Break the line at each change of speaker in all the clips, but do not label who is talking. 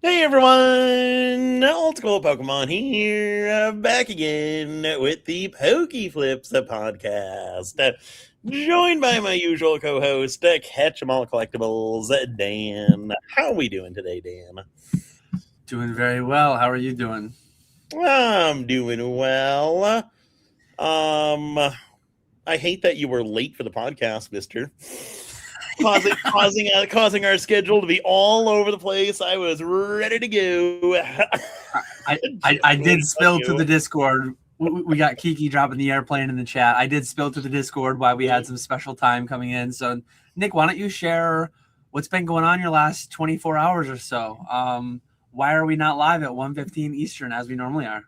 Hey everyone, Old School Pokemon here, back again with the Pokeflipz podcast. Joined by my usual co-host, KetchumAllCollectibles Dan. How are we doing today, Dan?
Doing very well. How are you doing?
I'm doing well. I hate that you were late for the podcast, Mister. Causing our schedule to be all over the place. I was ready to go.
I did spill to the Discord. We got Kiki dropping the airplane in the chat. I did spill to the Discord why we had some special time coming in. So, Nick, why don't you share what's been going on your last 24 hours or so? Why are we not live at 1:15 Eastern as we normally are?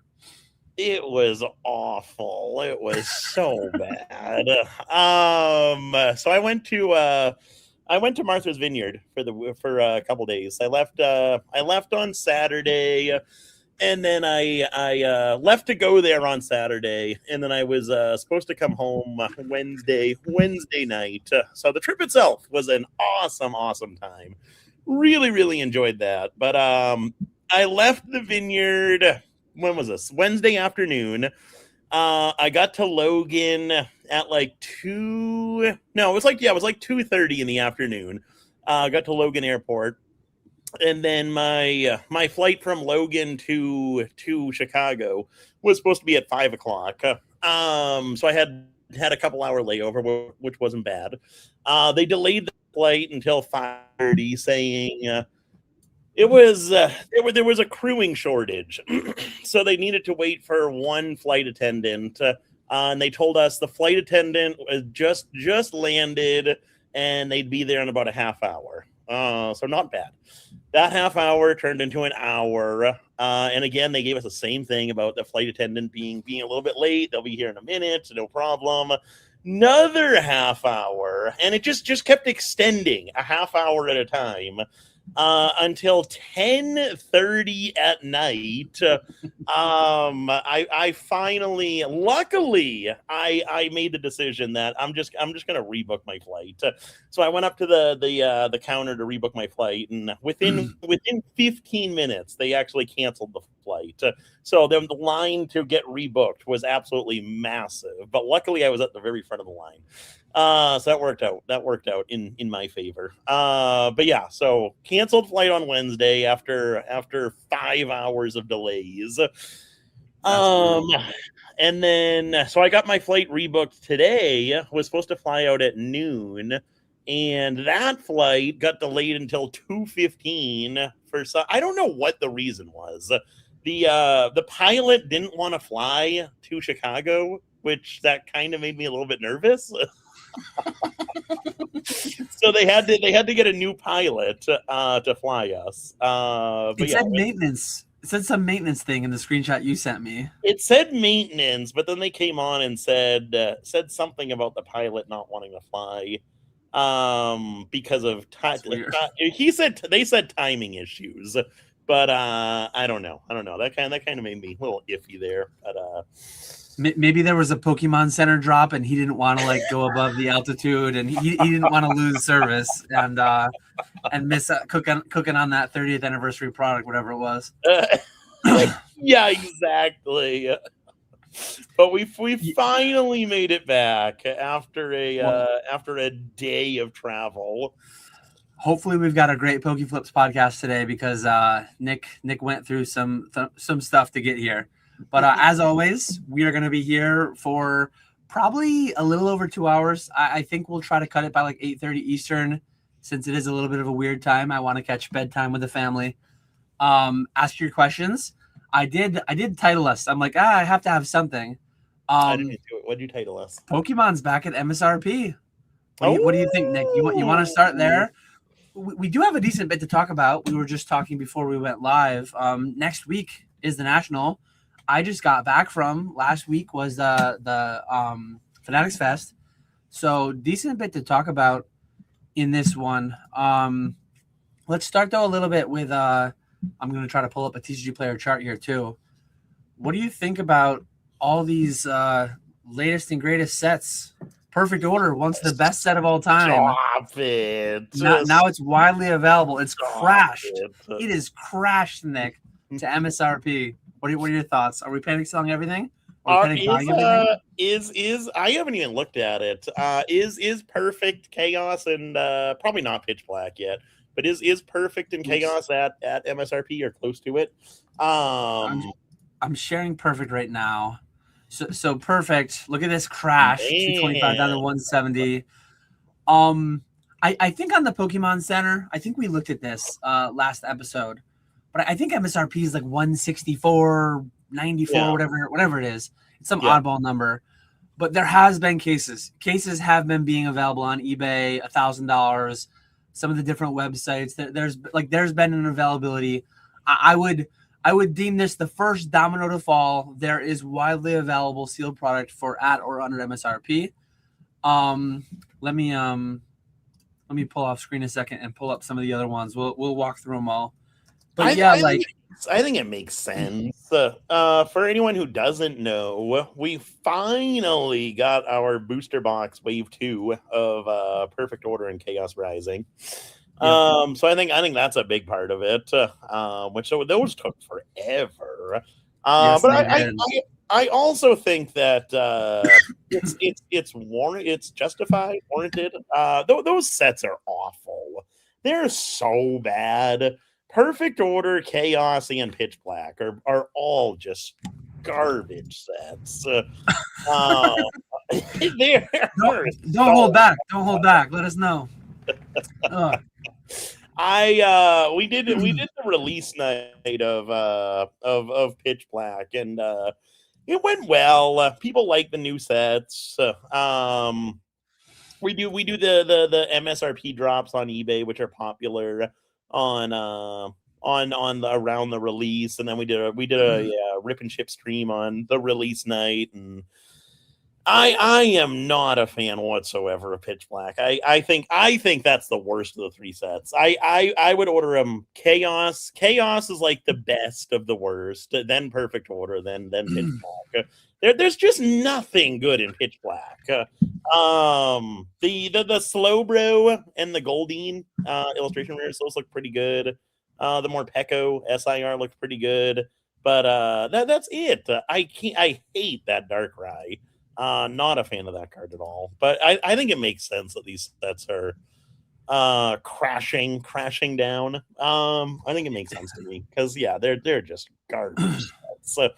It was awful. It was so bad. So I went to Martha's Vineyard for a couple days. I left on Saturday, and then I left to go there on Saturday, and then I was supposed to come home Wednesday night. So the trip itself was an awesome time. Really enjoyed that. But I left the vineyard. When was this? Wednesday afternoon. I got to Logan at like 2. No, it was like 2:30 in the afternoon. Got to Logan Airport, and then my flight from Logan to Chicago was supposed to be at 5 o'clock. So I had a couple hour layover, which wasn't bad. They delayed the flight until 5:30, saying it was there was a crewing shortage, so they needed to wait for one flight attendant, and they told us the flight attendant just landed, and they'd be there in about a half hour. So not bad. That half hour turned into an hour, and again they gave us the same thing about the flight attendant being a little bit late. They'll be here in a minute, no problem. Another half hour, and it just kept extending a half hour at a time. Until 10:30 at night. I finally, luckily, I made the decision that I'm just gonna rebook my flight. So I went up to the counter to rebook my flight, and within 15 minutes they actually canceled the flight. So the line to get rebooked was absolutely massive. But luckily I was at the very front of the line. So that worked out. That worked out in my favor. But yeah, so canceled flight on Wednesday after 5 hours of delays. And then so I got my flight rebooked today. Was supposed to fly out at noon, and that flight got delayed until 2:15 for some. I don't know what the reason was. The pilot didn't want to fly to Chicago, which that kind of made me a little bit nervous. So they had to get a new pilot to fly us. But
It said maintenance. It said some maintenance thing in the screenshot you sent me.
it said maintenance, but then they came on and said something about the pilot not wanting to fly because of they said timing issues. But I don't know. That kind of made me a little iffy there. But
maybe there was a Pokemon Center drop and he didn't want to like go above the altitude, and he didn't want to lose service and miss cooking on that 30th anniversary product, whatever it was.
Yeah, exactly. But we finally made it back after a day of travel.
Hopefully we've got a great Pokeflipz podcast today because Nick went through some stuff to get here. But as always, we are going to be here for probably a little over 2 hours. I think we'll try to cut it by like 8:30 Eastern, since it is a little bit of a weird time. I want to catch bedtime with the family. Ask your questions. I did title us. I'm like, I have to have something.
I didn't do it. What did you title us?
Pokemon's back at MSRP. What do you think, Nick? You want to start there? We do have a decent bit to talk about. We were just talking before we went live. Next week is the National. I just got back from last week was the Fanatics Fest. So decent bit to talk about in this one. Let's start though a little bit with I'm going to try to pull up a TCG player chart here too. What do you think about all these latest and greatest sets Perfect Order, once the best set of all time.
Stop it.
Now it's widely available. It's
Stop
crashed.
it.
It is crashed, Nick, to MSRP. What are your thoughts? Are we panic selling everything? Are we panic buying everything?
Is I haven't even looked at it. Is Perfect, Chaos, and probably not Pitch Black yet, but is Perfect and Chaos at MSRP or close to it?
I'm sharing Perfect right now. So Perfect. Look at this crash. 225 down to 170. I think on the Pokemon Center, I think we looked at this last episode, but I think MSRP is like 164, 94, whatever it is. It's some oddball number. But there has been cases. Cases have been being available on eBay, $1,000. Some of the different websites. There's been an availability. I would deem this the first domino to fall. There is widely available sealed product for at or under MSRP. Let me pull off screen a second and pull up some of the other ones. We'll walk through them all. But
I think it makes sense. For anyone who doesn't know, we finally got our booster box wave 2 of Perfect Order and Chaos Rising. So I think that's a big part of it. Which those took forever. But I also think that it's justified, warranted. Those sets are awful. They're so bad. Perfect Order, Chaos, and Pitch Black are all just garbage sets. Don't
hold back. Don't hold back. Let us know.
We did the release night of Pitch Black, and it went well. People like the new sets. We do the MSRP drops on eBay, which are popular on the around the release, and then we did a rip and ship stream on the release night, and I am not a fan whatsoever of Pitch Black. I think that's the worst of the 3 sets. I would order them Chaos. Chaos is like the best of the worst, then Perfect Order, then Pitch Black. There's just nothing good in Pitch Black. The Slowbro and the Goldeen illustration rares, those look pretty good. The Morpeko SIR looked pretty good, but that's it. I hate that Darkrai. Not a fan of that card at all. But I think it makes sense that these sets are crashing down. I think it makes sense to me because they're just garbage sets. So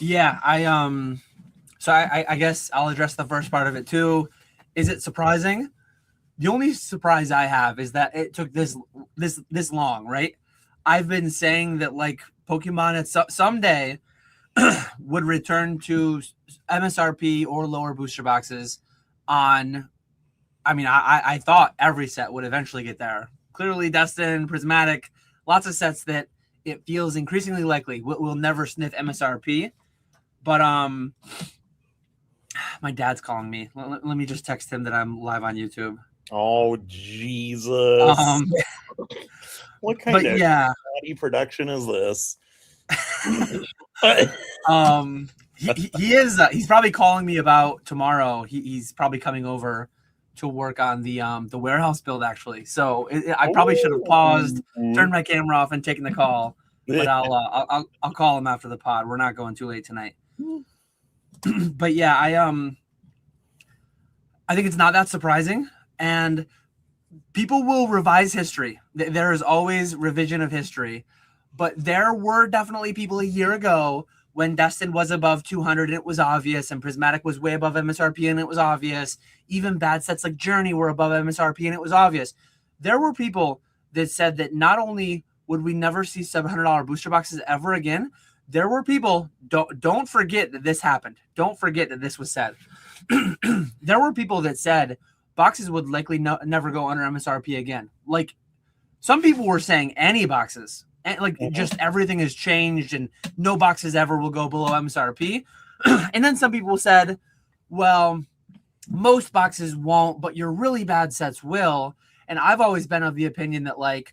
yeah, I guess I'll address the first part of it too. Is it surprising? The only surprise I have is that it took this long, right? I've been saying that like Pokemon at someday would return to MSRP or lower booster boxes on. I mean, I thought every set would eventually get there. Clearly, Destin, Prismatic, lots of sets that it feels increasingly likely will never sniff MSRP. But my dad's calling me. Let me just text him that I'm live on YouTube.
Oh Jesus! What kind of naughty production is this?
He is. He's probably calling me about tomorrow. He's probably coming over to work on the warehouse build actually. So I probably should have paused, turned my camera off, and taken the call. But I'll call him after the pod. We're not going too late tonight. But yeah, I think it's not that surprising, and people will revise history. There is always revision of history, but there were definitely people a year ago when Destin was above 200 and it was obvious, and Prismatic was way above MSRP and it was obvious. Even bad sets like Journey were above MSRP and it was obvious. There were people that said that not only would we never see $700 booster boxes ever again, there were people, don't forget that this happened. Don't forget that this was said. There were people that said boxes would likely never go under MSRP again. Like, some people were saying any boxes. And like, just everything has changed and no boxes ever will go below MSRP. And then some people said, well, most boxes won't, but your really bad sets will. And I've always been of the opinion that, like,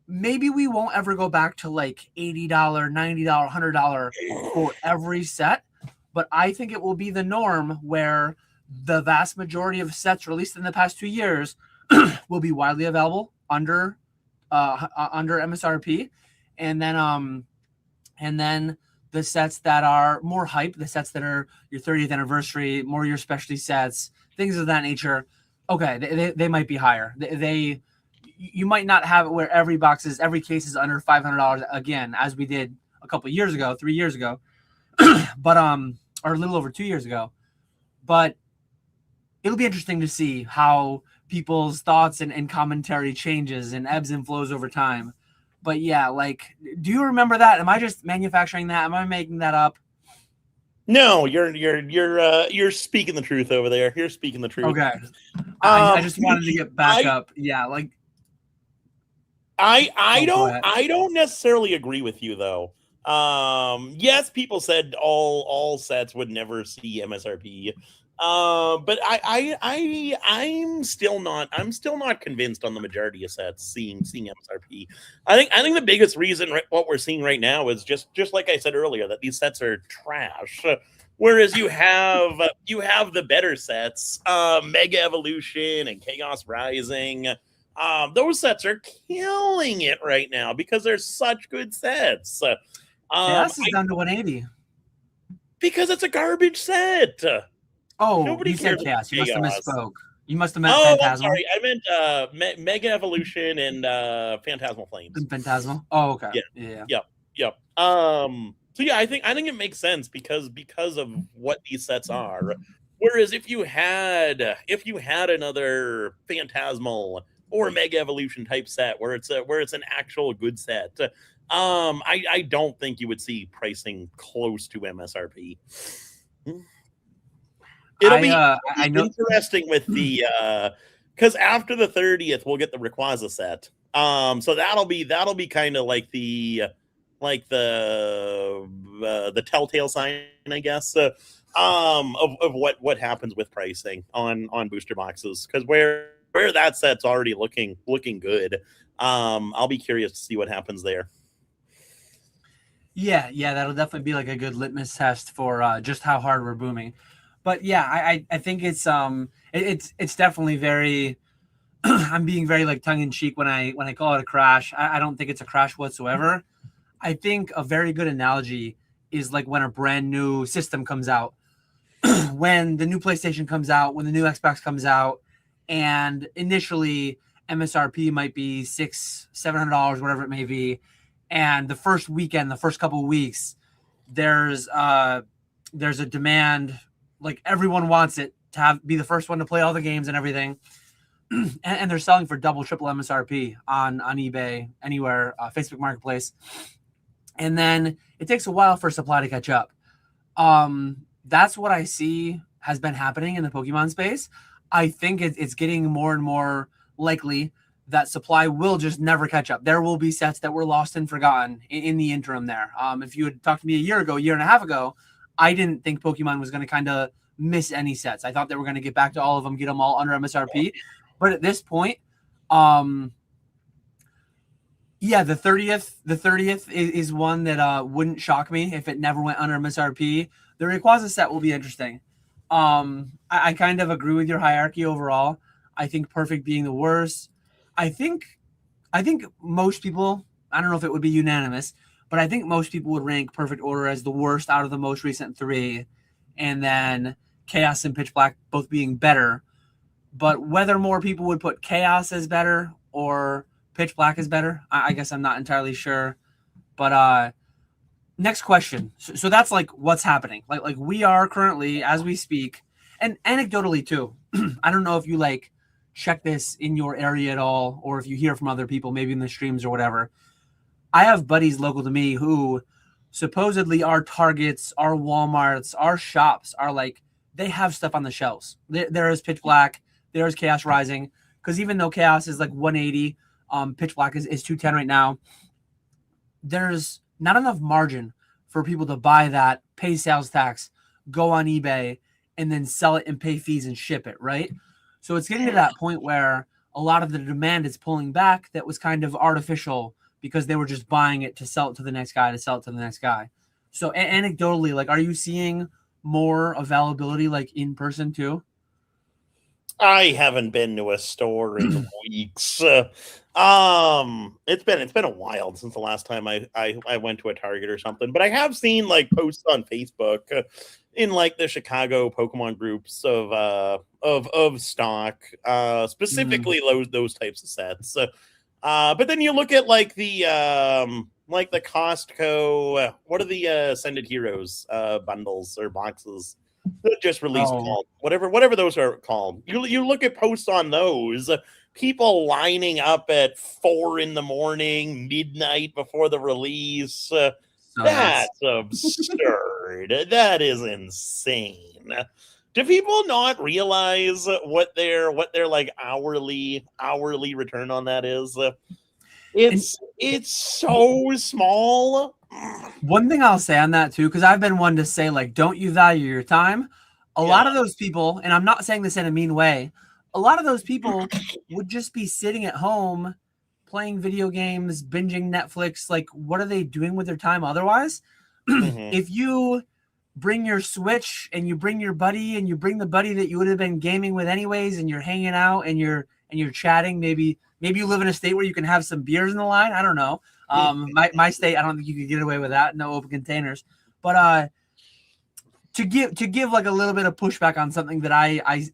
maybe we won't ever go back to like $80, $90, $100 for every set, but I think it will be the norm where the vast majority of sets released in the past 2 years will be widely available under MSRP, and then the sets that are more hype, the sets that are your 30th anniversary, more your specialty sets, things of that nature. Okay, they might be higher. You might not have it where every case is under $500 again, as we did a couple of years ago, 3 years ago, but or a little over 2 years ago. But it'll be interesting to see how people's thoughts and commentary changes and ebbs and flows over time. But yeah, like, do you remember that? Am I just manufacturing that? Am I making that up?
No, you're speaking the truth over there. You're speaking the truth.
Okay. I just wanted to get back up. Yeah, like
I don't necessarily agree with you though. Yes, people said all sets would never see MSRP. But I'm still not convinced on the majority of sets seeing MSRP. I think the biggest reason what we're seeing right now is just like I said earlier, that these sets are trash. Whereas you have the better sets, Mega Evolution and Chaos Rising. Those sets are killing it right now because they're such good sets.
Chaos is down to 180
because it's a garbage set.
Oh,
nobody
you said
cares.
Chaos. You must have misspoke. You must have meant
Phantasmal.
Phantasmal.
I'm sorry. I meant Mega Evolution and Phantasmal Flames.
Phantasmal. Oh, okay. Yeah.
Yep. So yeah, I think it makes sense because of what these sets are. Whereas if you had another Phantasmal or Mega Evolution type set where it's an actual good set, I don't think you would see pricing close to MSRP. It'll be interesting with the because after the 30th we'll get the Rayquaza set. So that'll be kind of like the telltale sign, I guess, of what happens with pricing on booster boxes. Because where that set's already looking good, I'll be curious to see what happens there.
Yeah, that'll definitely be like a good litmus test for just how hard we're booming. But yeah, I think it's definitely very I'm being very like tongue in cheek when I call it a crash. I don't think it's a crash whatsoever. I think a very good analogy is like when a brand new system comes out, when the new PlayStation comes out, when the new Xbox comes out, and initially MSRP might be $600-700, whatever it may be, and the first weekend, the first couple of weeks, there's a demand. Like everyone wants it to be the first one to play all the games and everything. and they're selling for double, triple MSRP on eBay, anywhere, Facebook Marketplace. And then it takes a while for supply to catch up. That's what I see has been happening in the Pokemon space. I think it's getting more and more likely that supply will just never catch up. There will be sets that were lost and forgotten in the interim there. If you had talked to me a year and a half ago, I didn't think Pokemon was going to kind of miss any sets. I thought they were going to get back to all of them, get them all under MSRP. But at this point, yeah, the 30th is one that wouldn't shock me if it never went under MSRP. The Rayquaza set will be interesting. I kind of agree with your hierarchy overall. I think Perfect being the worst. I think most people, I don't know if it would be unanimous, but I think most people would rank Perfect Order as the worst out of the most recent three, and then Chaos and Pitch Black both being better. But whether more people would put Chaos as better or Pitch Black as better, I guess I'm not entirely sure. But next question. So that's like what's happening. Like we are currently, as we speak, and anecdotally too. I don't know if you like check this in your area at all, or if you hear from other people, maybe in the streams or whatever. I have buddies local to me who supposedly our Targets, our Walmarts, our shops are like, they have stuff on the shelves. There is Pitch Black, there is Chaos Rising, because even though Chaos is like 180, Pitch Black is 210 right now, there's not enough margin for people to buy that, pay sales tax, go on eBay, and then sell it and pay fees and ship it, right? So it's getting to that point where a lot of the demand is pulling back that was kind of artificial because they were just buying it to sell it to the next guy, to sell it to the next guy. So anecdotally, like, are you seeing more availability like in person too?
I haven't been to a store in weeks. It's been a while since the last time I went to a Target or something. But I have seen like posts on Facebook in like the Chicago Pokemon groups of stock, specifically those types of sets. But then you look at like the Costco. What are the Ascended Heroes bundles or boxes? Just released called whatever those are called. You look at posts on those, people lining up at 4 a.m, midnight before the release. That's absurd. That is insane. Do people not realize what their like hourly return on that is? It's so small.
One thing I'll say on that too, because I've been one to say like, don't you value your time? A lot of those people, and I'm not saying this in a mean way, a lot of those people would just be sitting at home playing video games, binging Netflix. Like, what are they doing with their time otherwise? If you bring your Switch and you bring your buddy and you bring the buddy that you would have been gaming with anyways, and you're hanging out and you're chatting, maybe you live in a state where you can have some beers in the line. I don't know. My state, I don't think you could get away with that. No open containers. But to give like a little bit of pushback on something that I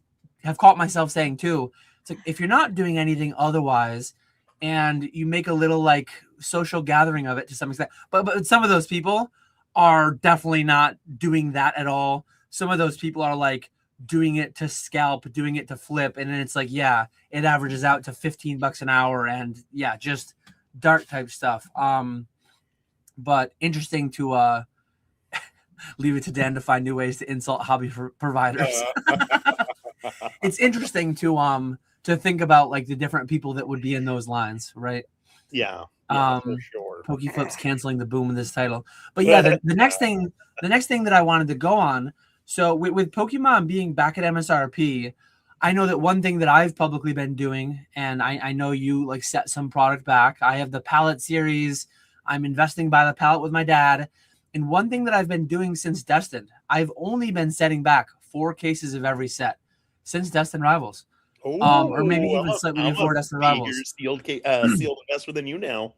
have caught myself saying too. It's like, if you're not doing anything otherwise and you make a little like social gathering of it to some extent, but some of those people are definitely not doing that at all. Some of those people are like doing it to scalp, doing it to flip. And then it's like, yeah, it averages out to $15 an hour. And yeah, just dark type stuff. But interesting to leave it to Dan to find new ways to insult hobby providers. It's interesting to think about like the different people that would be in those lines, right?
Yeah, for sure.
Pokeflipz canceling the boom of this title. But yeah, the next thing that I wanted to go on. So with Pokemon being back at MSRP, I know that one thing that I've publicly been doing, and I know you like set some product back. I have the palette series. I'm investing by the palette with my dad. And one thing that I've been doing since Destined, I've only been setting back 4 cases of every set since Destined Rivals. Or maybe even slightly before Destined Rivals.
Sealed investor than you now.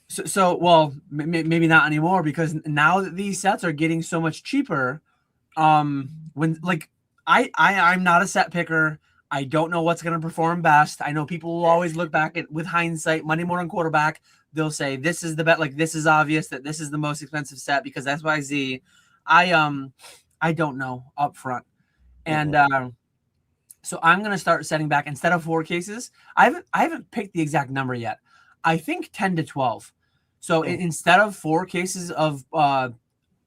So well, maybe not anymore, because now that these sets are getting so much cheaper, when like I'm not a set picker. I don't know what's going to perform best. I know people will always look back at with hindsight, Monday morning quarterback. They'll say this is the bet. Like, this is obvious that this is the most expensive set because XYZ. I don't know up front. And so I'm going to start setting back instead of 4 cases. I haven't picked the exact number yet. I think 10 to 12. So instead of 4 cases of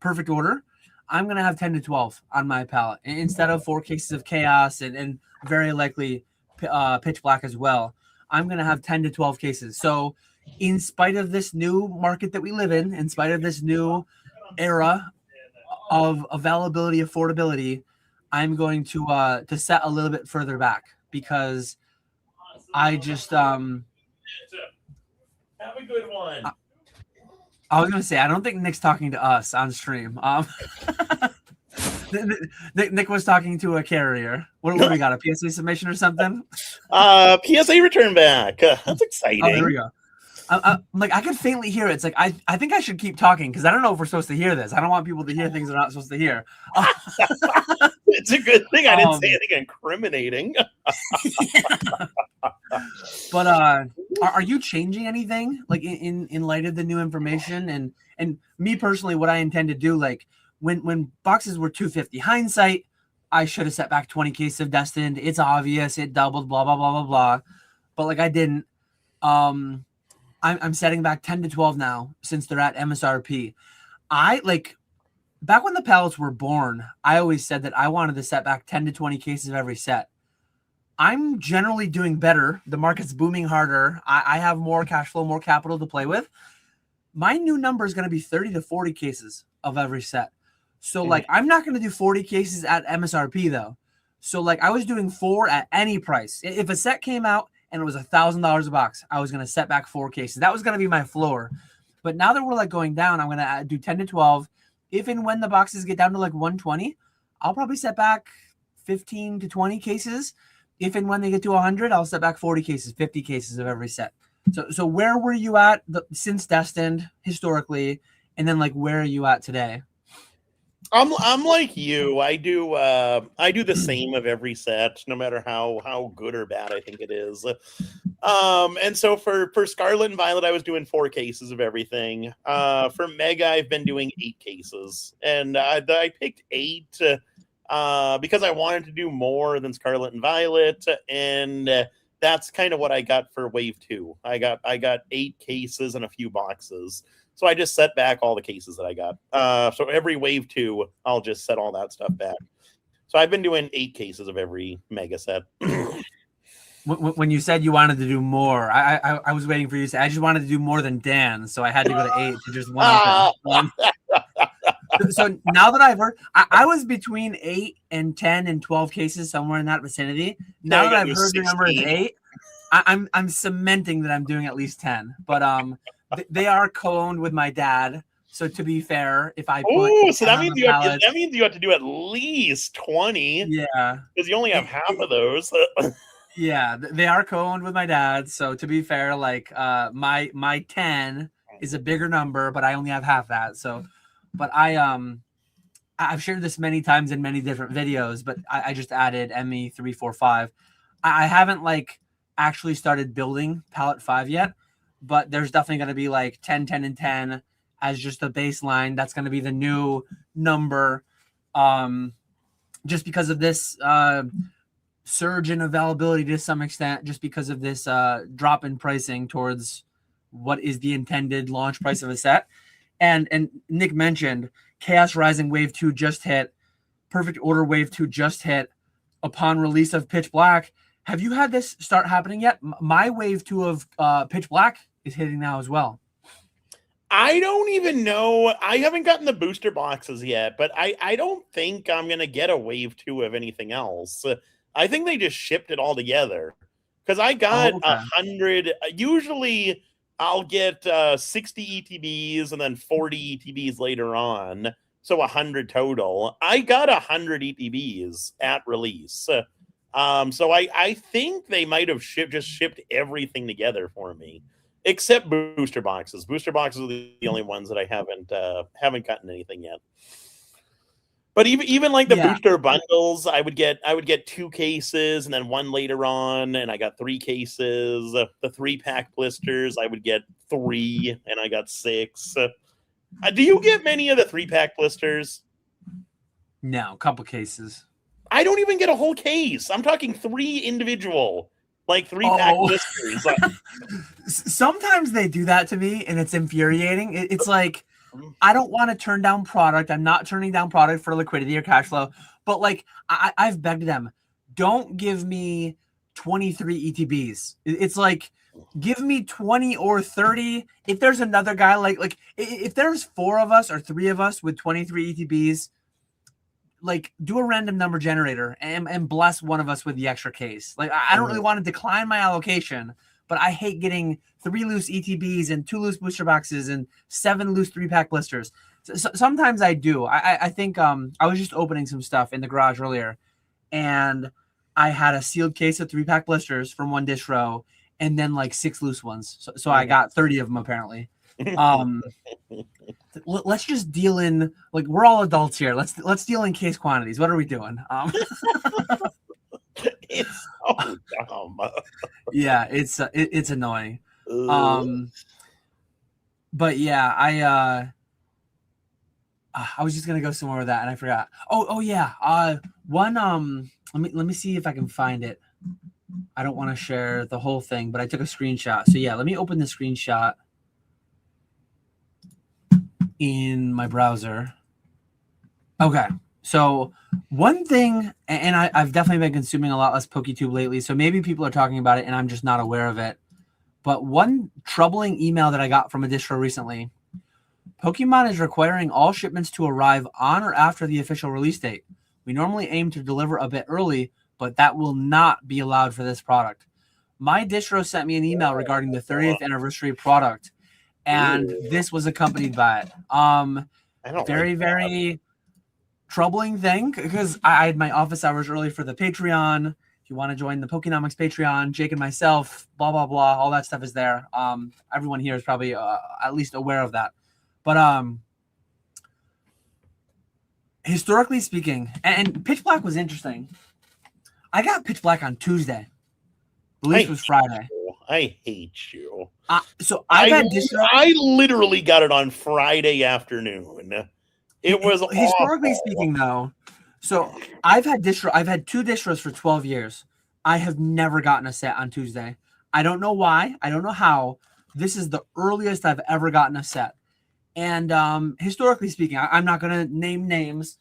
Perfect Order, I'm going to have 10 to 12 on my palette instead of 4 cases of Chaos and very likely Pitch Black as well. I'm going to have 10 to 12 cases. So in spite of this new market that we live in spite of this new era of availability, affordability, I'm going to set a little bit further back because I just have
a good one.
I was going to say, I don't think Nick's talking to us on stream. Nick was talking to a carrier. What do we got? A PSA submission or something?
PSA return back. That's exciting.
Oh, there we go. I'm like, I could faintly hear it. It's like, I think I should keep talking because I don't know if we're supposed to hear this. I don't want people to hear things they're not supposed to hear.
It's a good thing I didn't say anything incriminating.
But are you changing anything like in light of the new information? And me personally, what I intend to do, like when boxes were $250, hindsight, I should have set back 20 cases of Destined. It's obvious, it doubled, blah blah blah blah blah. But like I didn't. I'm setting back 10 to 12 now since they're at MSRP. I like back when the pallets were born, I always said that I wanted to set back 10 to 20 cases of every set. I'm generally doing better. The market's booming harder. I have more cash flow, more capital to play with. My new number is going to be 30 to 40 cases of every set. So like, I'm not going to do 40 cases at MSRP though. So like I was doing 4 at any price. If a set came out and it was $1,000 a box, I was going to set back 4 cases. That was going to be my floor. But now that we're like going down, I'm going to do 10 to 12. If and when the boxes get down to like 120, I'll probably set back 15 to 20 cases. If and when they get to 100, I'll set back 40 cases, 50 cases of every set. So where were you at since Destined historically, and then like where are you at today?
I'm like you. I do the same of every set, no matter how good or bad I think it is. And so for Scarlet and Violet, I was doing 4 cases of everything. For Mega, I've been doing 8 cases, and I picked 8 because I wanted to do more than Scarlet and Violet, and that's kind of what I got for Wave 2. I got 8 cases and a few boxes. So I just set back all the cases that I got. So every Wave 2, I'll just set all that stuff back. So I've been doing 8 cases of every Mega set.
When you said you wanted to do more, I was waiting for you to say, I just wanted to do more than Dan, so I had to go to 8 to just one. So now that I've heard, I was between 8 and 10 and 12 cases, somewhere in that vicinity. Now that I've heard your number is 8, I'm cementing that I'm doing at least 10. But they are co-owned with my dad. So to be fair, if I put
so that means you have to do at least 20.
Yeah,
because you only have half of those.
Yeah, they are co-owned with my dad. So to be fair, like my 10 is a bigger number, but I only have half that. So, but I've shared this many times in many different videos, but I just added ME345. I haven't like actually started building palette 5 yet, but there's definitely going to be like 10, 10, and 10 as just a baseline. That's going to be the new number, just because of this surge in availability to some extent, just because of this drop in pricing towards what is the intended launch price of a set. And Nick mentioned Chaos Rising Wave 2 just hit. Perfect Order Wave 2 just hit upon release of Pitch Black. Have you had this start happening yet? My Wave 2 of Pitch Black is hitting now as well.
I don't even know. I haven't gotten the booster boxes yet, but I don't think I'm going to get a Wave 2 of anything else. I think they just shipped it all together. Because I got 100. Usually I'll get 60 ETBs and then 40 ETBs later on. So 100 total. I got 100 ETBs at release. So I think they might have just shipped everything together for me, except booster boxes. Booster boxes are the only ones that I haven't gotten anything yet. But even like the booster bundles, I would get 2 cases and then 1 later on, and I got 3 cases. The 3-pack blisters, I would get 3, and I got 6. Do you get many of the 3-pack blisters?
No, a couple cases.
I don't even get a whole case. I'm talking 3 individual, like 3-pack blisters.
Sometimes they do that to me, and it's infuriating. It's like, I don't want to turn down product. I'm not turning down product for liquidity or cash flow. But like I've begged them, don't give me 23 ETBs. It's like, give me 20 or 30. If there's another guy like if there's 4 of us or 3 of us with 23 ETBs, like do a random number generator and bless one of us with the extra case. Like I don't really want to decline my allocation, but I hate getting 3 loose ETBs and 2 loose booster boxes and 7 loose 3-pack blisters. So sometimes I do. I think I was just opening some stuff in the garage earlier, and I had a sealed case of 3-pack blisters from one distro, and then like 6 loose ones. So I got 30 of them apparently. Let's just deal in, like, we're all adults here. Let's deal in case quantities. What are we doing?
It's so dumb.
Yeah, it's annoying. But yeah, I was just gonna go somewhere with that and I forgot. Oh yeah. Let me see if I can find it. I don't want to share the whole thing, but I took a screenshot. So yeah, let me open the screenshot in my browser. Okay. So one thing, and I've definitely been consuming a lot less PokeTube lately, so maybe people are talking about it and I'm just not aware of it. But one troubling email that I got from a distro recently, Pokemon is requiring all shipments to arrive on or after the official release date. We normally aim to deliver a bit early, but that will not be allowed for this product. My distro sent me an email regarding the 30th anniversary product, and this was accompanied by it. Very troubling thing because I had my office hours early for the Patreon. If you want to join the Pokenomics Patreon, Jake and myself, blah blah blah, all that stuff is there. Everyone here is probably at least aware of that. But historically speaking, and Pitch Black was interesting. I got Pitch Black on Tuesday. Release was Friday.
I hate you.
So I
literally got it on Friday afternoon. It was
historically
awful.
speaking, though. So I've had two distros for 12 years. I have never gotten a set on Tuesday. I don't know why. I don't know how. This is the earliest I've ever gotten a set. And historically speaking, I'm not going to name names.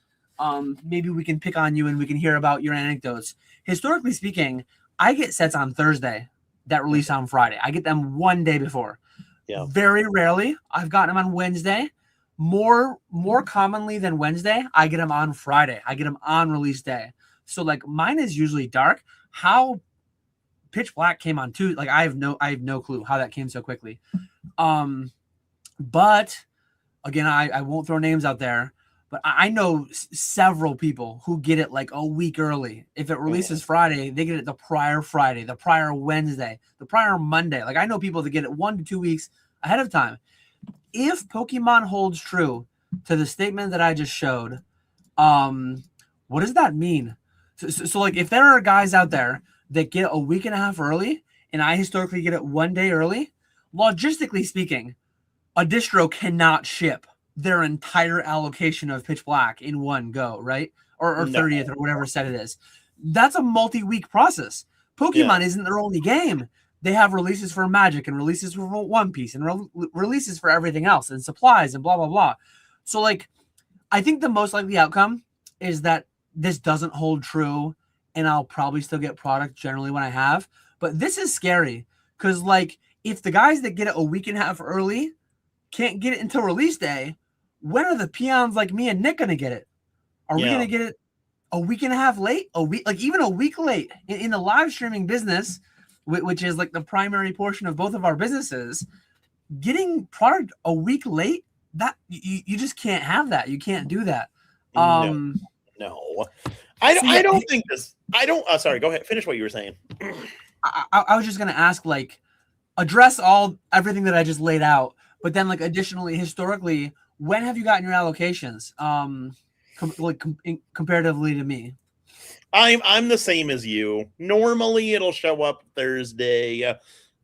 Maybe we can pick on you and we can hear about your anecdotes. Historically speaking, I get sets on Thursday that release on Friday. I get them one day before.
Yeah.
Very rarely, I've gotten them on Wednesday. More commonly than Wednesday, I get them on Friday. I get them on release day. So like mine is usually dark. How Pitch Black came on Tuesday, like I have no clue how that came so quickly. But again, I won't throw names out there, but I know several people who get it like a week early. If it releases Friday, they get it the prior Friday, the prior Wednesday, the prior Monday. Like I know people that get it 1 to 2 weeks ahead of time. If Pokemon holds true to the statement that I just showed, what does that mean? So like if there are guys out there that get a week and a half early and I historically get it 1 day early, logistically speaking, a distro cannot ship their entire allocation of Pitch Black in one go, right? Or 30th or whatever set it is. That's a multi-week process. Pokemon isn't their only game. They have releases for Magic and releases for One Piece and releases for everything else and supplies and blah, blah, blah. So, like, I think the most likely outcome is that this doesn't hold true and I'll probably still get product generally when I have. But this is scary because, like, if the guys that get it a week and a half early can't get it until release day, when are the peons like me and Nick going to get it? Are we going to get it a week and a half late? Even a week late in the live streaming business, which is like the primary portion of both of our businesses, getting product a week late, that you just can't have that. You can't do that.
No. I don't think this. Sorry. Go ahead. Finish what you were saying.
I was just gonna ask, like, address everything that I just laid out, but then like additionally, historically, when have you gotten your allocations? Comparatively to me.
I'm the same as you. Normally it'll show up Thursday.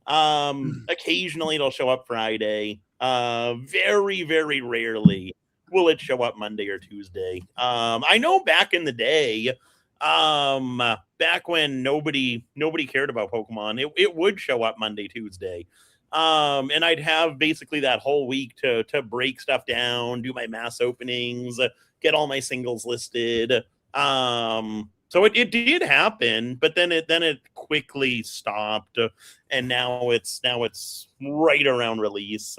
Occasionally it'll show up Friday. Very, very rarely will it show up Monday or Tuesday. I know back in the day, back when nobody cared about Pokemon, it would show up Monday, Tuesday. And I'd have basically that whole week to break stuff down, do my mass openings, get all my singles listed. So it did happen, but then it quickly stopped, and now it's right around release,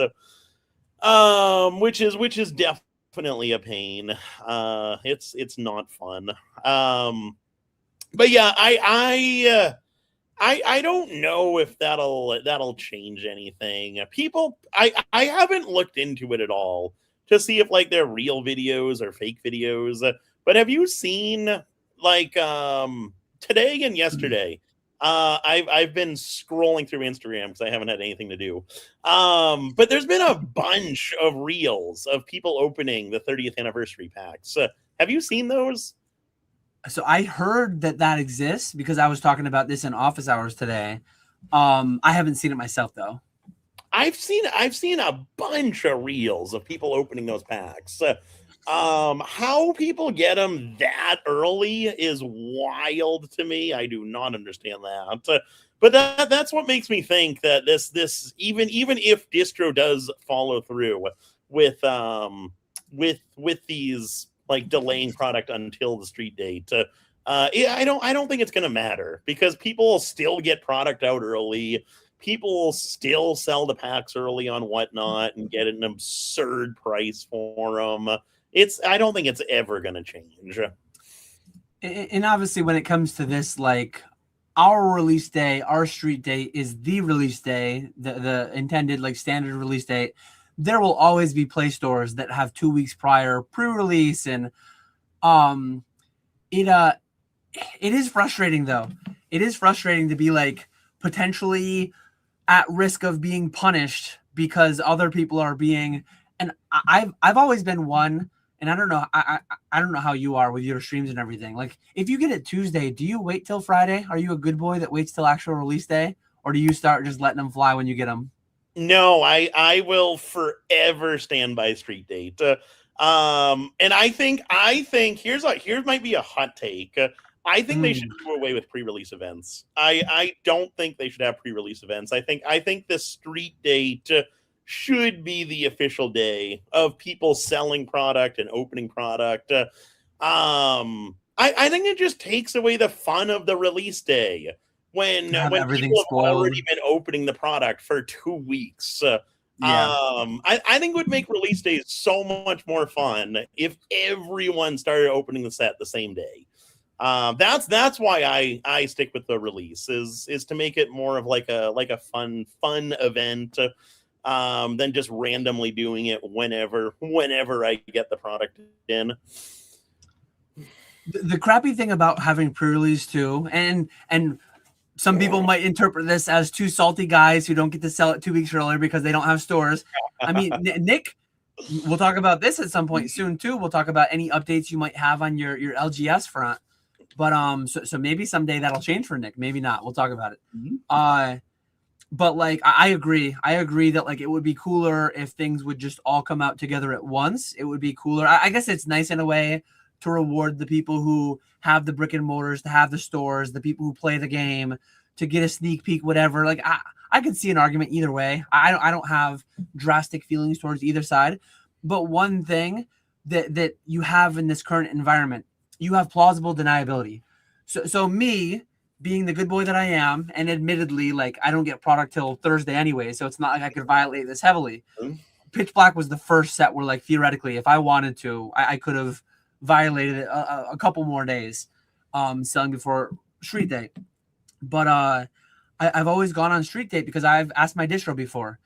which is definitely a pain. It's not fun. But yeah, I don't know if that'll change anything. People, I haven't looked into it at all to see if like they're real videos or fake videos. But have you seen like today and yesterday? I've been scrolling through Instagram because I haven't had anything to do. But there's been a bunch of reels of people opening the 30th anniversary packs. Have you seen those?
So I heard that exists because I was talking about this in office hours today. I haven't seen it myself though.
I've seen a bunch of reels of people opening those packs. How people get them that early is wild to me. I do not understand that. But that's what makes me think that this even if distro does follow through with these like delaying product until the street date, I don't think it's going to matter because people will still get product out early. People will still sell the packs early on Whatnot and get an absurd price for them. I don't think it's ever going to change.
And obviously when it comes to this, like our release day, our street date is the release day, the intended like standard release date. There will always be play stores that have 2 weeks prior pre-release and Um, it it is frustrating though. It is frustrating to be like potentially at risk of being punished because other people are being. And I've always been one, and I don't know I don't know how you are with your streams and everything. Like if you get it Tuesday, do you wait till Friday? Are you a good boy that waits till actual release day, or do you start just letting them fly when you get them?
No, I will forever stand by street date. And I think here's might be a hot take. I think they should do away with pre-release events. I don't think they should have pre-release events. I think the street date should be the official day of people selling product and opening product. I think it just takes away the fun of the release day when
everything
people have
spoiled.
already been opening the product for 2 weeks. I think it would make release days so much more fun if everyone started opening the set the same day. That's why I stick with the release is to make it more of like a fun event than just randomly doing it whenever I get the product in.
The crappy thing about having pre-release too, and some people might interpret this as two salty guys who don't get to sell it 2 weeks earlier because they don't have stores. I mean, Nick, we'll talk about this at some point soon too. We'll talk about any updates you might have on your LGS front. But so maybe someday that'll change for Nick. Maybe not. We'll talk about it. But like I agree that like it would be cooler if things would just all come out together at once. It would be cooler. I guess it's nice in a way to reward the people who have the brick and mortars, to have the stores, the people who play the game, to get a sneak peek, whatever. Like I could see an argument either way. I don't have drastic feelings towards either side. But one thing that you have in this current environment, you have plausible deniability. So me being the good boy that I am, and admittedly, like I don't get product till Thursday anyway, so it's not like I could violate this heavily. Pitch Black was the first set where, like, theoretically, if I wanted to, I could have violated it a couple more days, selling before Street Day. But I've always gone on Street Day because I've asked my distro before.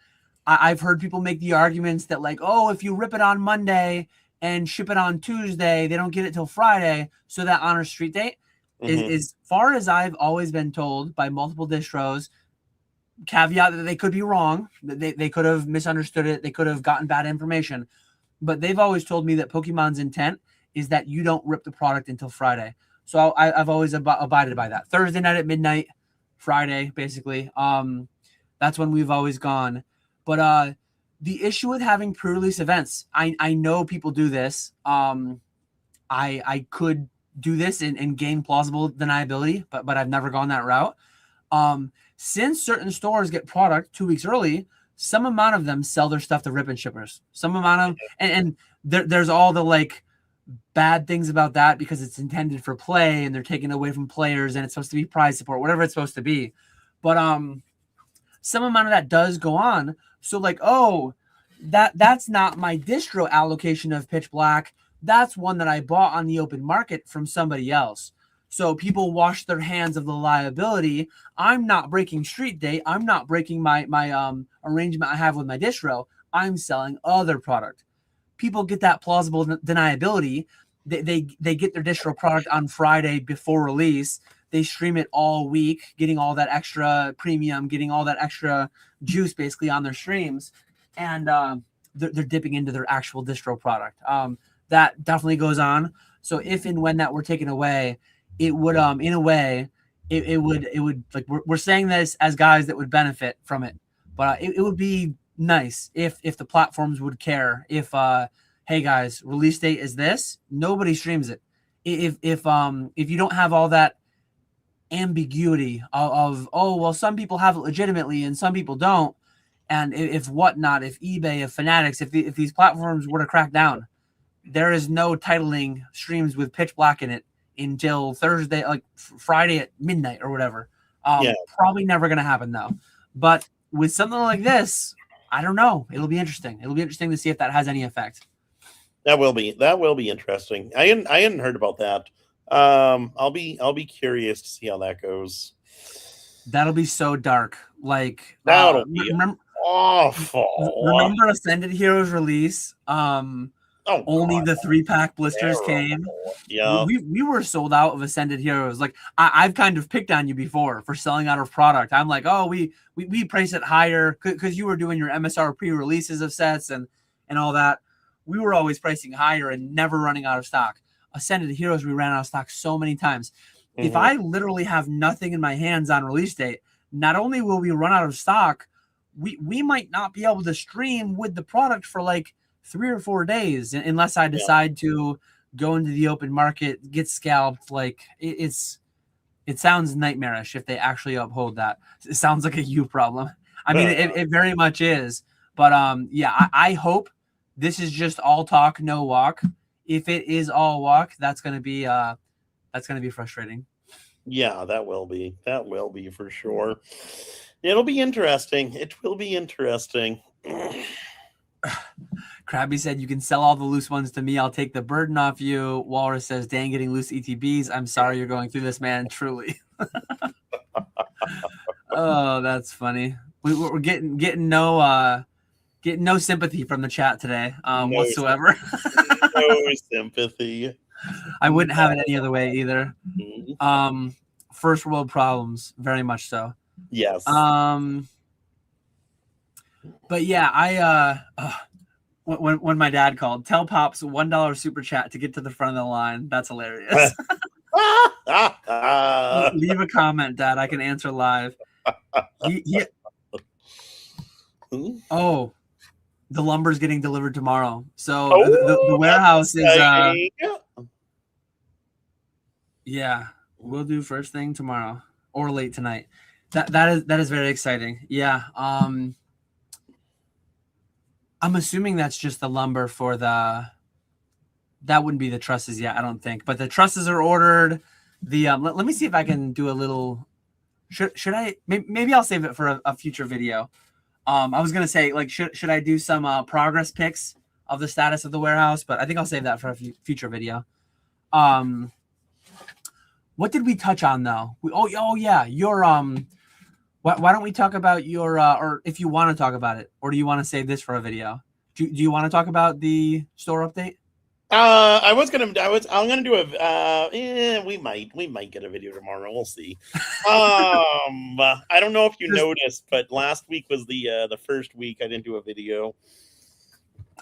I've heard people make the arguments that, like, oh, if you rip it on Monday and ship it on Tuesday, they don't get it till Friday, so that honors Street Date. As far as I've always been told by multiple distros, caveat that they could be wrong, they could have misunderstood it, they could have gotten bad information, but they've always told me that Pokemon's intent is that you don't rip the product until Friday. So I've always abided by that. Thursday night at midnight, Friday, basically. That's when we've always gone. But the issue with having pre-release events, I know people do this. I could do this and gain plausible deniability, but I've never gone that route. Since certain stores get product 2 weeks early, some amount of them sell their stuff to rip and shippers. Some amount of and there's all the like bad things about that because it's intended for play and they're taking away from players and it's supposed to be prize support, whatever it's supposed to be. But some amount of that does go on. So like, oh, that's not my distro allocation of Pitch Black. That's one that I bought on the open market from somebody else. So people wash their hands of the liability. I'm not breaking Street Day. I'm not breaking my arrangement I have with my distro. I'm selling other product. People get that plausible deniability. They get their distro product on Friday before release. They stream it all week, getting all that extra premium, getting all that extra juice basically on their streams. And they're dipping into their actual distro product. That definitely goes on. So if and when that were taken away, it would in a way it would like we're saying this as guys that would benefit from it, but it would be nice if the platforms would care. If hey guys, release date is this, nobody streams it. If you don't have all that ambiguity of oh well, some people have it legitimately and some people don't, and if whatnot, if eBay, if Fanatics, if these platforms were to crack down, there is no titling streams with Pitch Black in it until Thursday, like Friday at midnight or whatever. Probably never going to happen though. But with something like this, I don't know. It'll be interesting. It'll be interesting to see if that has any effect.
That will be interesting. I hadn't heard about that. I'll be curious to see how that goes.
That'll be so dark. Like
that'll be awful.
Remember Ascended Heroes release?
Oh,
only
God,
the 3-pack blisters came.
Yeah.
We were sold out of Ascended Heroes. Like I've kind of picked on you before for selling out of product. I'm like, oh, we price it higher because you were doing your MSRP releases of sets and all that. We were always pricing higher and never running out of stock. Ascended Heroes, we ran out of stock so many times. If I literally have nothing in my hands on release date, not only will we run out of stock, we might not be able to stream with the product for like 3 or 4 days unless I decide to go into the open market, get scalped. Like it sounds nightmarish if they actually uphold that. It sounds like a you problem. I mean, it very much is. But yeah, I hope this is just all talk, no walk. If it is all walk, that's gonna be frustrating.
Yeah, that will be for sure. It'll be interesting. It will be interesting.
Krabby said, you can sell all the loose ones to me. I'll take the burden off you. Walrus says, dang, getting loose ETBs. I'm sorry you're going through this, man. Truly. Oh, that's funny. We're getting no sympathy from the chat today whatsoever.
No sympathy.
I wouldn't have it any other way either. First world problems, very much so.
Yes.
But yeah, when my dad called, tell Pops $1 super chat to get to the front of the line. That's hilarious. Leave a comment, Dad. I can answer live. Oh, the lumber's getting delivered tomorrow. So the warehouse is yeah, we'll do first thing tomorrow or late tonight. That is very exciting. Yeah. I'm assuming that's just the lumber for that wouldn't be the trusses yet, I don't think. But the trusses are ordered. The let me see if I can do a little. Should I? Maybe I'll save it for a future video. I was gonna say, like, should I do some progress pics of the status of the warehouse? But I think I'll save that for a future video. What did we touch on though? Oh yeah, your Why don't we talk about your or if you want to talk about it, or do you want to save this for a video? Do you want to talk about the store update?
I'm gonna do a we might get a video tomorrow. We'll see. I don't know if you noticed, but last week was the first week I didn't do a video.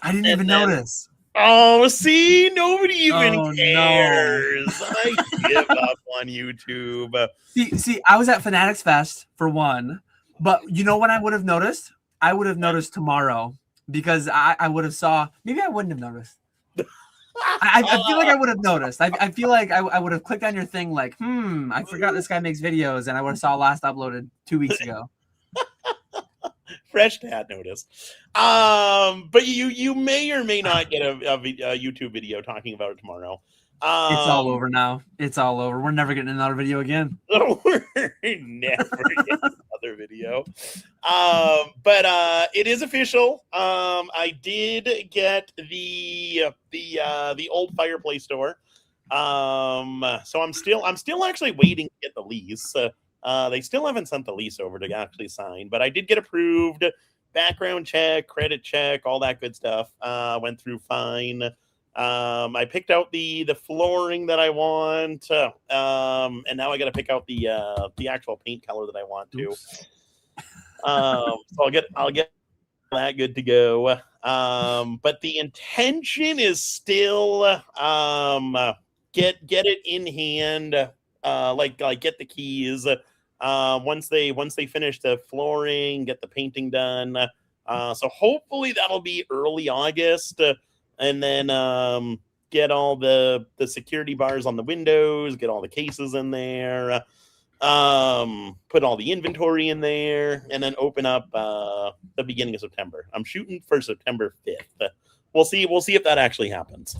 I didn't even notice.
Oh, see, nobody even cares.
No.
I give up on YouTube.
See, I was at Fanatics Fest for one, but you know when I would have noticed? I would have noticed tomorrow because I would have saw. Maybe I wouldn't have noticed. I feel like I would have noticed. I feel like I would have clicked on your thing like, I forgot this guy makes videos, and I would have saw last uploaded 2 weeks ago.
Fresh dad notice. But you may or may not get a YouTube video talking about it tomorrow.
It's all over now. It's all over. We're never getting another video again.
We're never getting another video. But it is official. I did get the old fireplace store. So I'm still actually waiting to get the lease. They still haven't sent the lease over to actually sign, but I did get approved. Background check, credit check, all that good stuff. Went through fine. I picked out the flooring that I want, and now I got to pick out the actual paint color that I want to. So I'll get that good to go. But the intention is still get it in hand, like get the keys. Once they finish the flooring, get the painting done. So hopefully that'll be early August, and then get all the security bars on the windows, get all the cases in there, put all the inventory in there, and then open up the beginning of September. I'm shooting for September 5th. We'll see if that actually happens.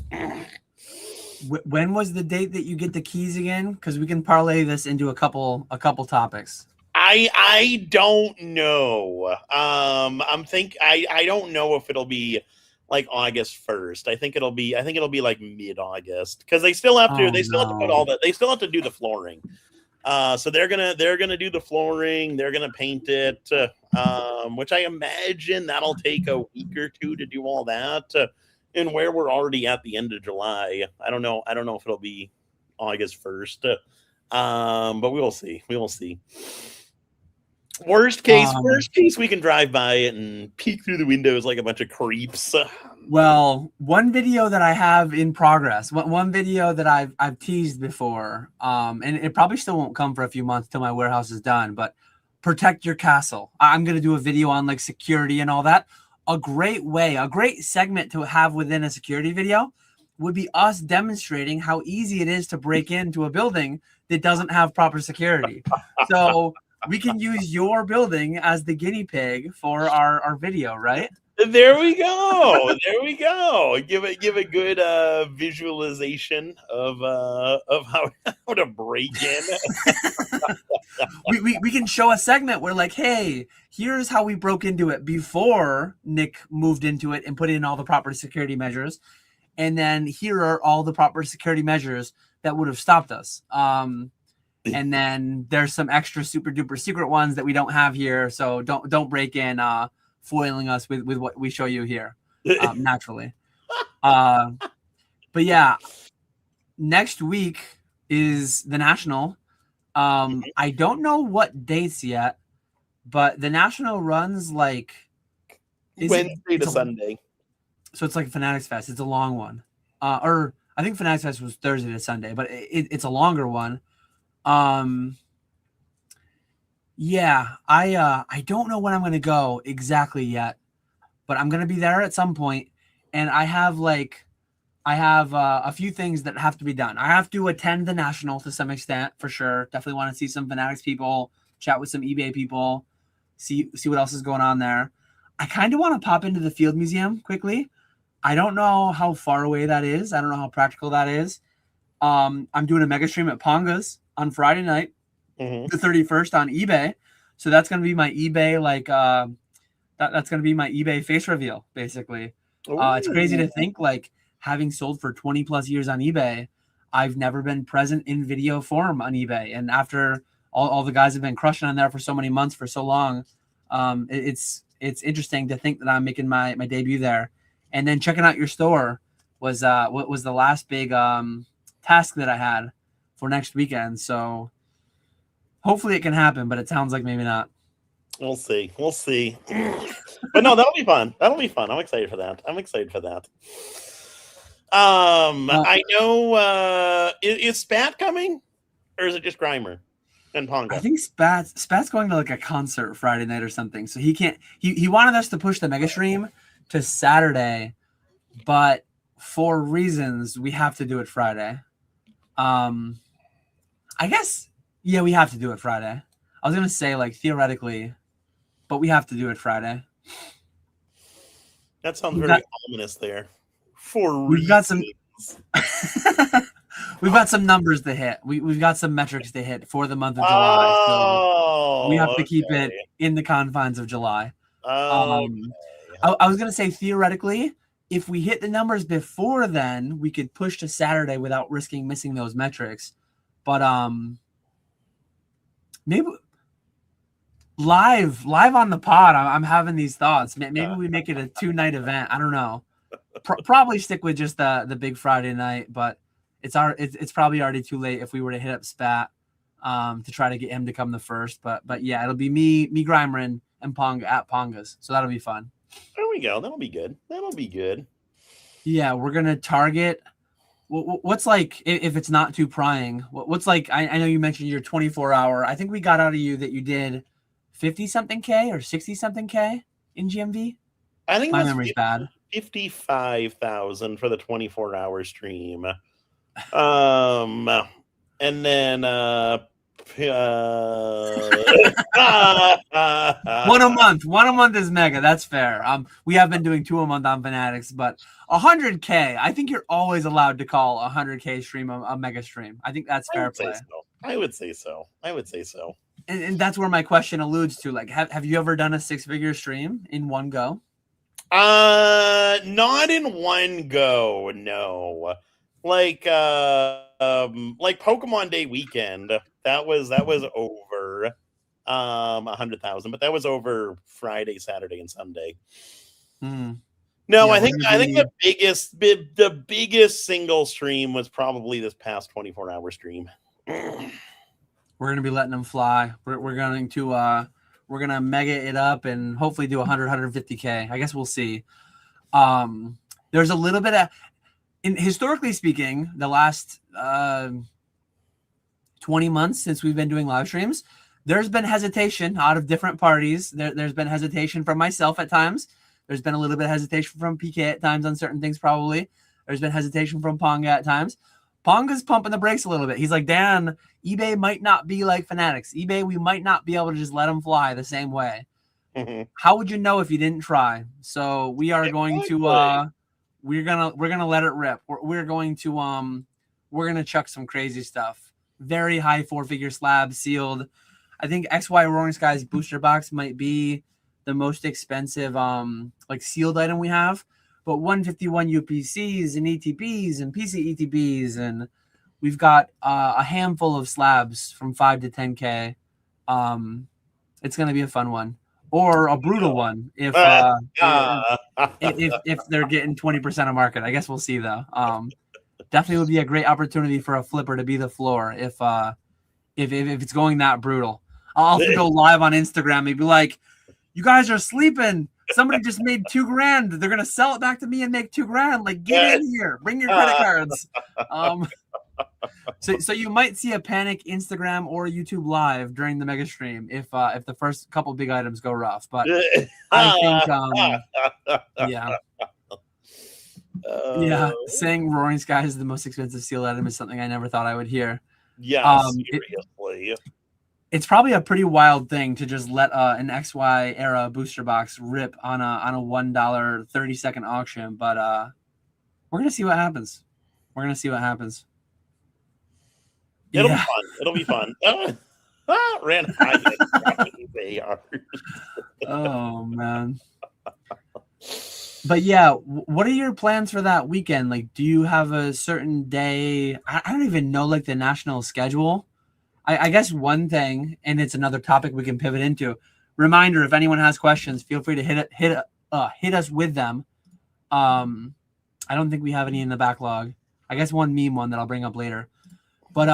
When was the date that you get the keys again? Because we can parlay this into a couple topics.
I don't know. I don't know if it'll be like August 1st. I think it'll be like mid-August because they still have to have to put all that. They still have to do the flooring. So they're gonna do the flooring. They're gonna paint it, which I imagine that'll take a week or two to do all that. and where we're already at the end of July, I don't know if it'll be August 1st. But we will see. We will see. Worst case, we can drive by it and peek through the windows like a bunch of creeps.
Well, one video that I have in progress, one video that I've teased before, and it probably still won't come for a few months till my warehouse is done, but protect your castle. I'm going to do a video on like security and all that. A great segment to have within a security video would be us demonstrating how easy it is to break into a building that doesn't have proper security. So we can use your building as the guinea pig for our video, right?
There we go. There we go. Give a good visualization of how to break in.
we can show a segment where like, hey, here's how we broke into it before Nick moved into it and put in all the proper security measures, and then here are all the proper security measures that would have stopped us. And then there's some extra super duper secret ones that we don't have here, so don't break in foiling us with what we show you here naturally. But yeah, next week is the National. I don't know what dates yet, but the National runs like
Wednesday to Sunday.
So it's like Fanatics Fest. It's a long one. Or I think Fanatics Fest was Thursday to Sunday, but it's a longer one. Yeah, I don't know when I'm going to go exactly yet, but I'm going to be there at some point, and I have a few things that have to be done. I have to attend the National to some extent, for sure. Definitely want to see some Fanatics people, chat with some eBay people, see what else is going on there. I kind of want to pop into the Field Museum quickly. I don't know how far away that is. I don't know how practical that is. I'm doing a mega stream at Ponga's on Friday night, the 31st on eBay. So that's going to be my eBay, that's going to be my eBay face reveal, basically. It's crazy to think, like, having sold for 20 plus years on eBay, I've never been present in video form on eBay. And after all the guys have been crushing on there for so many months, for so long, it's interesting to think that I'm making my debut there. And then checking out your store was what was the last big task that I had for next weekend. So hopefully it can happen, but it sounds like maybe not.
We'll see. But no, that'll be fun. I'm excited for that. I know. Is Spat coming, or is it just Grimer and Ponga?
I think Spat's going to like a concert Friday night or something, so he can't. He wanted us to push the mega stream to Saturday, but for reasons we have to do it Friday. I guess, yeah, we have to do it Friday. I was gonna say like theoretically, but we have to do it Friday.
That sounds very ominous there.
We've got some we've got some numbers to hit. We've got some metrics to hit for the month of July. So we have to keep it in the confines of July. I was gonna say theoretically, if we hit the numbers before then, we could push to Saturday without risking missing those metrics. But maybe live on the pod, I'm having these thoughts. Maybe we make it a 2-night event. I don't know. Probably stick with just the big Friday night, but it's probably already too late if we were to hit up Spat to try to get him to come the first. But yeah, it'll be me Grimer and Ponga at Ponga's, so that'll be fun.
There we go. That'll be good. Yeah,
we're gonna target. What's like, if it's not too prying, what's like, I know you mentioned your 24-hour. I think we got out of you that you did 50-something K or 60-something K in GMV.
I think
my memory's bad.
55,000 for the 24-hour stream. And then
one a month is mega. That's fair. We have been doing 2 a month on Fanatics, but 100K, I think you're always allowed to call 100K stream a mega stream. I think that's fair play.
I would say so.
And that's where my question alludes to. Like, have you ever done a 6-figure stream in one go?
Not in one go, no. Like Pokemon Day weekend, that was over 100,000, but that was over Friday, Saturday, and Sunday. No,
Yeah,
I
we're
think
gonna be
the biggest single stream was probably this past 24-hour stream.
we're gonna be letting them fly. We're going to we're gonna mega it up and hopefully do 150K. I guess we'll see. There's a little bit of, historically speaking, the last 20 months since we've been doing live streams, there's been hesitation out of different parties. There's been hesitation from myself at times. There's been a little bit of hesitation from PK at times on certain things, probably. There's been hesitation from Ponga at times. Ponga's pumping the brakes a little bit. He's like, Dan, eBay might not be like Fanatics. eBay, we might not be able to just let them fly the same way. How would you know if you didn't try? So we are going to we're gonna let it rip. We're going to chuck some crazy stuff. Very high 4-figure slab sealed. I think XY Roaring Skies booster box might be the most expensive like sealed item we have, but 151 UPCs and ETBs and PC ETBs, and we've got a handful of slabs from 5 to 10K. It's gonna be a fun one, or a brutal one if they're getting 20% of market. I guess we'll see though. Definitely would be a great opportunity for a flipper to be the floor if it's going that brutal. I'll have to go live on Instagram and be like, you guys are sleeping. Somebody just made $2,000. They're gonna sell it back to me and make $2,000. Like, get in here, bring your credit cards. So you might see a panic Instagram or YouTube live during the mega stream if the first couple big items go rough. But I think saying Roaring Skies is the most expensive sealed item is something I never thought I would hear.
Yeah, seriously.
It's probably a pretty wild thing to just let an XY era booster box rip on a $1 30-second auction, but we're gonna see what happens.
It'll be fun. It'll be fun. Ran high.
Oh man. But yeah, what are your plans for that weekend? Like, do you have a certain day? I don't even know like the national schedule. I guess one thing, and it's another topic we can pivot into. Reminder: if anyone has questions, feel free to hit us with them. I don't think we have any in the backlog. I guess one meme one that I'll bring up later. But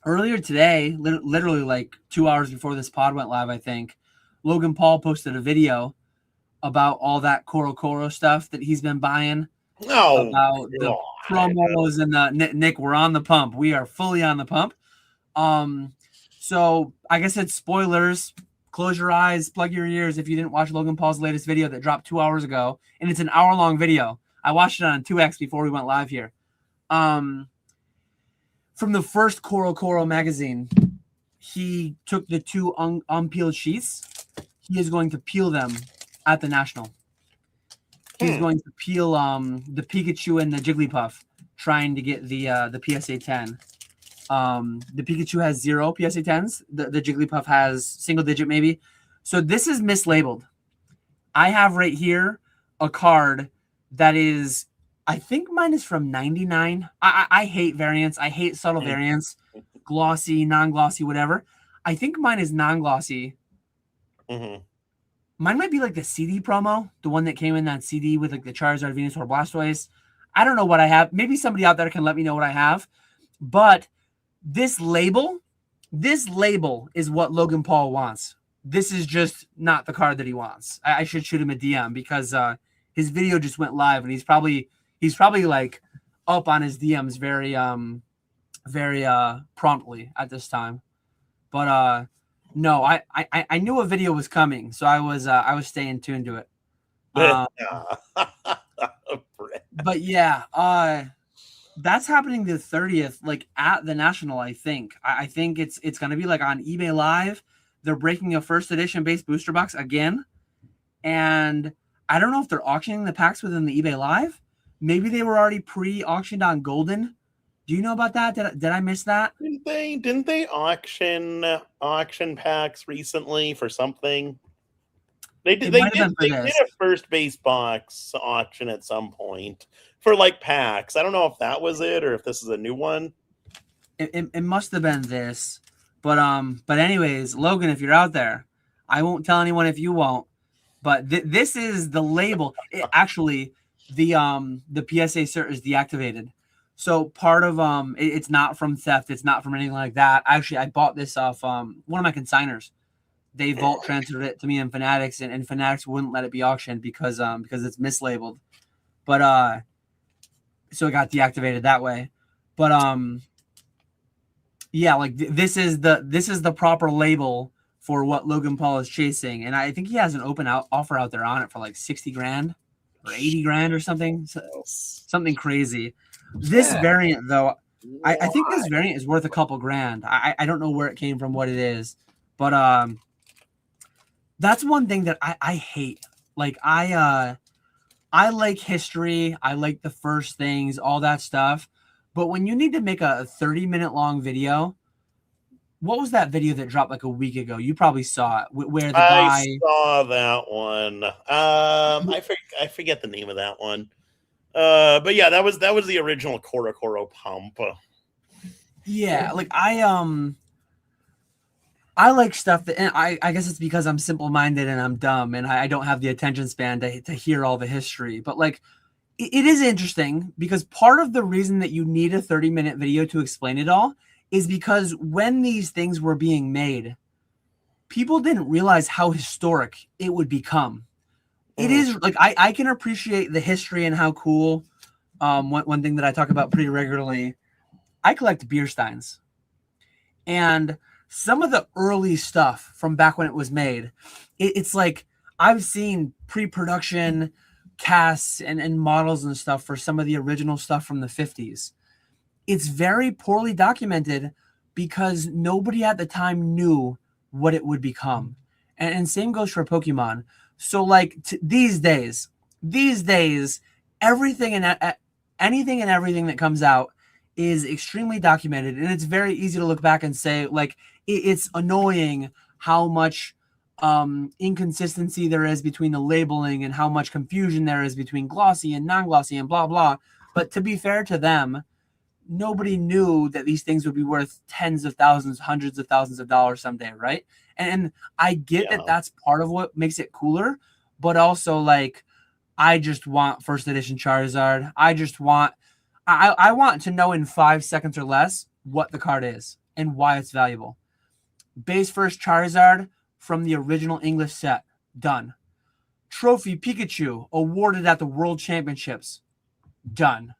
earlier today, literally like 2 hours before this pod went live, I think Logan Paul posted a video about all that Coro stuff that he's been buying. About the promos and the Nick. We're on the pump. We are fully on the pump. So I guess it's spoilers. Close your eyes, plug your ears if you didn't watch Logan Paul's latest video that dropped 2 hours ago, and it's an hour-long video. I watched it on 2X before we went live here. From the first Coro magazine, he took the two unpeeled sheets. He is going to peel them at the National. He's going to peel the Pikachu and the Jigglypuff, trying to get the PSA 10. The Pikachu has 0 PSA 10s. The Jigglypuff has single digit maybe. So this is mislabeled. I have right here a card that is, I think mine is from 99. I hate variants. I hate subtle variants. Glossy, non-glossy, whatever. I think mine is non-glossy. Mine might be like the CD promo, the one that came in that CD with like the Charizard, Venusaur, Blastoise. I don't know what I have. Maybe somebody out there can let me know what I have. But this label is what Logan Paul wants. This is just not the card that he wants. I should shoot him a DM because his video just went live and he's probably like up on his DMs very promptly at this time. But no, I knew a video was coming, so I was staying tuned to it. But yeah, that's happening the 30th, like at the National. I think it's gonna be like on eBay Live. They're breaking a first edition base booster box again, and I don't know if they're auctioning the packs within the eBay Live. Maybe they were already pre-auctioned on Golden. Do you know about that? Did I miss that?
Didn't they auction packs recently for something? They did a first base box auction at some point for like packs. I don't know if that was it or if this is a new one.
It must have been this. But anyways, Logan, if you're out there, I won't tell anyone if you won't. But this is the label. Actually, the PSA cert is deactivated. So part of it's not from theft. It's not from anything like that. Actually, I bought this off one of my consigners. They vault transferred it to me in Fanatics, and Fanatics wouldn't let it be auctioned because it's mislabeled. But so it got deactivated that way. But yeah, like this is the proper label for what Logan Paul is chasing, and I think he has an open offer out there on it for like 60 grand or 80 grand or something, something crazy. This variant though, I think this variant is worth a couple grand. I don't know where it came from, what it is, but that's one thing that I hate. Like I like history, I like the first things, all that stuff, but when you need to make a 30-minute long video. What was that video that dropped like a week ago? You probably saw it, where the guy.
I saw that one. I forget the name of that one. But yeah, that was the original Coro pump.
Yeah, like I like stuff that, and I guess it's because I'm simple-minded and I'm dumb and I don't have the attention span to hear all the history. But like, it is interesting because part of the reason that you need a 30-minute video to explain it all is because when these things were being made, people didn't realize how historic it would become. It is like I can appreciate the history and how cool. One thing that I talk about pretty regularly, I collect beer steins, and some of the early stuff from back when it was made, it's like I've seen pre-production casts and models and stuff for some of the original stuff from the 50s. It's very poorly documented because nobody at the time knew what it would become. And same goes for Pokemon. So like these days, everything and anything and everything that comes out is extremely documented. And it's very easy to look back and say, like, it's annoying how much inconsistency there is between the labeling and how much confusion there is between glossy and non-glossy and blah, blah. But to be fair to them, nobody knew that these things would be worth tens of thousands, hundreds of thousands of dollars someday, right? And I get that that's part of what makes it cooler, but also like I just want first edition Charizard. I want to know in 5 seconds or less what the card is and why it's valuable. Base first Charizard from the original English set, done. Trophy Pikachu awarded at the World Championships, done.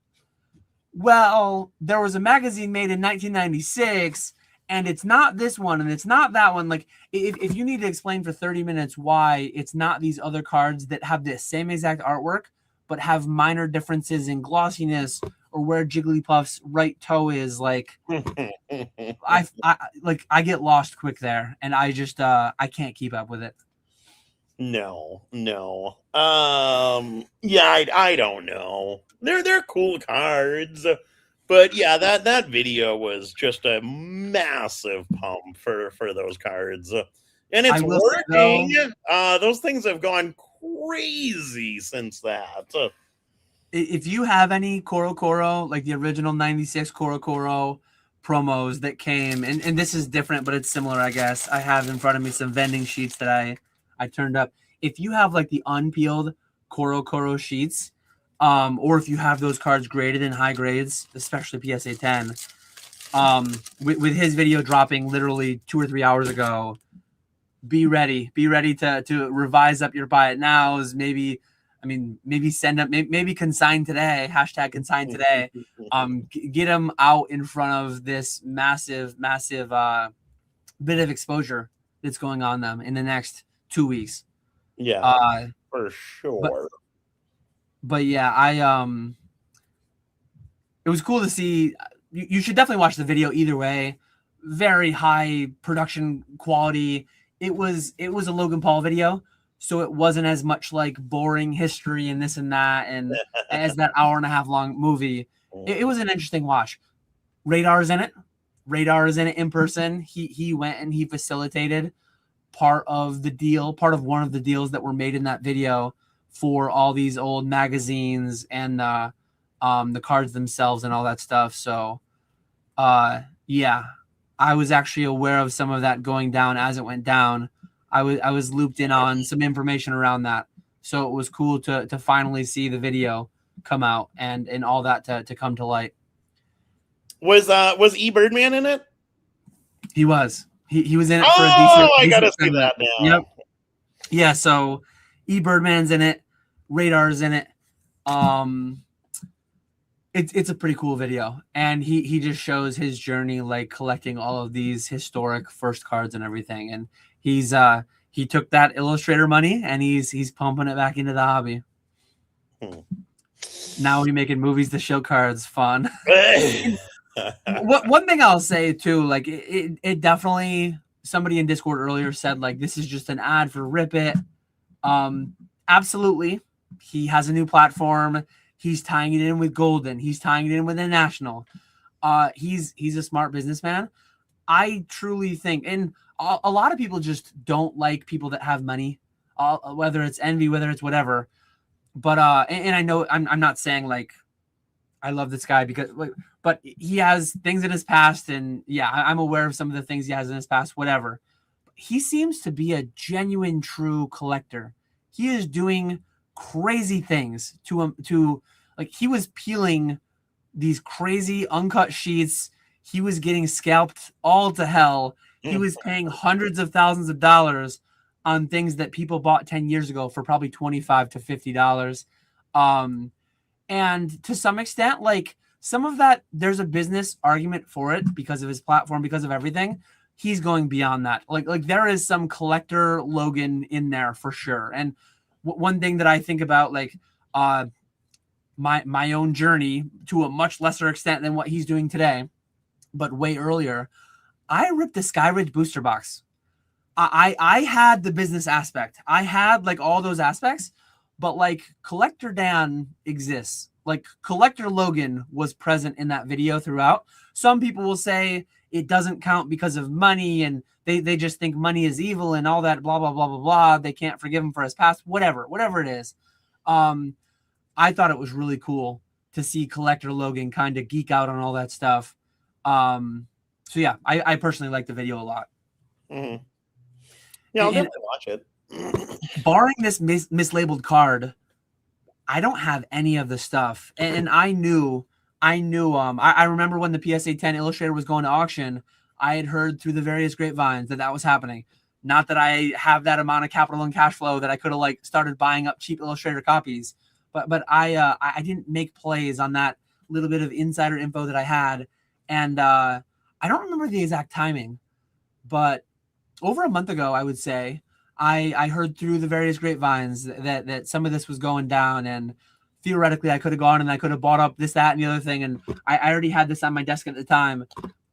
Well, there was a magazine made in 1996 and it's not this one and it's not that one. Like if you need to explain for 30 minutes why it's not these other cards that have the same exact artwork but have minor differences in glossiness or where Jigglypuff's right toe is, like I get lost quick there and I just I can't keep up with it.
No. Yeah, I don't know. They're cool cards, but yeah, that video was just a massive pump for those cards, and it's working. Those things have gone crazy since that.
If you have any Coro, like the original 96 Coro promos that came, and this is different, but it's similar, I guess. I have in front of me some vending sheets that I turned up. If you have like the unpeeled Coro sheets, or if you have those cards graded in high grades, especially PSA 10, with his video dropping literally 2 or 3 hours ago, be ready to revise up your buy it nows. Maybe send up, maybe consign today, hashtag consign today. Get them out in front of this massive bit of exposure that's going on them in the next 2 weeks.
Yeah, for sure.
But yeah, it was cool to see. You should definitely watch the video either way. Very high production quality. It was a Logan Paul video, so it wasn't as much like boring history and this and that, and as that hour-and-a-half long movie. It was an interesting watch. Radar is in it. Radar is in it in person. He went and he facilitated part of one of the deals that were made in that video for all these old magazines and the cards themselves and all that stuff. So yeah, I was actually aware of some of that going down as it went down. I was looped in on some information around that. So it was cool to finally see the video come out and all that to come to light.
Was E Birdman in it?
He was. He was in it for a
Oh, I gotta see
segment.
that now.
Yep. Yeah, so E Birdman's in it, Radar's in it. It's a pretty cool video, and he just shows his journey, like collecting all of these historic first cards and everything. And he took that illustrator money and he's pumping it back into the hobby. Now he's making movies to show cards. Fun. One thing I'll say too, like it definitely, somebody in Discord earlier said like this is just an ad for Rip It. Absolutely, he has a new platform. He's tying it in with Golden. He's tying it in with the National. He's a smart businessman. I truly think, and a lot of people just don't like people that have money, whether it's envy, whether it's whatever. But and I know I'm not saying like I love this guy because, but he has things in his past, and yeah, I'm aware of some of the things he has in his past, whatever. He seems to be a genuine, true collector. He is doing crazy things to like, he was peeling these crazy uncut sheets. He was getting scalped all to hell. He was paying hundreds of thousands of dollars on things that people bought 10 years ago for probably $25 to $50. And to some extent, like some of that, there's a business argument for it because of his platform, because of everything. He's going beyond that. Like there is some collector Logan in there for sure. And one thing that I think about, like my own journey to a much lesser extent than what he's doing today, but way earlier, I ripped the Sky Ridge booster box. I had the business aspect. I had like all those aspects, but like Collector Dan exists. Like Collector Logan was present in that video throughout. Some people will say it doesn't count because of money, and they just think money is evil and all that, blah, blah, blah, blah, blah. They can't forgive him for his past, whatever it is. I thought it was really cool to see Collector Logan kind of geek out on all that stuff. So yeah, I personally like the video a lot.
Mm-hmm. Yeah, I'll definitely watch it.
Barring this mislabeled card, I don't have any of the stuff. And I knew, I remember when the PSA 10 Illustrator was going to auction, I had heard through the various grapevines that was happening. Not that I have that amount of capital and cash flow that I could have like started buying up cheap Illustrator copies, but I didn't make plays on that little bit of insider info that I had. And I don't remember the exact timing, but over a month ago, I would say, I heard through the various grapevines that some of this was going down, and theoretically I could have gone and I could have bought up this, that, and the other thing. And I already had this on my desk at the time.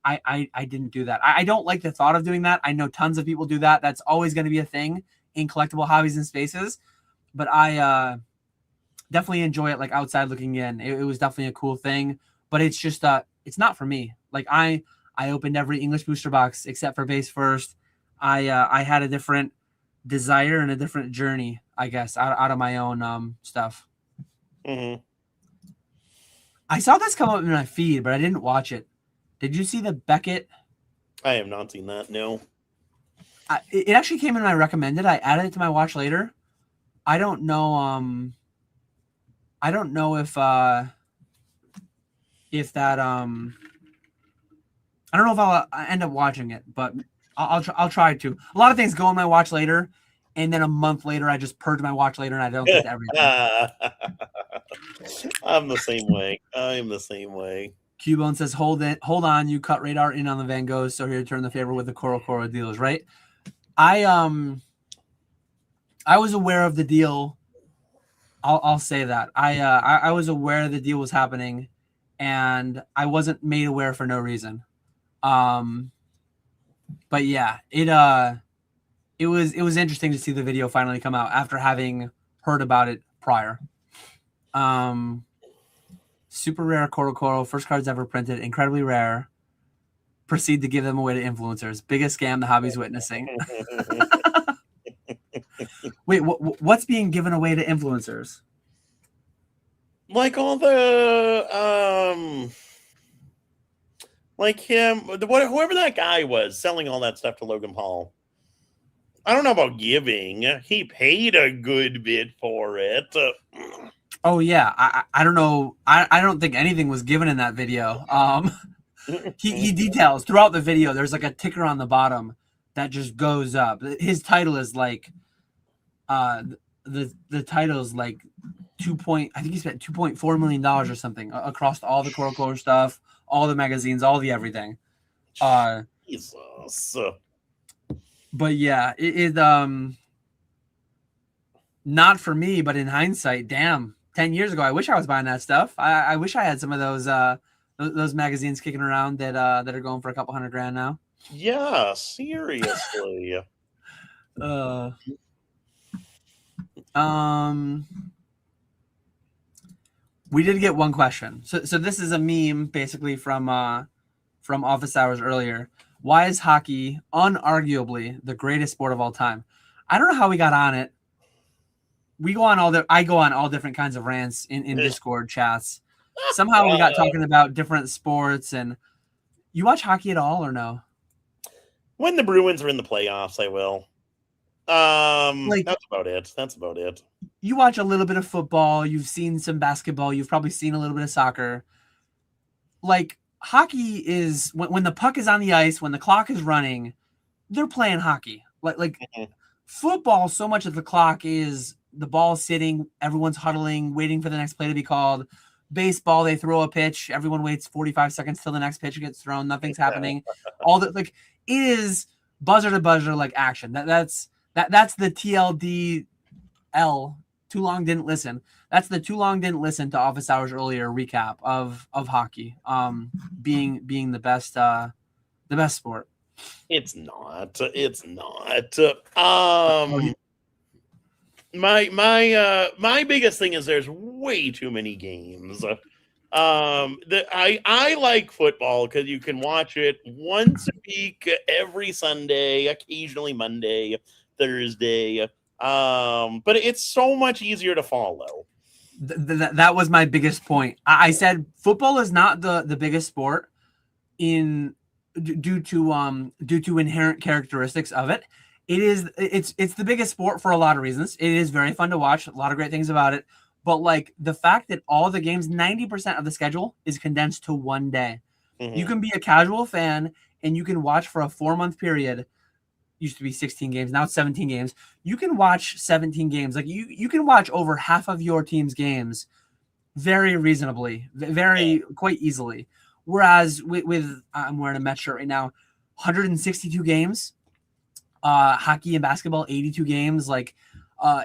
I didn't do that. I don't like the thought of doing that. I know tons of people do that. That's always going to be a thing in collectible hobbies and spaces. But I definitely enjoy it, like outside looking in. It was definitely a cool thing, but it's just it's not for me. Like I opened every English booster box except for base first. I had a different desire and a different journey, I guess, out of my own stuff.
Mm-hmm.
I saw this come up in my feed, but I didn't watch it. Did you see the Beckett? I
have not seen that. No.
It actually came in my recommended. I added it to my watch later. I don't know. I don't know if that I don't know if I'll end up watching it, but I'll try to. A lot of things go in my watch later, and then a month later, I just purge my watch later, and I don't get to everything.
I'm the same way. I'm the same way.
Cubone says, hold on, you cut Radar in on the Van Goghs, so here to turn the favor with the Coro deals, right? I was aware of the deal. I'll say that. I was aware the deal was happening, and I wasn't made aware for no reason. But yeah, it was interesting to see the video finally come out after having heard about it prior. Super rare Coro, first cards ever printed, incredibly rare. Proceed to give them away to influencers. Biggest scam the hobby's witnessing. Wait, what's being given away to influencers?
Like all the like him, whoever that guy was selling all that stuff to Logan Paul. I don't know about giving. He paid a good bit for it.
Oh yeah, I don't know. I don't think anything was given in that video. He details throughout the video. There's like a ticker on the bottom that just goes up. His title is like, the title is like I think he spent $2.4 million or something across all the Coral stuff, all the magazines, all the everything.
Jesus.
But yeah, it not for me, but in hindsight, damn, 10 years ago, I wish I was buying that stuff. I wish I had some of those magazines kicking around that are going for a couple $100,000 now.
Yeah, seriously.
We did get one question. So this is a meme basically from office hours earlier. Why is hockey unarguably the greatest sport of all time? I don't know how we got on it. I go on all different kinds of rants in Discord chats. Somehow we got talking about different sports. And you watch hockey at all or no?
When the Bruins are in the playoffs, I will. That's about it.
You watch a little bit of football. You've seen some basketball. You've probably seen a little bit of soccer. Like, hockey is when the puck is on the ice, when the clock is running, they're playing hockey. Like football, so much of the clock is the ball sitting, everyone's huddling, waiting for the next play to be called. Baseball, they throw a pitch, everyone waits 45 seconds till the next pitch gets thrown, nothing's happening. It is buzzer to buzzer like action. That's the TLDL. Too long didn't listen. That's the too long didn't listen to office hours earlier recap of hockey. Being the best sport.
It's not. My biggest thing is there's way too many games. I like football because you can watch it once a week, every Sunday, occasionally Monday, Thursday. But it's so much easier to follow.
That was my biggest point. I said football is not the biggest sport due to inherent characteristics of it. It's the biggest sport for a lot of reasons. It is very fun to watch, a lot of great things about it. But like the fact that all the games, 90% of the schedule is condensed to one day. Mm-hmm. You can be a casual fan and you can watch for a 4-month period. Used to be 16 games, now it's 17 games. You can watch 17 games. Like you can watch over half of your team's games very reasonably, quite easily. Whereas with I'm wearing a Met shirt right now, 162 games. Hockey and basketball, 82 games. Like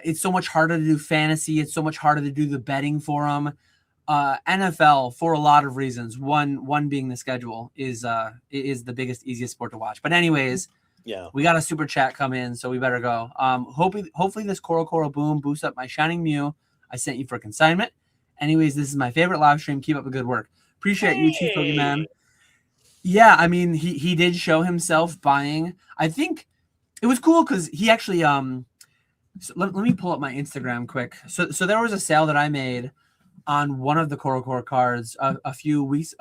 it's so much harder to do fantasy. It's so much harder to do the betting for them. NFL, for a lot of reasons. One being the schedule is the biggest, easiest sport to watch. But anyways,
yeah,
we got a super chat come in, so we better go. Hopefully this Coral Boom boosts up my Shining Mew I sent you for consignment. Anyways, this is my favorite live stream. Keep up the good work. Appreciate you, Chief Pokemon. Yeah, I mean, he did show himself buying. I think it was cool because he actually so let me pull up my Instagram quick. So there was a sale that I made on one of the Coral cards a few months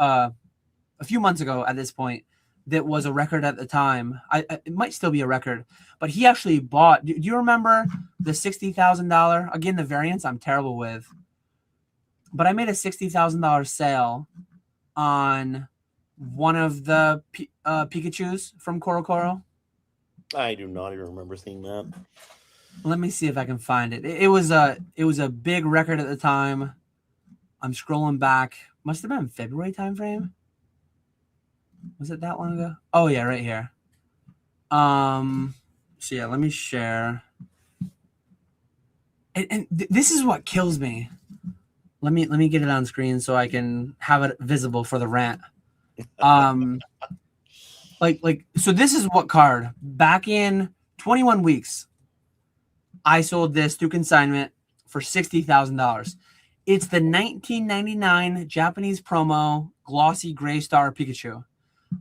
ago at this point. That was a record at the time. It might still be a record, but he actually bought. Do you remember the $60,000? Again, the variants I'm terrible with, but I made a $60,000 sale on one of the Pikachus from Coral.
I do not even remember seeing that.
Let me see if I can find it. It was a big record at the time. I'm scrolling back. Must have been February timeframe. Was it that long ago? Oh yeah, right here. So yeah, let me share. And this is what kills me. Let me get it on screen so I can have it visible for the rant. So this is what card. Back in 21 weeks, I sold this through consignment for $60,000. It's the 1999 Japanese promo glossy gray star Pikachu.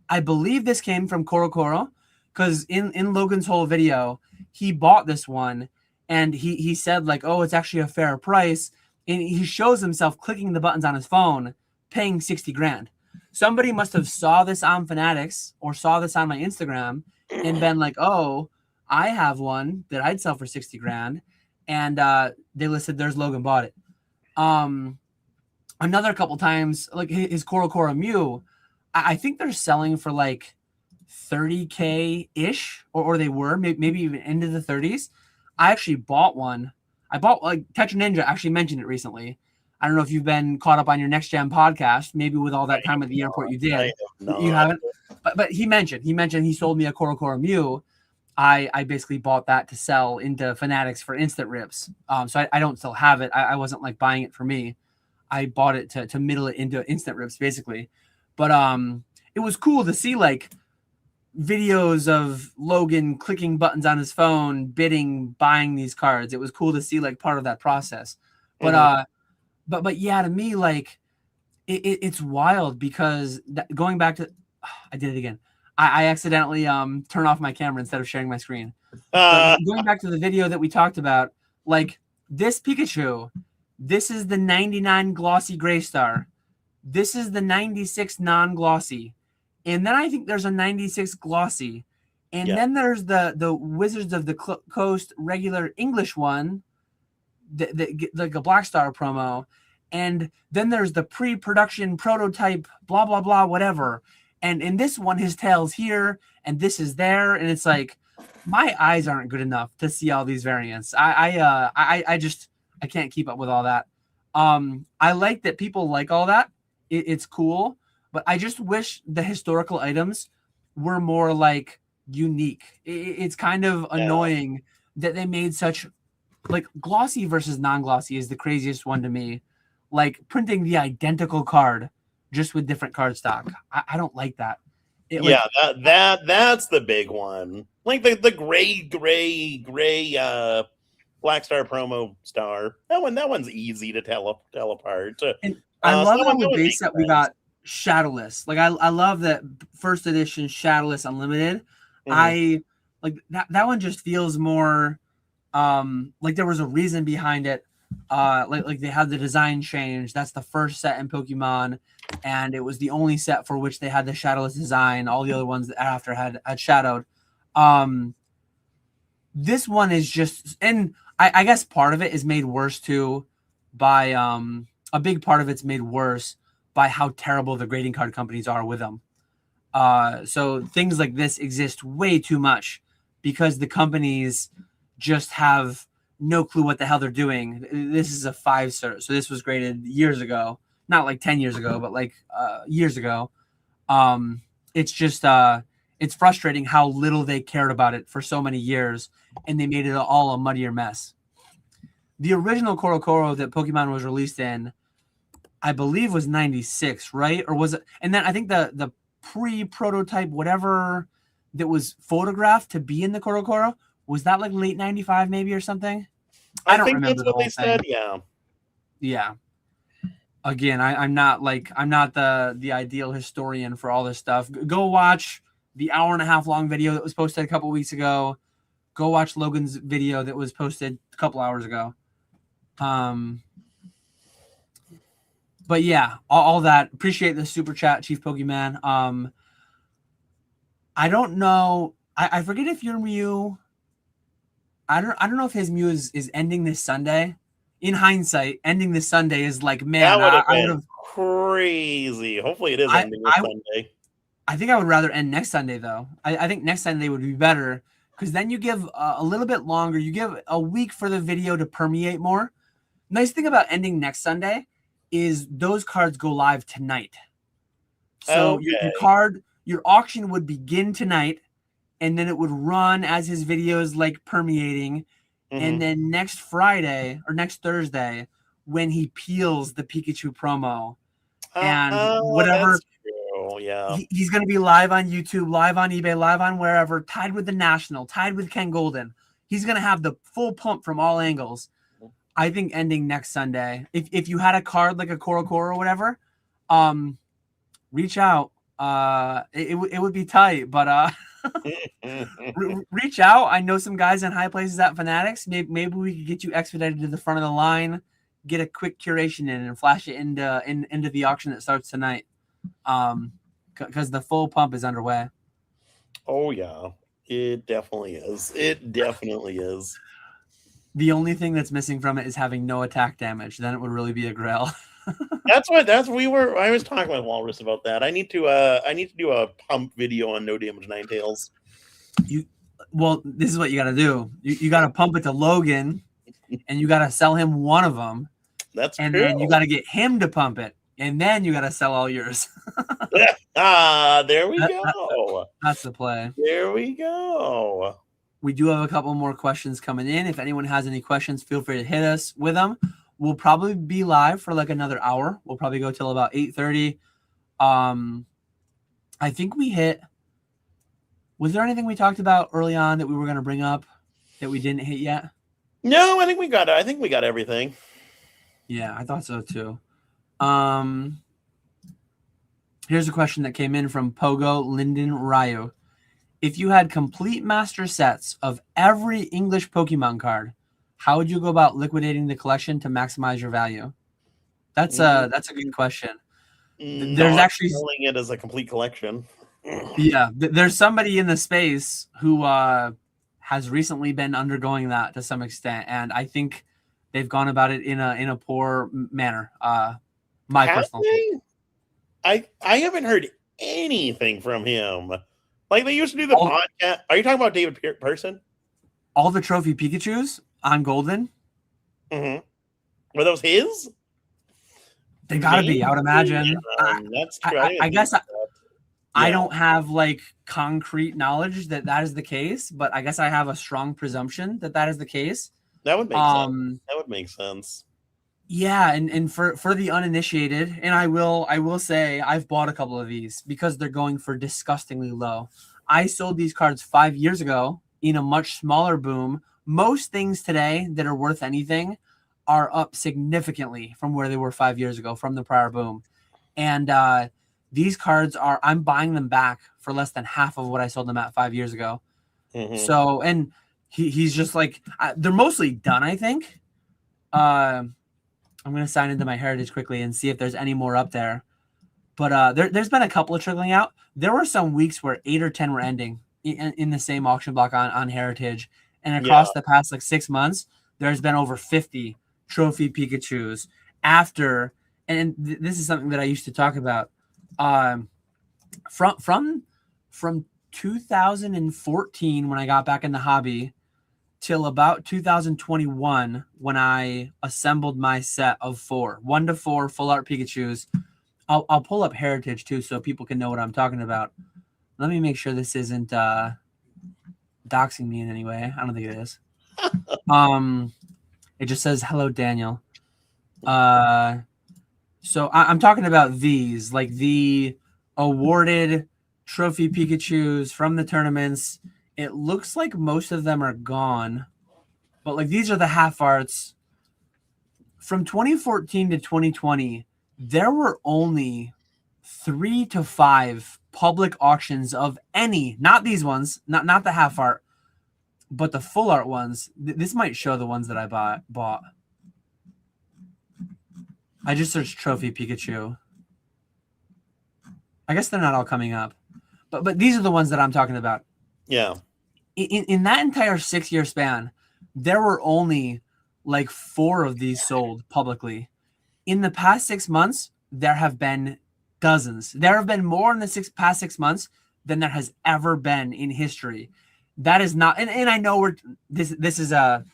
I believe this came from Coral because in Logan's whole video, he bought this one and he said like, oh, it's actually a fair price. And he shows himself clicking the buttons on his phone, paying $60,000. Somebody must have saw this on Fanatics or saw this on my Instagram and been like, oh, I have one that I'd sell for 60 grand, and they listed theirs. Logan bought it. Another couple times, like his Korokoro Mew, I think they're selling for like 30K ish, or they were maybe even into the 30s. I actually bought one. I bought like Tetra Ninja actually mentioned it recently. I don't know if you've been caught up on your Next Gen podcast, maybe with all that time at the airport you did. You haven't, but he mentioned he sold me a Korokoro Mew. I basically bought that to sell into Fanatics for instant rips. So I don't still have it. I wasn't like buying it for me. I bought it to middle it into instant rips basically. But it was cool to see like videos of Logan clicking buttons on his phone, bidding, buying these cards. It was cool to see like part of that process. But but yeah, to me, like it's wild because going back to, I did it again. I accidentally turned off my camera instead of sharing my screen. But going back to the video that we talked about, like this Pikachu, this is the 99 glossy gray star. This is the 96 non-glossy. And then I think there's a 96 glossy. And then there's the Wizards of the Coast regular English one, like a Black Star promo. And then there's the pre-production prototype, blah, blah, blah, whatever. And in this one, his tail's here and this is there. And it's like, my eyes aren't good enough to see all these variants. I can't keep up with all that. I like that people like all that. It's cool. But I just wish the historical items were more like unique. It's kind of annoying that they made such like glossy versus non-glossy is the craziest one to me. Like printing the identical card just with different card stock. I don't like that.
That's the big one. Like the gray Black Star promo star. That one's easy to tell apart.
And I love it on the base that we got Shadowless. Like I love that first edition Shadowless Unlimited. I like that one just feels more like there was a reason behind it. Like they had the design change. That's the first set in Pokemon, and it was the only set for which they had the Shadowless design. All the other ones that after had shadowed. This one is just, and I guess part of it is made worse too by a big part of it's made worse by how terrible the grading card companies are with them. So things like this exist way too much because the companies just have no clue what the hell they're doing. This is a 5-star, so this was graded years ago, not like 10 years ago, but like years ago. It's just it's frustrating how little they cared about it for so many years, and they made it all a muddier mess. The original Korokoro that Pokemon was released in, I believe, was 96, right? Or was it? And then I think the pre-prototype, whatever that was photographed to be in the Korokoro, was that like late 95 maybe or something? I don't remember that's what they said. Yeah. Again, I'm not the ideal historian for all this stuff. Go watch the 1.5 hour long video that was posted a couple weeks ago. Go watch Logan's video that was posted a couple hours ago. But yeah, all that. Appreciate the super chat, Chief Pokemon. I don't know. I forget if your Mew. I don't know if his Mew is ending this Sunday. In hindsight, ending this Sunday is like, man,
that would have crazy. Hopefully, it is ending this Sunday.
I think I would rather end next Sunday though. I think next Sunday would be better because then you give a little bit longer. You give a week for the video to permeate more. Nice thing about ending next Sunday is those cards go live tonight. So your auction would begin tonight, and then it would run as his videos like permeating. And then next Friday or next Thursday, when he peels the Pikachu promo and whatever, he's going to be live on YouTube, live on eBay, live on wherever, tied with the National, tied with Ken Golden. He's going to have the full pump from all angles. I think ending next Sunday, if you had a card like a Korokoro or whatever, reach out. It would be tight, but reach out. I know some guys in high places at Fanatics. Maybe we could get you expedited to the front of the line, get a quick curation in, and flash it into the auction that starts tonight. Because the full pump is underway.
Oh yeah. It definitely is. It definitely is.
The only thing that's missing from it is having no attack damage. Then it would really be a grail.
I was talking with Walrus about that. I need to do a pump video on No Damage Ninetales.
Well, this is what you got to do. You got to pump it to Logan, and you got to sell him one of them.
That's
and
true.
Then you got to get him to pump it, and then you got to sell all yours.
There we go.
That's the play.
There we go.
We do have a couple more questions coming in. If anyone has any questions, feel free to hit us with them. We'll probably be live for like another hour. We'll probably go till about 8:30. I think we hit. Was there anything we talked about early on that we were going to bring up that we didn't hit yet?
No, I think we got it. I think we got everything.
Yeah, I thought so too. Here's a question that came in from Pogo Linden Ryu. If you had complete master sets of every English Pokemon card, how would you go about liquidating the collection to maximize your value? That's a good question. There's actually
selling it as a complete collection.
Yeah, there's somebody in the space who has recently been undergoing that to some extent, and I think they've gone about it in a poor manner. My personal opinion.
I haven't heard anything from him. Like they used to do the podcast. Are you talking about David Person?
All the trophy Pikachus on Golden.
Mm-hmm. Were those his?
They gotta be. I would imagine.
That's true.
I guess I don't have like concrete knowledge that is the case, but I guess I have a strong presumption that is the case.
That would make sense. That would make sense.
Yeah, and for the uninitiated, and I will say I've bought a couple of these because they're going for disgustingly low. I sold these cards 5 years ago in a much smaller boom. Most things today that are worth anything are up significantly from where they were 5 years ago from the prior boom. And these cards I'm buying them back for less than half of what I sold them at 5 years ago. Mm-hmm. So, and he's just like, they're mostly done, I think. I'm going to sign into my Heritage quickly and see if there's any more up there. But there's been a couple of trickling out. There were some weeks where 8 or 10 were ending in the same auction block on Heritage. And across the past like 6 months, there's been over 50 trophy Pikachus after. And this is something that I used to talk about. From 2014 when I got back in the hobby till about 2021 when I assembled my set of 1 to 4 full art Pikachus. I'll pull up Heritage too so people can know what I'm talking about. Let me make sure this isn't doxing me in any way. I don't think it is. It just says hello, Daniel. So I'm talking about these, like the awarded trophy Pikachus from the tournaments. It looks like most of them are gone, but like these are the half arts. From 2014 to 2020, there were only 3 to 5 public auctions of any, not these ones, not the half art, but the full art ones. This might show the ones that I bought. I just searched trophy Pikachu. I guess they're not all coming up, but these are the ones that I'm talking about.
Yeah.
In that entire 6-year span, there were only like 4 of these sold publicly. In the past 6 months, there have been dozens. There have been more in the past 6 months than there has ever been in history. That is not, and I know this is a.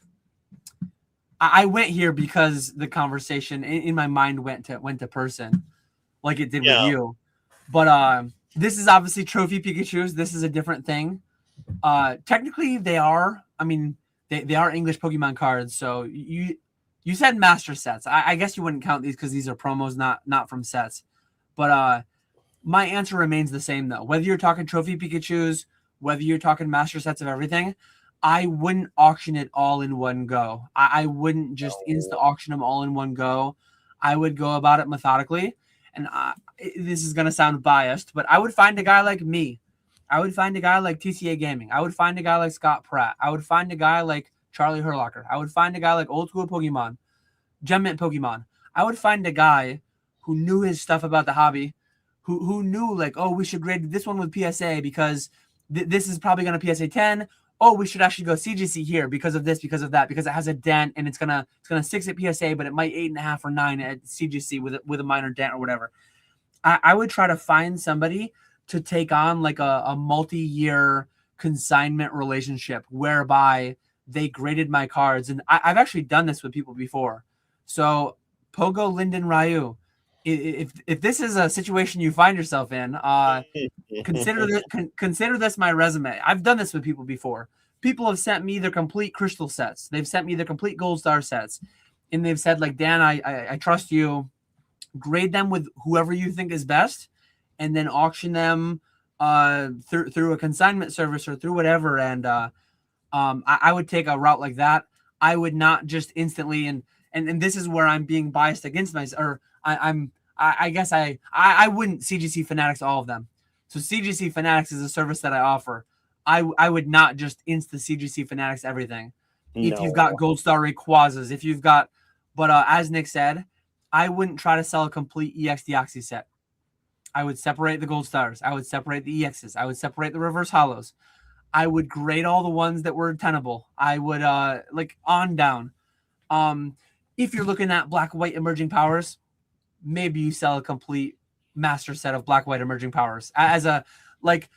I went here because the conversation in my mind went to Person, like it did with you. But this is obviously trophy Pikachus. This is a different thing. Technically, they are. I mean, they are English Pokemon cards. So you said master sets. I guess you wouldn't count these because these are promos, not from sets. But my answer remains the same though. Whether you're talking trophy Pikachus, whether you're talking master sets of everything, I wouldn't auction it all in one go. I wouldn't just insta auction them all in one go. I would go about it methodically. And this is going to sound biased, but I would find a guy like me. I would find a guy like TCA Gaming. I would find a guy like Scott Pratt. I would find a guy like Charlie Herlocker. I would find a guy like Old School Pokemon, Gem Mint Pokemon. I would find a guy who knew his stuff about the hobby, who knew like, oh, we should grade this one with PSA because this is probably going to PSA 10. Oh, we should actually go CGC here because of this, because of that, because it has a dent and it's gonna 6 at PSA, but it might 8.5 or 9 at CGC with a minor dent or whatever. I would try to find somebody to take on like a multi-year consignment relationship whereby they graded my cards. And I've actually done this with people before. So Pogo Linden Ryu, if this is a situation you find yourself in, consider this my resume. I've done this with people before. People have sent me their complete crystal sets. They've sent me their complete gold star sets. And they've said, like, Dan, I trust you. Grade them with whoever you think is best, and then auction them through a consignment service or through whatever. And I would take a route like that. I would not just instantly and this is where I'm being biased against myself, or I guess I wouldn't CGC Fanatics all of them. So CGC Fanatics is a service that I offer. I would not just insta CGC Fanatics everything. No. If you've got Gold Star Rayquazas, if you've got, but as Nick said, I wouldn't try to sell a complete EX Deoxys set. I would separate the Gold Stars. I would separate the EXs. I would separate the Reverse Hollows. I would grade all the ones that were tenable. I would like on down. If you're looking at Black White Emerging Powers, maybe you sell a complete master set of Black White Emerging Powers as a like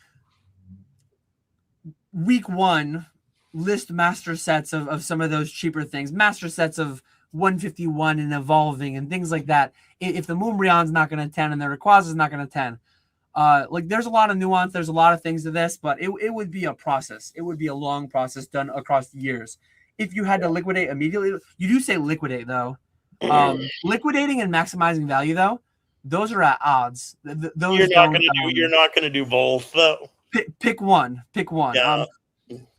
week 1 list master sets of some of those cheaper things, master sets of 151 and evolving and things like that. If the Moonbreon's not going to 10 and the Rayquaza's not going to 10, like there's a lot of nuance. There's a lot of things to this, but it would be a process. It would be a long process done across years. If you had to liquidate immediately, you do say liquidate though. Liquidating and maximizing value though, those are at odds. Those
you're not going to do both though.
Pick one.
Yeah.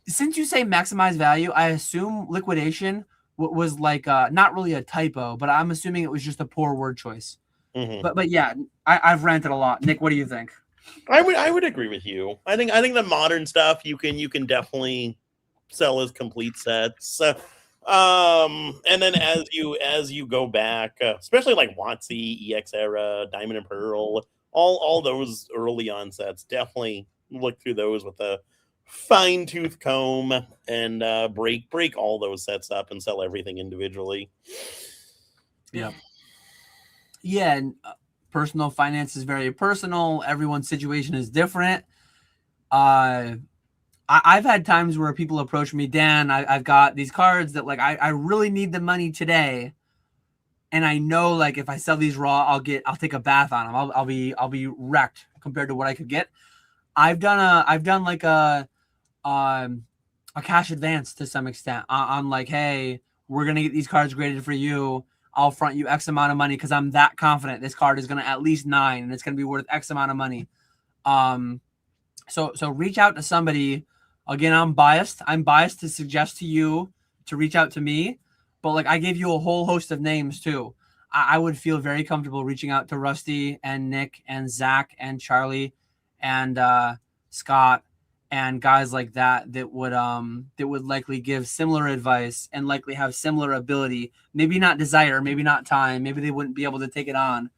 Since you say maximize value, I assume liquidation was like not really a typo, but I'm assuming it was just a poor word choice. Mm-hmm. But yeah, I've ranted a lot. Nick, what do you think?
I would agree with you. I think the modern stuff you can definitely sell as complete sets. And then as you go back, especially like WotC, EX Era, Diamond and Pearl, all those early on sets, definitely look through those with a fine-tooth comb and break all those sets up and sell everything individually.
Yeah. Yeah, and personal finance is very personal. Everyone's situation is different. I've had times where people approach me, Dan, I've got these cards that like I really need the money today, and I know like if I sell these raw, I'll take a bath on them. I'll be wrecked compared to what I could get. I've done like a cash advance to some extent on like, hey, we're gonna get these cards graded for you. I'll front you X amount of money because I'm that confident this card is gonna at least 9 and it's gonna be worth X amount of money. So reach out to somebody. Again, I'm biased. I'm biased to suggest to you to reach out to me, but like I gave you a whole host of names too. I would feel very comfortable reaching out to Rusty and Nick and Zach and Charlie and Scott and guys like that would likely give similar advice and likely have similar ability. Maybe not desire, maybe not time, maybe they wouldn't be able to take it on.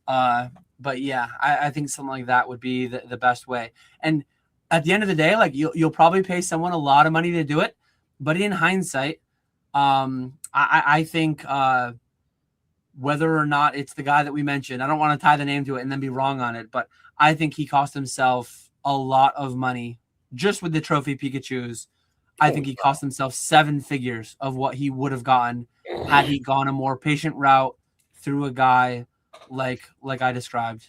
But yeah, I think something like that would be the best way. And at the end of the day, like you'll probably pay someone a lot of money to do it, but in hindsight, I think whether or not it's the guy that we mentioned, I don't want to tie the name to it and then be wrong on it, but I think he cost himself a lot of money just with the trophy Pikachus. I think he cost himself 7 figures of what he would have gotten had he gone a more patient route through a guy like I described.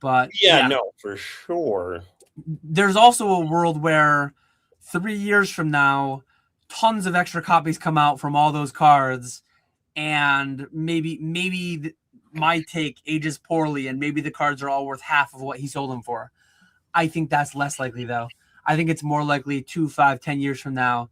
But
yeah, no, for sure.
There's also a world where 3 years from now, tons of extra copies come out from all those cards, and maybe my take ages poorly, and maybe the cards are all worth half of what he sold them for. I think that's less likely, though. I think it's more likely 2, 5, 10 years from now.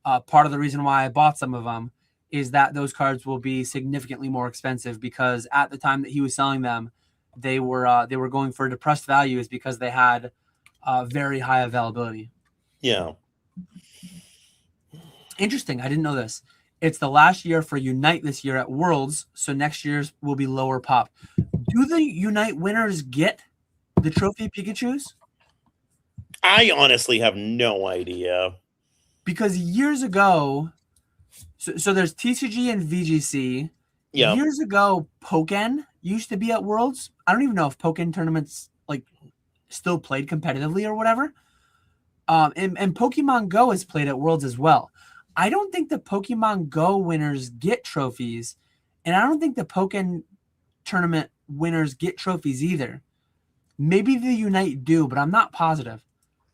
Part of the reason why I bought some of them is that those cards will be significantly more expensive because at the time that he was selling them, they were going for depressed values because they had very high availability.
Yeah.
Interesting. I didn't know this. It's the last year for Unite this year at Worlds, so next year's will be lower pop. Do the Unite winners get the trophy Pikachus?
I honestly have no idea.
Because years ago, so there's TCG and VGC.
Yeah.
Years ago, Pokken used to be at Worlds. I don't even know if Pokken tournaments like still played competitively or whatever. And Pokemon Go is played at Worlds as well. I don't think the Pokemon Go winners get trophies, and I don't think the Pokken tournament winners get trophies either. Maybe the Unite do, but I'm not positive.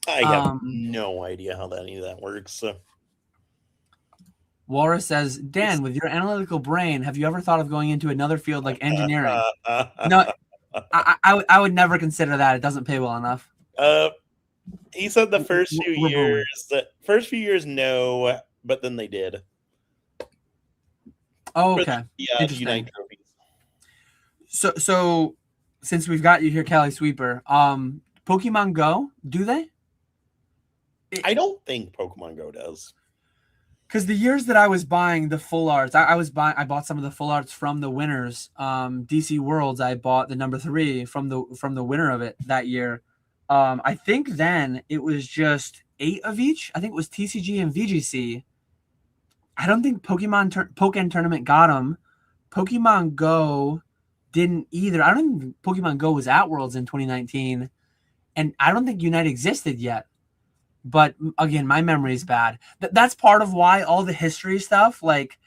I have no idea how any of that works.
Walrus says, Dan, with your analytical brain, have you ever thought of going into another field like engineering? No, I would never consider that. It doesn't pay well enough.
He said the first few years, no, but then they did.
Oh, okay.
Unite trophies.
So since we've got you here, Cali Sweeper, Pokemon Go, do they?
I don't think Pokemon Go does.
Because the years that I was buying the full arts, I bought some of the full arts from the winners. DC Worlds, I bought the number 3 from the winner of it that year. I think then it was just 8 of each. I think it was TCG and VGC. I don't think Pokken Tournament got them. Pokemon Go didn't either. I don't even think Pokemon Go was at Worlds in 2019. And I don't think Unite existed yet. But again, my memory is bad. That's part of why all the history stuff, like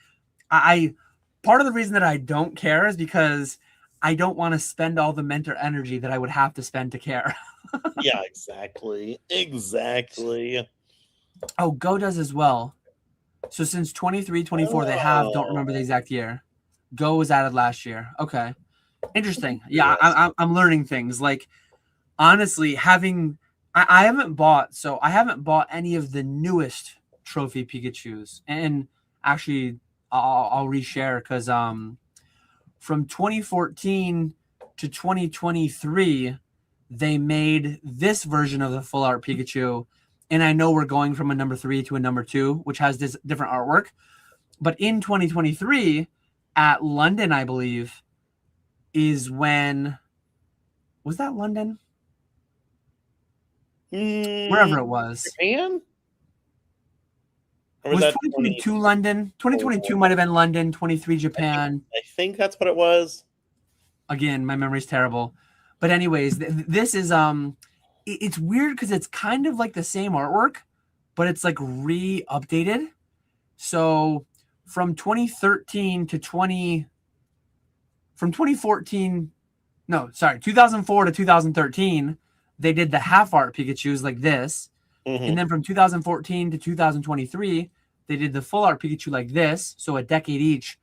part of the reason that I don't care is because I don't want to spend all the mental energy that I would have to spend to care.
Yeah, exactly.
Oh, Go does as well. So since 23, 24, they have, don't remember the exact year. Go was added last year. Okay. Interesting. Yeah, I'm learning things. Like, honestly, I haven't bought any of the newest trophy Pikachus. And actually, I'll reshare because from 2014 to 2023, they made this version of the full art Pikachu. And I know we're going from a number 3 to a number 2, which has this different artwork. But in 2023, at London, I believe, is when... Was that London? Wherever it was.
Japan?
Was 2022 London? 2022 might have been London, 23 Japan.
I think that's what it was.
Again, my memory's terrible. But anyways, this is it's weird because it's kind of like the same artwork, but it's like re-updated. So from 2013 to 2004 to 2013, they did the half art Pikachus like this. Mm-hmm. And then from 2014 to 2023, they did the full art Pikachu like this. So a decade each.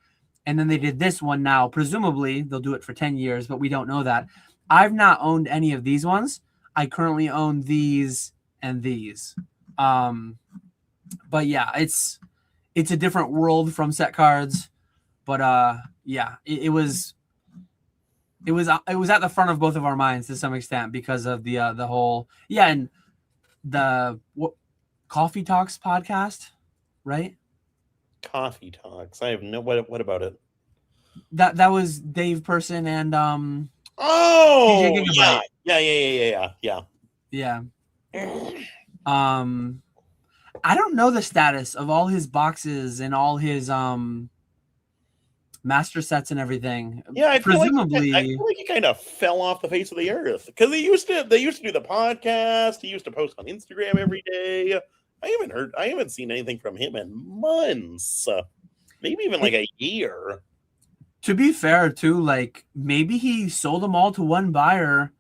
And then they did this one now. Presumably, they'll do it for 10 years, but we don't know that. I've not owned any of these ones. I currently own these and these. But yeah, it's a different world from set cards. But yeah, it was at the front of both of our minds to some extent because of the whole and the Coffee Talks podcast, right?
Coffee Talks. I have no what about it?
That was Dave Person and
yeah.
I don't know the status of all his boxes and all his master sets and everything.
Yeah, I feel
presumably
like he kind of fell off the face of the earth because they used to do the podcast. He used to post on Instagram every day. I haven't seen anything from him in months, maybe even like a year.
To be fair, too, like maybe he sold them all to one buyer,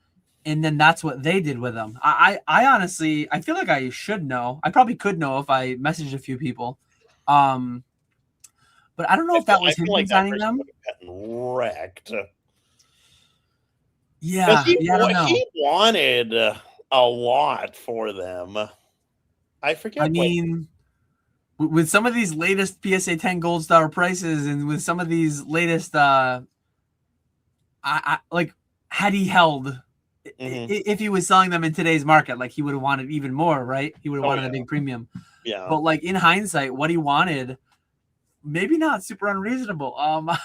and then that's what they did with them. I honestly, I feel like I should know. I probably could know if I messaged a few people. But I don't know if that was him designing them.
Wrecked.
Yeah, I don't know.
He wanted a lot for them. I forget.
I mean, with some of these latest PSA 10 Gold Star prices, and with some of these latest, I like had he held, if he was selling them in today's market, like he would have wanted even more, right? He would have wanted a big premium.
Yeah.
But like in hindsight, what he wanted, maybe not super unreasonable. I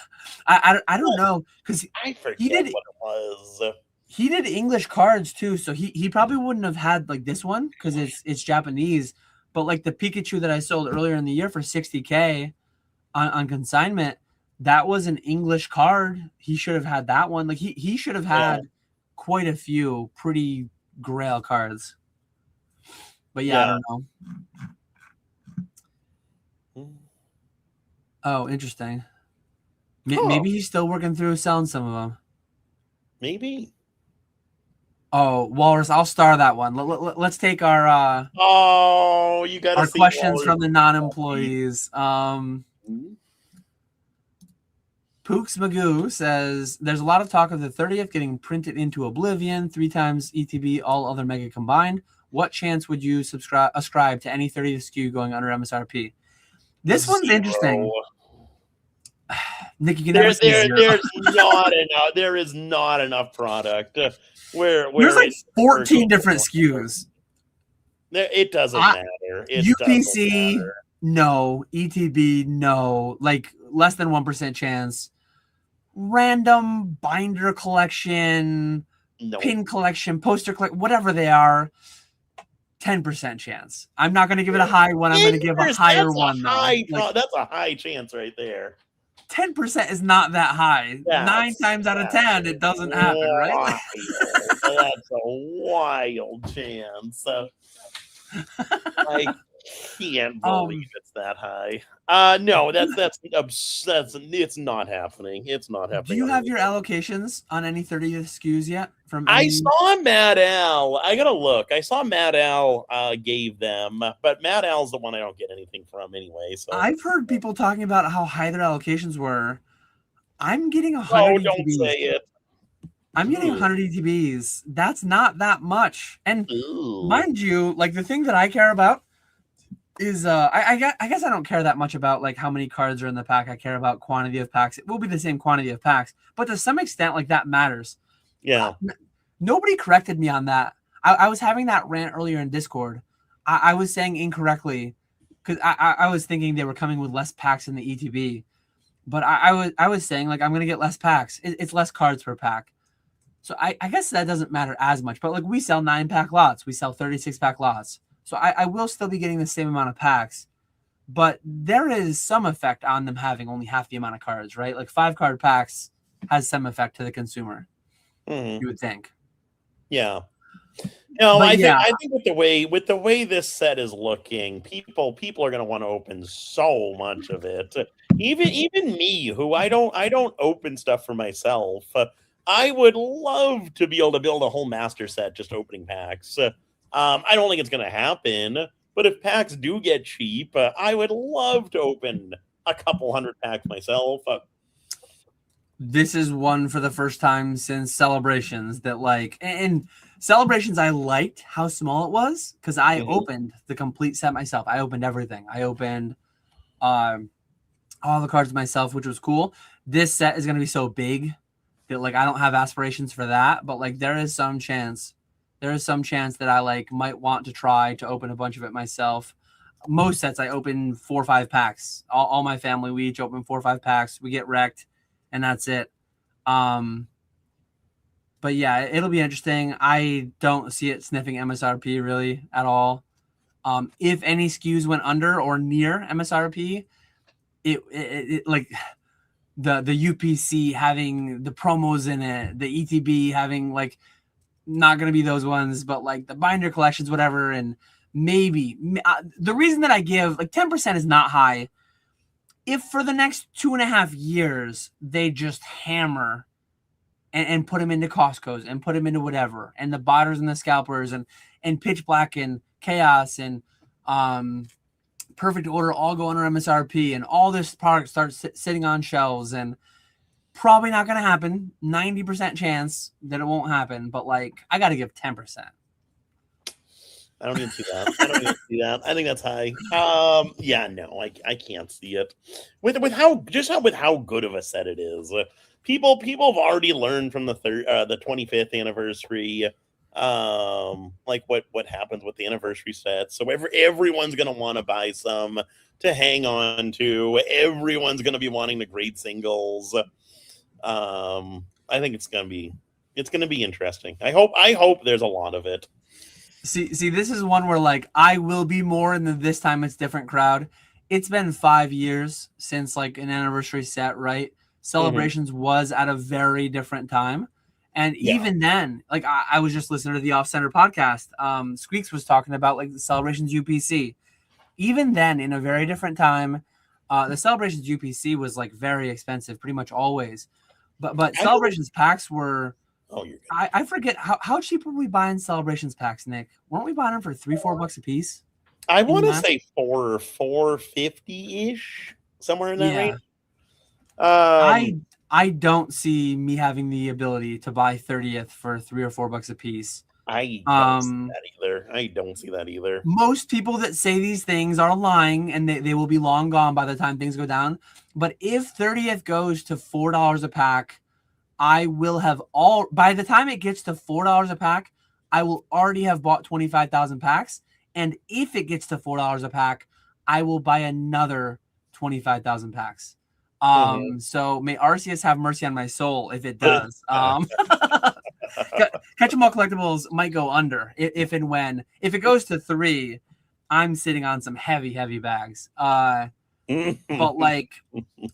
don't know because
I forget what it was.
He did English cards too, so he probably wouldn't have had like this one because it's Japanese. But like the Pikachu that I sold earlier in the year for 60K on consignment, that was an English card. He should have had that one. Like he should have had quite a few pretty grail cards. But yeah, I don't know. Oh, interesting. Maybe he's still working through selling some of them.
Maybe.
Oh, Walrus, I'll star that one. Let's take our
you got
our questions from the non-employees. Pooks Magoo says there's a lot of talk of the 30th getting printed into oblivion, 3 times ETB, all other mega combined. What chance would you ascribe to any 30th SKU going under MSRP? This one's interesting. Nick, you can never say zero.
There is not enough product. Where
there's like 14 different SKUs.
It doesn't matter.
UPC, no. ETB, no. Like less than 1% chance. Random binder collection, pin collection, poster collection, whatever they are, 10% chance. I'm not going to give it a high one. I'm going to give a higher one.
That's a high chance right there.
10% is not that high. 9 times out of 10, it doesn't happen, right?
That's a wild chance. I can't believe it's that high. No, it's not happening. It's not happening.
Do you have your allocations on any 30th SKUs yet?
I saw Mad Al. I gotta look. I saw Mad Al gave them, but Mad Al's the one I don't get anything from anyway. So
I've heard people talking about how high their allocations were. I'm getting 100
Oh,
ETBs.
don't say it.
I'm getting 100 ETBs. That's not that much. And mind you, like the thing that I care about is I guess I don't care that much about like how many cards are in the pack. I care about quantity of packs. It will be the same quantity of packs, but to some extent, like that matters.
Yeah.
Nobody corrected me on that. I was having that rant earlier in Discord. I was saying incorrectly because I was thinking they were coming with less packs in the ETB, but I was saying like I'm gonna get less packs. It's less cards per pack. So I guess that doesn't matter as much. But like we sell 9-pack lots, we sell 36-pack lots. So I will still be getting the same amount of packs, but there is some effect on them having only half the amount of cards, right? Like 5-card packs has some effect to the consumer. You would think.
Yeah. No, I think with the way this set is looking, people are going to want to open so much of it. Even me, who I don't open stuff for myself. I would love to be able to build a whole master set just opening packs. I don't think it's going to happen, but if packs do get cheap, I would love to open a couple 100 packs myself.
This is one for the first time since Celebrations that like, and Celebrations, I liked how small it was because I opened the complete set myself. I opened everything. I opened all the cards myself, which was cool. This set is going to be so big that like I don't have aspirations for that, but like there is some chance that I like might want to try to open a bunch of it myself. Most sets I open 4 or 5 packs. All my family, we each open 4 or 5 packs. We get wrecked, and that's it. But yeah, it'll be interesting. I don't see it sniffing MSRP really at all. If any SKUs went under or near MSRP, it like the UPC having the promos in it, the ETB having like not going to be those ones, but like the binder collections, whatever. And maybe the reason that I give like 10% is not high. If for the next 2.5 years, they just hammer and put them into Costco's and put them into whatever, and the botters and the scalpers and Pitch Black and Chaos and Perfect Order all go under MSRP and all this product starts sitting on shelves, and probably not going to happen. 90% chance that it won't happen, but like I got to give 10%.
I don't even see that. I think that's high. Yeah, no, I can't see it. With how good of a set it is. People have already learned from the 25th anniversary. Like what happens with the anniversary sets. So everyone's gonna want to buy some to hang on to. Everyone's gonna be wanting the great singles. I think it's gonna be It's going to be interesting. I hope there's a lot of it.
See, this is one where like I will be more in the this time it's different crowd. It's been 5 years since like an anniversary set, right? Celebrations was at a very different time. And even then, like I was just listening to the Off Center podcast. Squeaks was talking about like the Celebrations UPC. Even then, in a very different time, the Celebrations UPC was like very expensive, pretty much always. But Celebrations packs were.
Oh, you're good.
I forget how cheap were we buying Celebrations packs, Nick? Weren't we buying them for $3-4 a piece?
I want to say $450 ish, somewhere in that range.
I don't see me having the ability to buy 30th for $3 or $4 a piece.
I don't see that either. I don't see that either.
Most people that say these things are lying, and they will be long gone by the time things go down. But if 30th goes to $4 a pack, I will have by the time it gets to $4 a pack, I will already have bought 25,000 packs. And if it gets to $4 a pack, I will buy another 25,000 packs. So may Arceus have mercy on my soul if it does. KetchumAllCollectibles might go under if and when. If it goes to 3, I'm sitting on some heavy bags. But like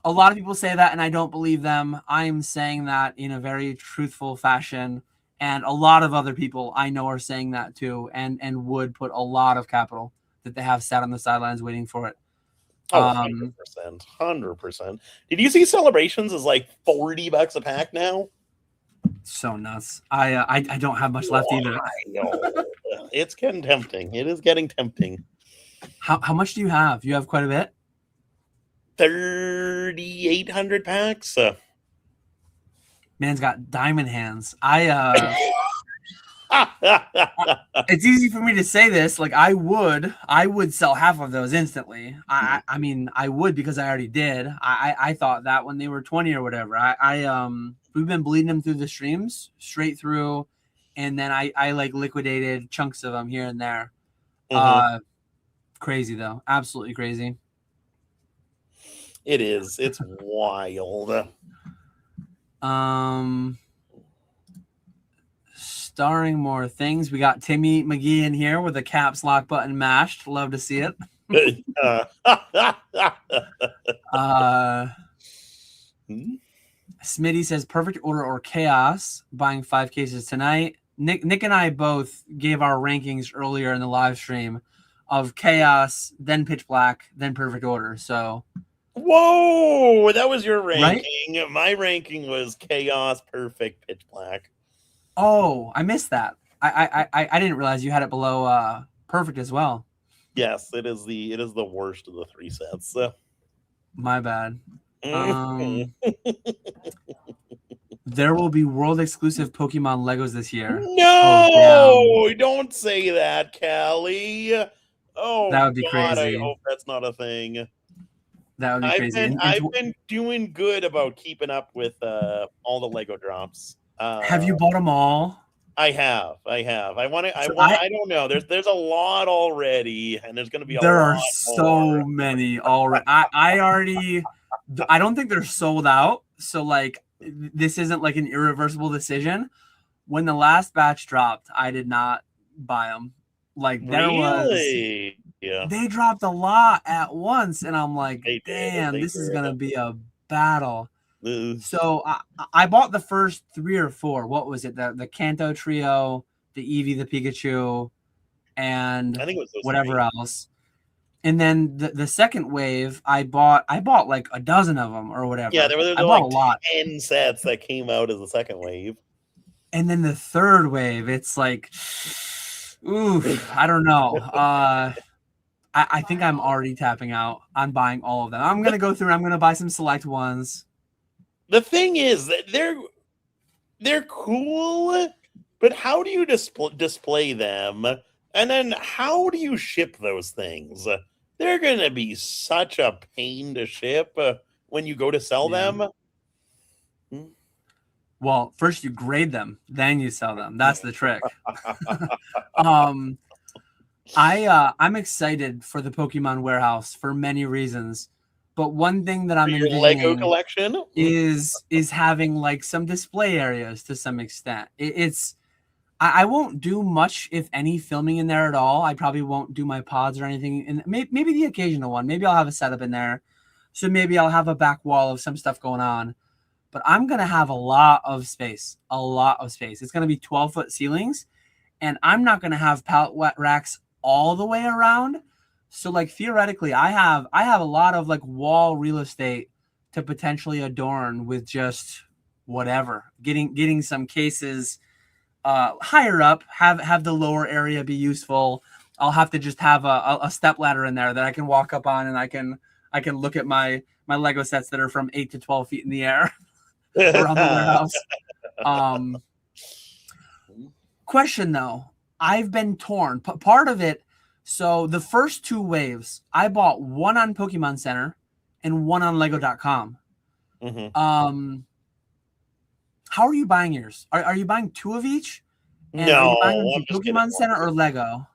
a lot of people say that and I don't believe them. I'm saying that in a very truthful fashion, and a lot of other people I know are saying that too, and would put a lot of capital that they have sat on the sidelines waiting for it.
100%. Did you see Celebrations is like $40 a pack now?
So nuts. I don't have much left either.
It's getting tempting. It is getting tempting.
How much do you have? You have quite a bit?
3,800 packs.
Man's got diamond hands. It's easy for me to say this. Like I would sell half of those instantly. I mean, I would because I already did. I thought that when they were 20 or whatever. We've been bleeding them through the streams straight through, and then I like liquidated chunks of them here and there. Crazy though, absolutely crazy.
It is. It's wild.
Starring more things. We got Timmy McGee in here with the caps lock button mashed. Love to see it. Smitty says perfect order or chaos. Buying 5 cases tonight. Nick and I both gave our rankings earlier in the live stream of chaos, then pitch black, then perfect order. So.
Whoa, that was your ranking.
Right?
My ranking was chaos, perfect, pitch black.
Oh, I missed that. I didn't realize you had it below perfect as well.
Yes, it is the worst of the 3 sets.
My bad. There will be world exclusive Pokemon Legos this year.
No, don't say that, Callie. Oh,
that would be
God,
crazy.
I hope that's not a thing.
That would be crazy.
I've been doing good about keeping up with all the Lego drops.
Have you bought them all?
I have. I don't know. There's a lot already, and there's going to be a lot.
There are so many already. I don't think they're sold out. So like, this isn't like an irreversible decision. When the last batch dropped, I did not buy them. Like there was. Yeah. They dropped a lot at once, and I'm like, damn, this is gonna be a battle. So I bought the first 3 or 4. What was it? The Kanto trio, the Eevee, the Pikachu, and
I think it was
whatever else. And then the second wave, I bought like a dozen of them or whatever.
Yeah, there were like a lot. 10 sets that came out as the second wave.
And then the third wave, it's like, oof, I don't know. I think I'm already tapping out on buying all of them. I'm going to go through and I'm going to buy some select ones.
The thing is that they're cool, but how do you display them? And then how do you ship those things? They're going to be such a pain to ship when you go to sell them.
Well, first you grade them, then you sell them. That's the trick. I'm excited for the Pokemon warehouse for many reasons, But one thing that I'm
your Lego
envisioning
collection
is having like some display areas to some extent. I won't do much, if any, filming in there at all. I probably won't do my pods or anything, and maybe the occasional one. Maybe I'll have a setup in there, so maybe I'll have a back wall of some stuff going on. But I'm gonna have a lot of space, a lot of space. It's gonna be 12-foot ceilings, and I'm not gonna have pallet racks all the way around. So like theoretically, I have a lot of like wall real estate to potentially adorn with just whatever. Getting some cases higher up, have the lower area be useful. I'll have to just have a step ladder in there that I can walk up on, and I can look at my Lego sets that are from 8 to 12 feet in the air around the warehouse. Question though, I've been torn. Part of it, so the first 2 waves, I bought one on Pokemon Center and one on Lego.com.
Mm-hmm.
How are you buying yours? Are you buying 2 of each? And
No,
are you buying them
I'm
through
just
Pokemon Center or Lego?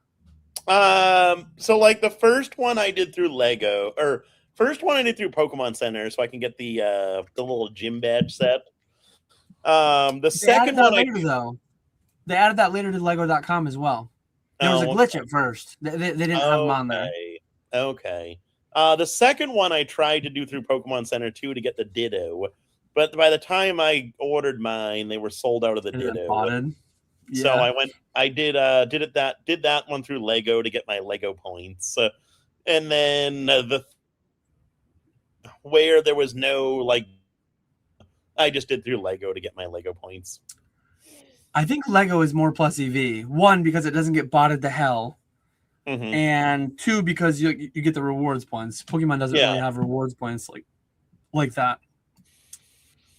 So like the first one I did through Lego, or first one I did through Pokemon Center, so I can get the little gym badge set. The second one
later, though. They added that later to Lego.com as well. There was a glitch at first. They didn't have them on there.
Okay. The second one I tried to do through Pokemon Center too to get the Ditto, but by the time I ordered mine, they were sold out of the Ditto. Yeah. So I did that one through Lego to get my Lego points, and then where there was no like, I just did through Lego to get my Lego points.
I think Lego is more plus EV. 1, because it doesn't get botted to hell, and 2, because you get the rewards points. Pokemon doesn't really have rewards points like that.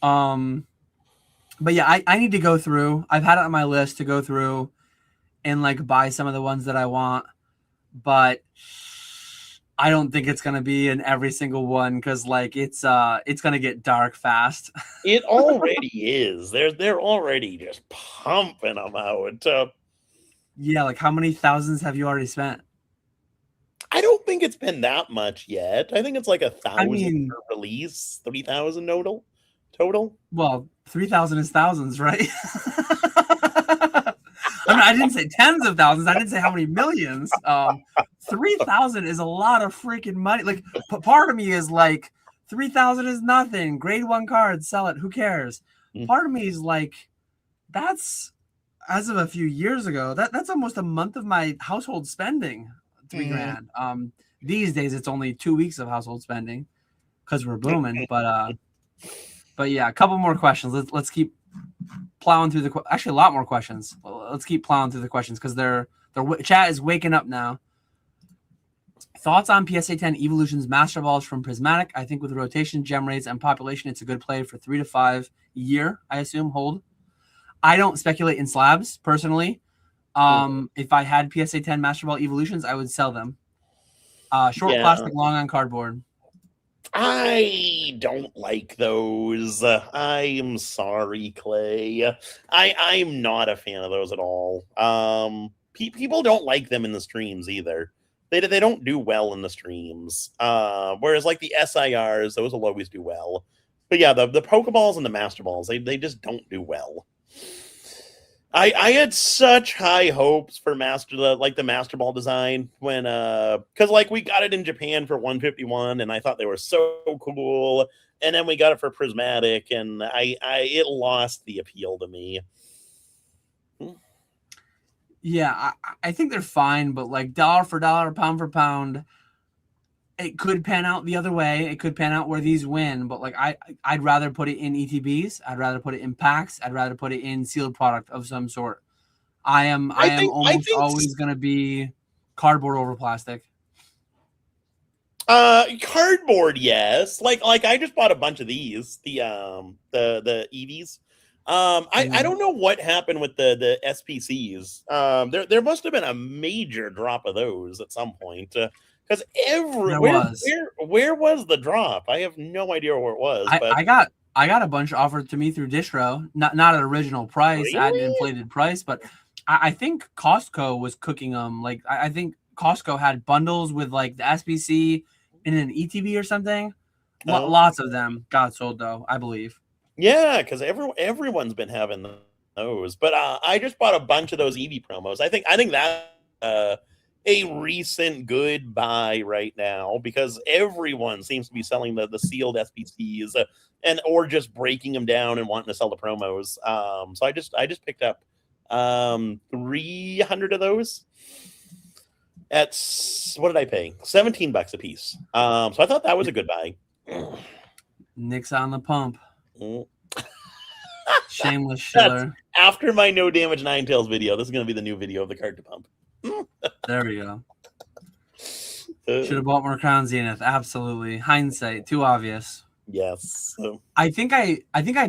But yeah, I need to go through. I've had it on my list to go through and like buy some of the ones that I want, but I don't think it's gonna be in every single one, because like it's gonna get dark fast.
It already is. They're already just pumping them out.
Yeah, like how many thousands have you already spent?
I don't think it's been that much yet. I think it's like 1,000 per release, 3,000 total.
Well, 3,000 is thousands, right? I mean, I didn't say tens of thousands. I didn't say how many millions. 3,000 is a lot of freaking money. Like, part of me is like, 3,000 is nothing. Grade 1 cards, sell it. Who cares? Part of me is like, that's, as of a few years ago, that's almost a month of my household spending. $3,000. These days, it's only 2 weeks of household spending because we're booming. But yeah, a couple more questions. Let's keep plowing through actually a lot more questions. Let's keep plowing through the questions because their chat is waking up now. Thoughts on PSA 10 Evolutions Master Balls from Prismatic? I think with rotation, gem rates, and population, it's a good play for 3 to 5 year, I assume, hold. I don't speculate in slabs, personally. If I had PSA 10 Master Ball Evolutions, I would sell them. Short plastic, long on cardboard.
I don't like those. I'm sorry, Clay. I'm not a fan of those at all. People don't like them in the streams either. They don't do well in the streams. Whereas like the SIRs, those will always do well. But yeah, the Pokeballs and the Master Balls, they just don't do well. I had such high hopes for the Master Ball design when because like we got it in Japan for 151 and I thought they were so cool, and then we got it for Prismatic and it lost the appeal to me.
Yeah, I think they're fine, but like dollar for dollar, pound for pound, it could pan out the other way. It could pan out where these win, but like I'd rather put it in ETBs. I'd rather put it in packs. I'd rather put it in sealed product of some sort. I am almost always going to be cardboard over plastic.
Cardboard, yes. Like I just bought a bunch of these, the EVs. I don't know what happened with the SPCs. There must have been a major drop of those at some point. Because where was the drop? I have no idea where it was.
I got a bunch offered to me through Distro, not at original price, really? At an inflated price, but I think Costco was cooking them. Like I think Costco had bundles with like the SBC and an ETB or something. Lots of them got sold though, I believe.
Yeah, because everyone's been having those. But I just bought a bunch of those Eevee promos. I think that a recent good buy right now because everyone seems to be selling the sealed SPCs and or just breaking them down and wanting to sell the promos. So I just picked up 300 of those. At what did I pay? $17 a piece. So I thought that was a good buy.
Nick's on the pump.
Mm.
Shameless shiller.
After my no damage Ninetales video, this is going to be the new video of the card to pump.
There we go. Should have bought more Crown Zenith. Absolutely. Hindsight, too obvious.
Yes.
I think I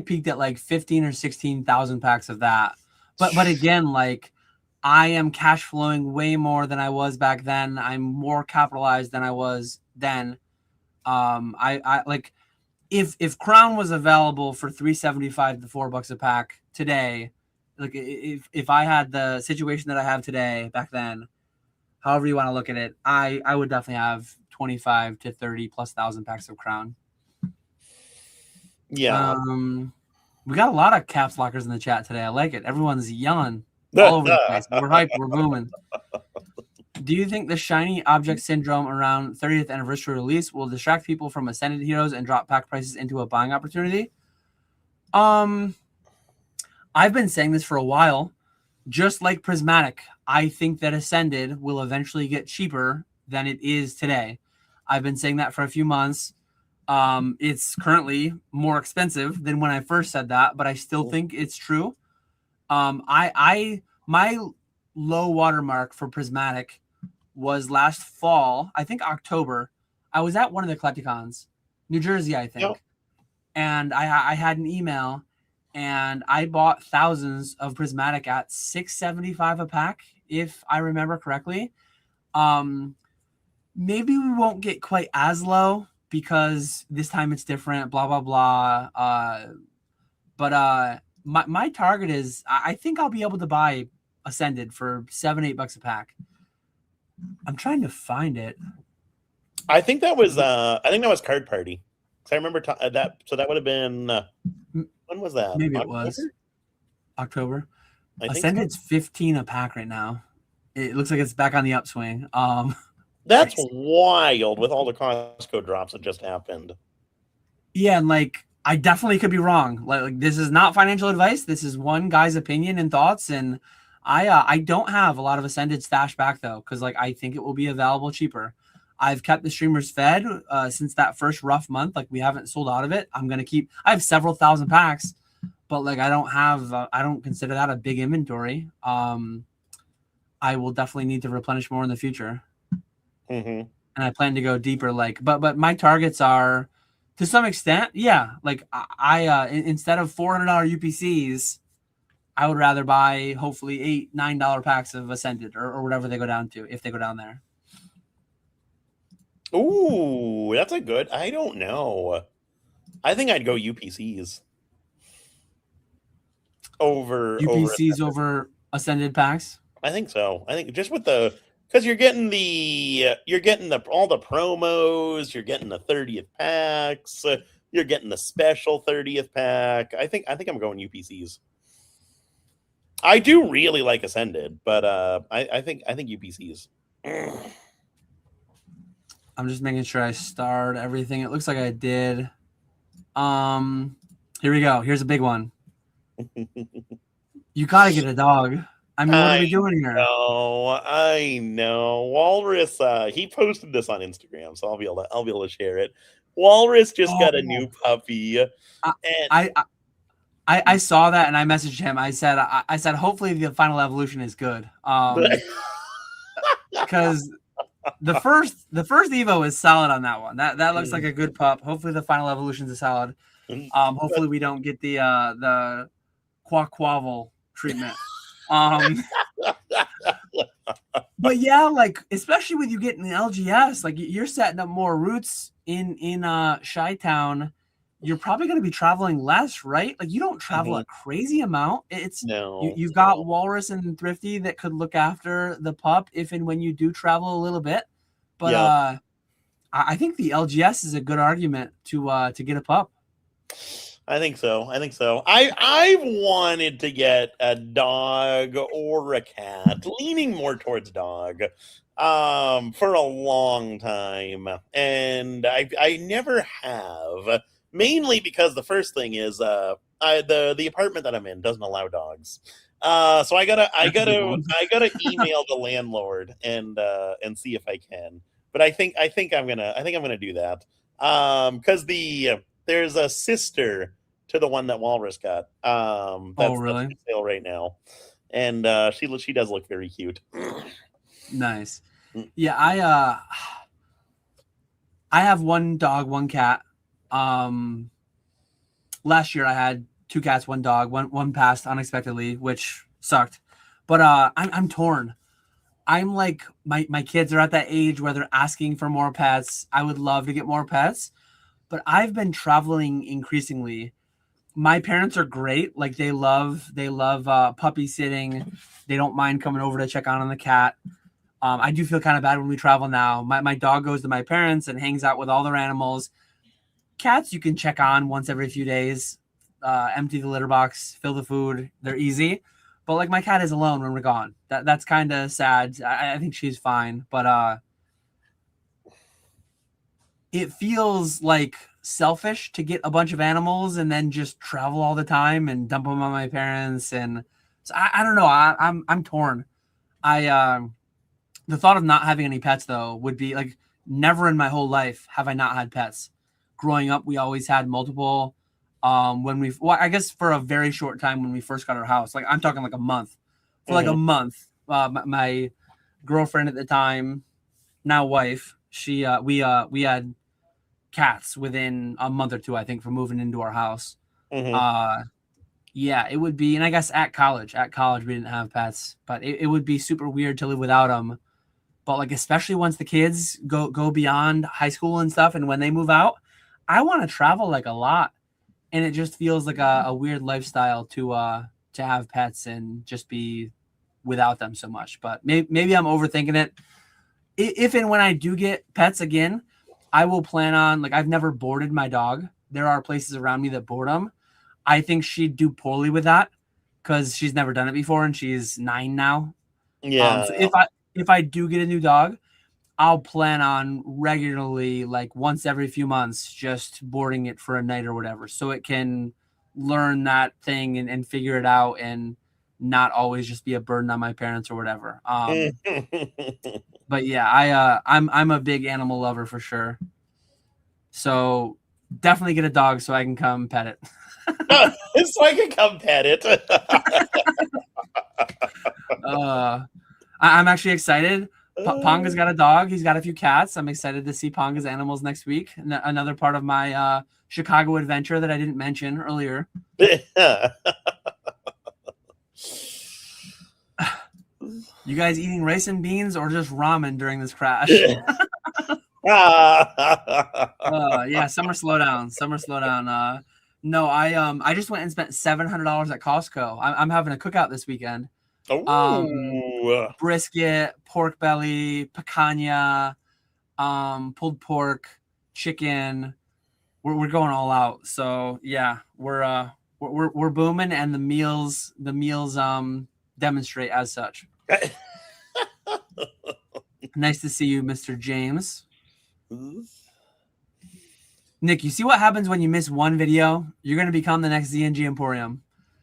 peaked at like 15 or 16,000 packs of that. But again, like I am cash flowing way more than I was back then. I'm more capitalized than I was then. I like if Crown was available for $3.75 to $4 a pack today, like if I had the situation that I have today back then, however you want to look at it, I would definitely have 25 to 30 plus thousand packs of Crown.
Yeah.
We got a lot of caps lockers in the chat today. I like it. Everyone's yelling all over the place. We're hyped. We're booming. Do you think the shiny object syndrome around 30th anniversary release will distract people from Ascended heroes and drop pack prices into a buying opportunity? I've been saying this for a while. Just like Prismatic, I think that Ascended will eventually get cheaper than it is today. I've been saying that for a few months. It's currently more expensive than when I first said that, but I still think it's true. My low watermark for Prismatic was last fall, I think October. I was at one of the Collecticons, New Jersey, I think. Yep. And I had an email and I bought thousands of Prismatic at $6.75 a pack, if I remember correctly. Maybe we won't get quite as low because this time it's different, blah, blah, blah. But my target is, I think I'll be able to buy Ascended for $7, $8 a pack. I'm trying to find it.
I think that was Card Party. I remember that. So that would have been when was that?
Maybe October? It was October. Ascended's so. 15 a pack right now. It looks like it's back on the upswing.
That's wild with all the Costco drops that just happened.
Yeah, and like I definitely could be wrong. Like this is not financial advice. This is one guy's opinion and thoughts, and I don't have a lot of Ascended stash back though, because like I think it will be available cheaper. I've kept the streamers fed since that first rough month. Like we haven't sold out of it. I have several thousand packs, but like I don't consider that a big inventory. I will definitely need to replenish more in the future.
Mm-hmm.
And I plan to go deeper. Like, but my targets are to some extent, yeah. Like I instead of $400 UPCs, I would rather buy hopefully $8, $9 packs of Ascended or whatever they go down to if they go down there.
Ooh, that's a good. I don't know. I think I'd go UPCs over
Ascended packs.
I think so. I think just with because you're getting all the promos, you're getting the 30th packs, you're getting the special 30th pack. I think I'm going UPCs. I do really like Ascended, but I think UPCs.
I'm just making sure I starred everything. It looks like I did. Here we go. Here's a big one. You gotta get a dog. I mean, what are we doing here?
I know. Walrus, he posted this on Instagram, so I'll be able to share it. Walrus just got a new puppy.
I saw that and I messaged him. I said hopefully the final evolution is good. Because the first Evo is solid on that one. That looks like a good pup. Hopefully the final evolution is solid. Hopefully we don't get the Quaquavel treatment. But yeah, like especially with you getting the LGS, like you're setting up more routes in Chi-Town. You're probably going to be traveling less, right? Like you don't travel a crazy amount. You've got Walrus and Thrifty that could look after the pup if and when you do travel a little bit. But I think the LGS is a good argument to get a pup.
I think so. I've wanted to get a dog or a cat, leaning more towards dog, for a long time, and I never have. Mainly because the first thing is, the apartment that I'm in doesn't allow dogs. So I gotta email the landlord and see if I can. But I think I'm gonna do that. Because there's a sister to the one that Walrus got. That's
Really?
for sale right now, and she does look very cute.
Nice. Yeah, I have one dog, one cat. Last year I had two cats, one dog. One passed unexpectedly, which sucked. But I'm torn. I'm like my kids are at that age where they're asking for more pets. I would love to get more pets, but I've been traveling increasingly. My parents are great. Like they love puppy sitting. They don't mind coming over to check on the cat. I do feel kind of bad when we travel now. My dog goes to my parents and hangs out with all their animals. Cats you can check on once every few days, empty the litter box, fill the food. They're easy. But like my cat is alone when we're gone. That's kind of sad. I think she's fine, but it feels like selfish to get a bunch of animals and then just travel all the time and dump them on my parents. And so I don't know. I'm torn. The thought of not having any pets though would be like never in my whole life have I not had pets. Growing up, we always had multiple. I guess for a very short time when we first got our house, like I'm talking like a month, for like a month. My girlfriend at the time, now wife, we had cats within a month or two, I think, from moving into our house. Yeah, it would be, and I guess at college we didn't have pets, but it would be super weird to live without them. But like especially once the kids go beyond high school and stuff, and when they move out, I want to travel like a lot. And it just feels like a weird lifestyle to have pets and just be without them so much. But maybe I'm overthinking it. If and when I do get pets again, I will plan on, like, I've never boarded my dog. There are places around me that board them. I think she'd do poorly with that because she's never done it before and she's 9 now.
Yeah.
So if I do get a new dog, I'll plan on regularly, like once every few months, just boarding it for a night or whatever, so it can learn that thing and figure it out and not always just be a burden on my parents or whatever. But yeah, I'm a big animal lover for sure. So definitely get a dog so I can come pet it.
So I can come pet it.
I'm actually excited. Ponga's got a dog. He's got a few cats. I'm excited to see Ponga's animals next week. Another part of my Chicago adventure that I didn't mention earlier. You guys eating rice and beans or just ramen during this crash? Yeah, summer slowdown. No, I just went and spent $700 at Costco. I'm having a cookout this weekend. Brisket, pork belly, picanha, pulled pork, chicken. We're going all out. So yeah, we're booming, and the meals demonstrate as such. Nice to see you, Mr. James. Nick, you see what happens when you miss one video? You're going to become the next ZNG Emporium.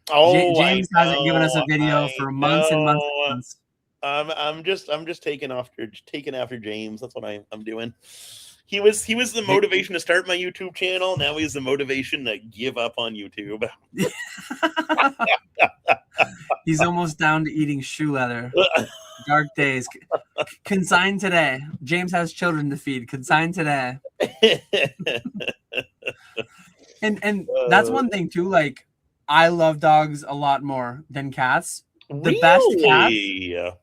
James hasn't given us a video for months and months and months.
I'm just taking after James. That's what I'm doing. He was the motivation to start my YouTube channel. Now he's the motivation to give up on YouTube.
He's almost down to eating shoe leather. Dark days. Consigned today. James has children to feed. Consigned today. And that's one thing too. Like, I love dogs a lot more than cats. The best cats.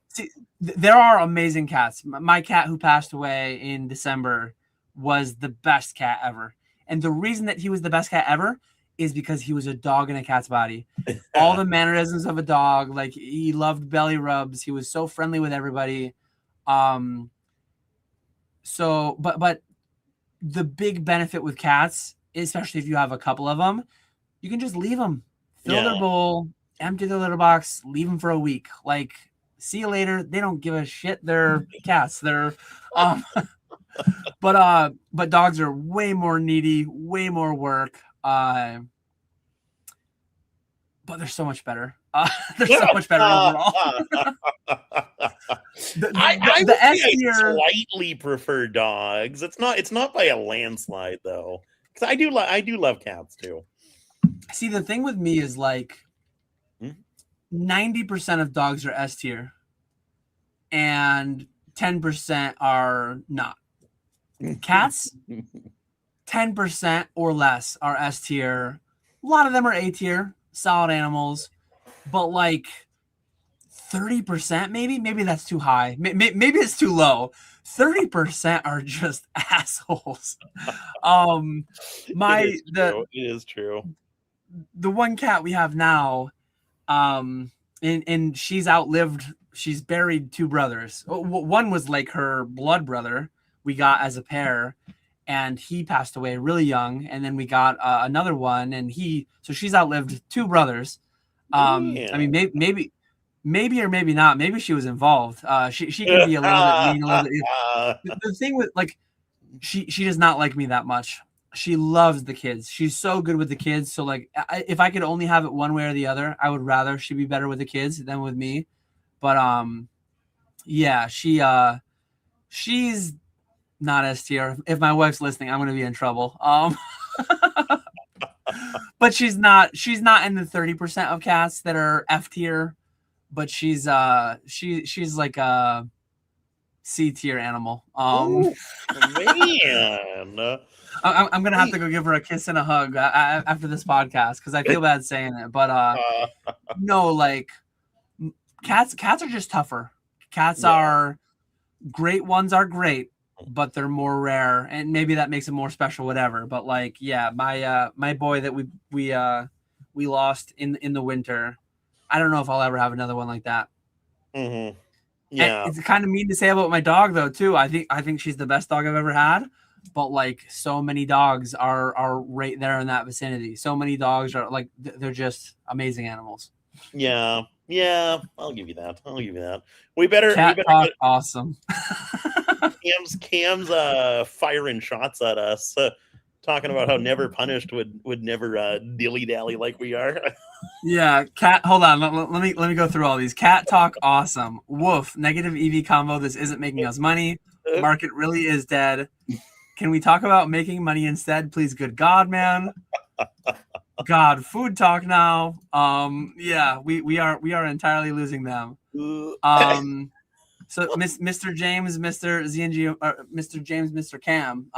See, there are amazing cats. My cat who passed away in December was the best cat ever. And the reason that he was the best cat ever is because he was a dog in a cat's body. All the mannerisms of a dog. Like, he loved belly rubs. He was so friendly with everybody. But the big benefit with cats, especially if you have a couple of them, you can just leave them, fill their bowl, empty their litter box, leave them for a week. Like, see you later. They don't give a shit. They're cats. They're, but dogs are way more needy, way more work. But they're so much better. They're so much better overall.
I slightly prefer dogs. It's not by a landslide though, because I do love cats too.
See, the thing with me is like 90% of dogs are S tier, and 10% are not. Cats, 10% or less are S tier. A lot of them are A tier, solid animals, but like 30%, maybe that's too high. Maybe it's too low. 30% are just assholes.
It is true.
The one cat we have now, and she's buried two brothers. One was like her blood brother we got as a pair, and he passed away really young. And then we got another one, and so she's outlived two brothers. I mean, maybe or maybe not. Maybe she was involved. She can be a little bit mean, a little bit. The thing with like, she does not like me that much. She loves the kids. She's so good with the kids. So like, if I could only have it one way or the other, I would rather she be better with the kids than with me. But yeah, she's not S tier. If my wife's listening, I'm gonna be in trouble. But she's not in the 30% of cats that are F tier. But she's like a C tier animal.
Man.
I'm gonna have to go give her a kiss and a hug after this podcast because I feel bad saying it. But no, like cats are just tougher. Cats are great. Ones are great, but they're more rare, and maybe that makes it more special. Whatever. But like, yeah, my boy that we lost in the winter. I don't know if I'll ever have another one like that.
Mm-hmm. Yeah,
and it's kind of mean to say about my dog though too. I think she's the best dog I've ever had. But like, so many dogs are right there in that vicinity. So many dogs are like, they're just amazing animals.
Yeah, I'll give you that. We better
talk awesome.
Cam's firing shots at us, talking about how Never Punished would never dilly dally like we are.
Yeah, cat. Hold on, let me go through all these. Cat talk awesome. Woof. Negative EV combo. This isn't making us money. Market really is dead. Can we talk about making money instead, please? Good God, man. God, food talk now. Yeah, we are entirely losing them. So Mr. James, Mr. ZNG, Mr. James, Mr. Cam,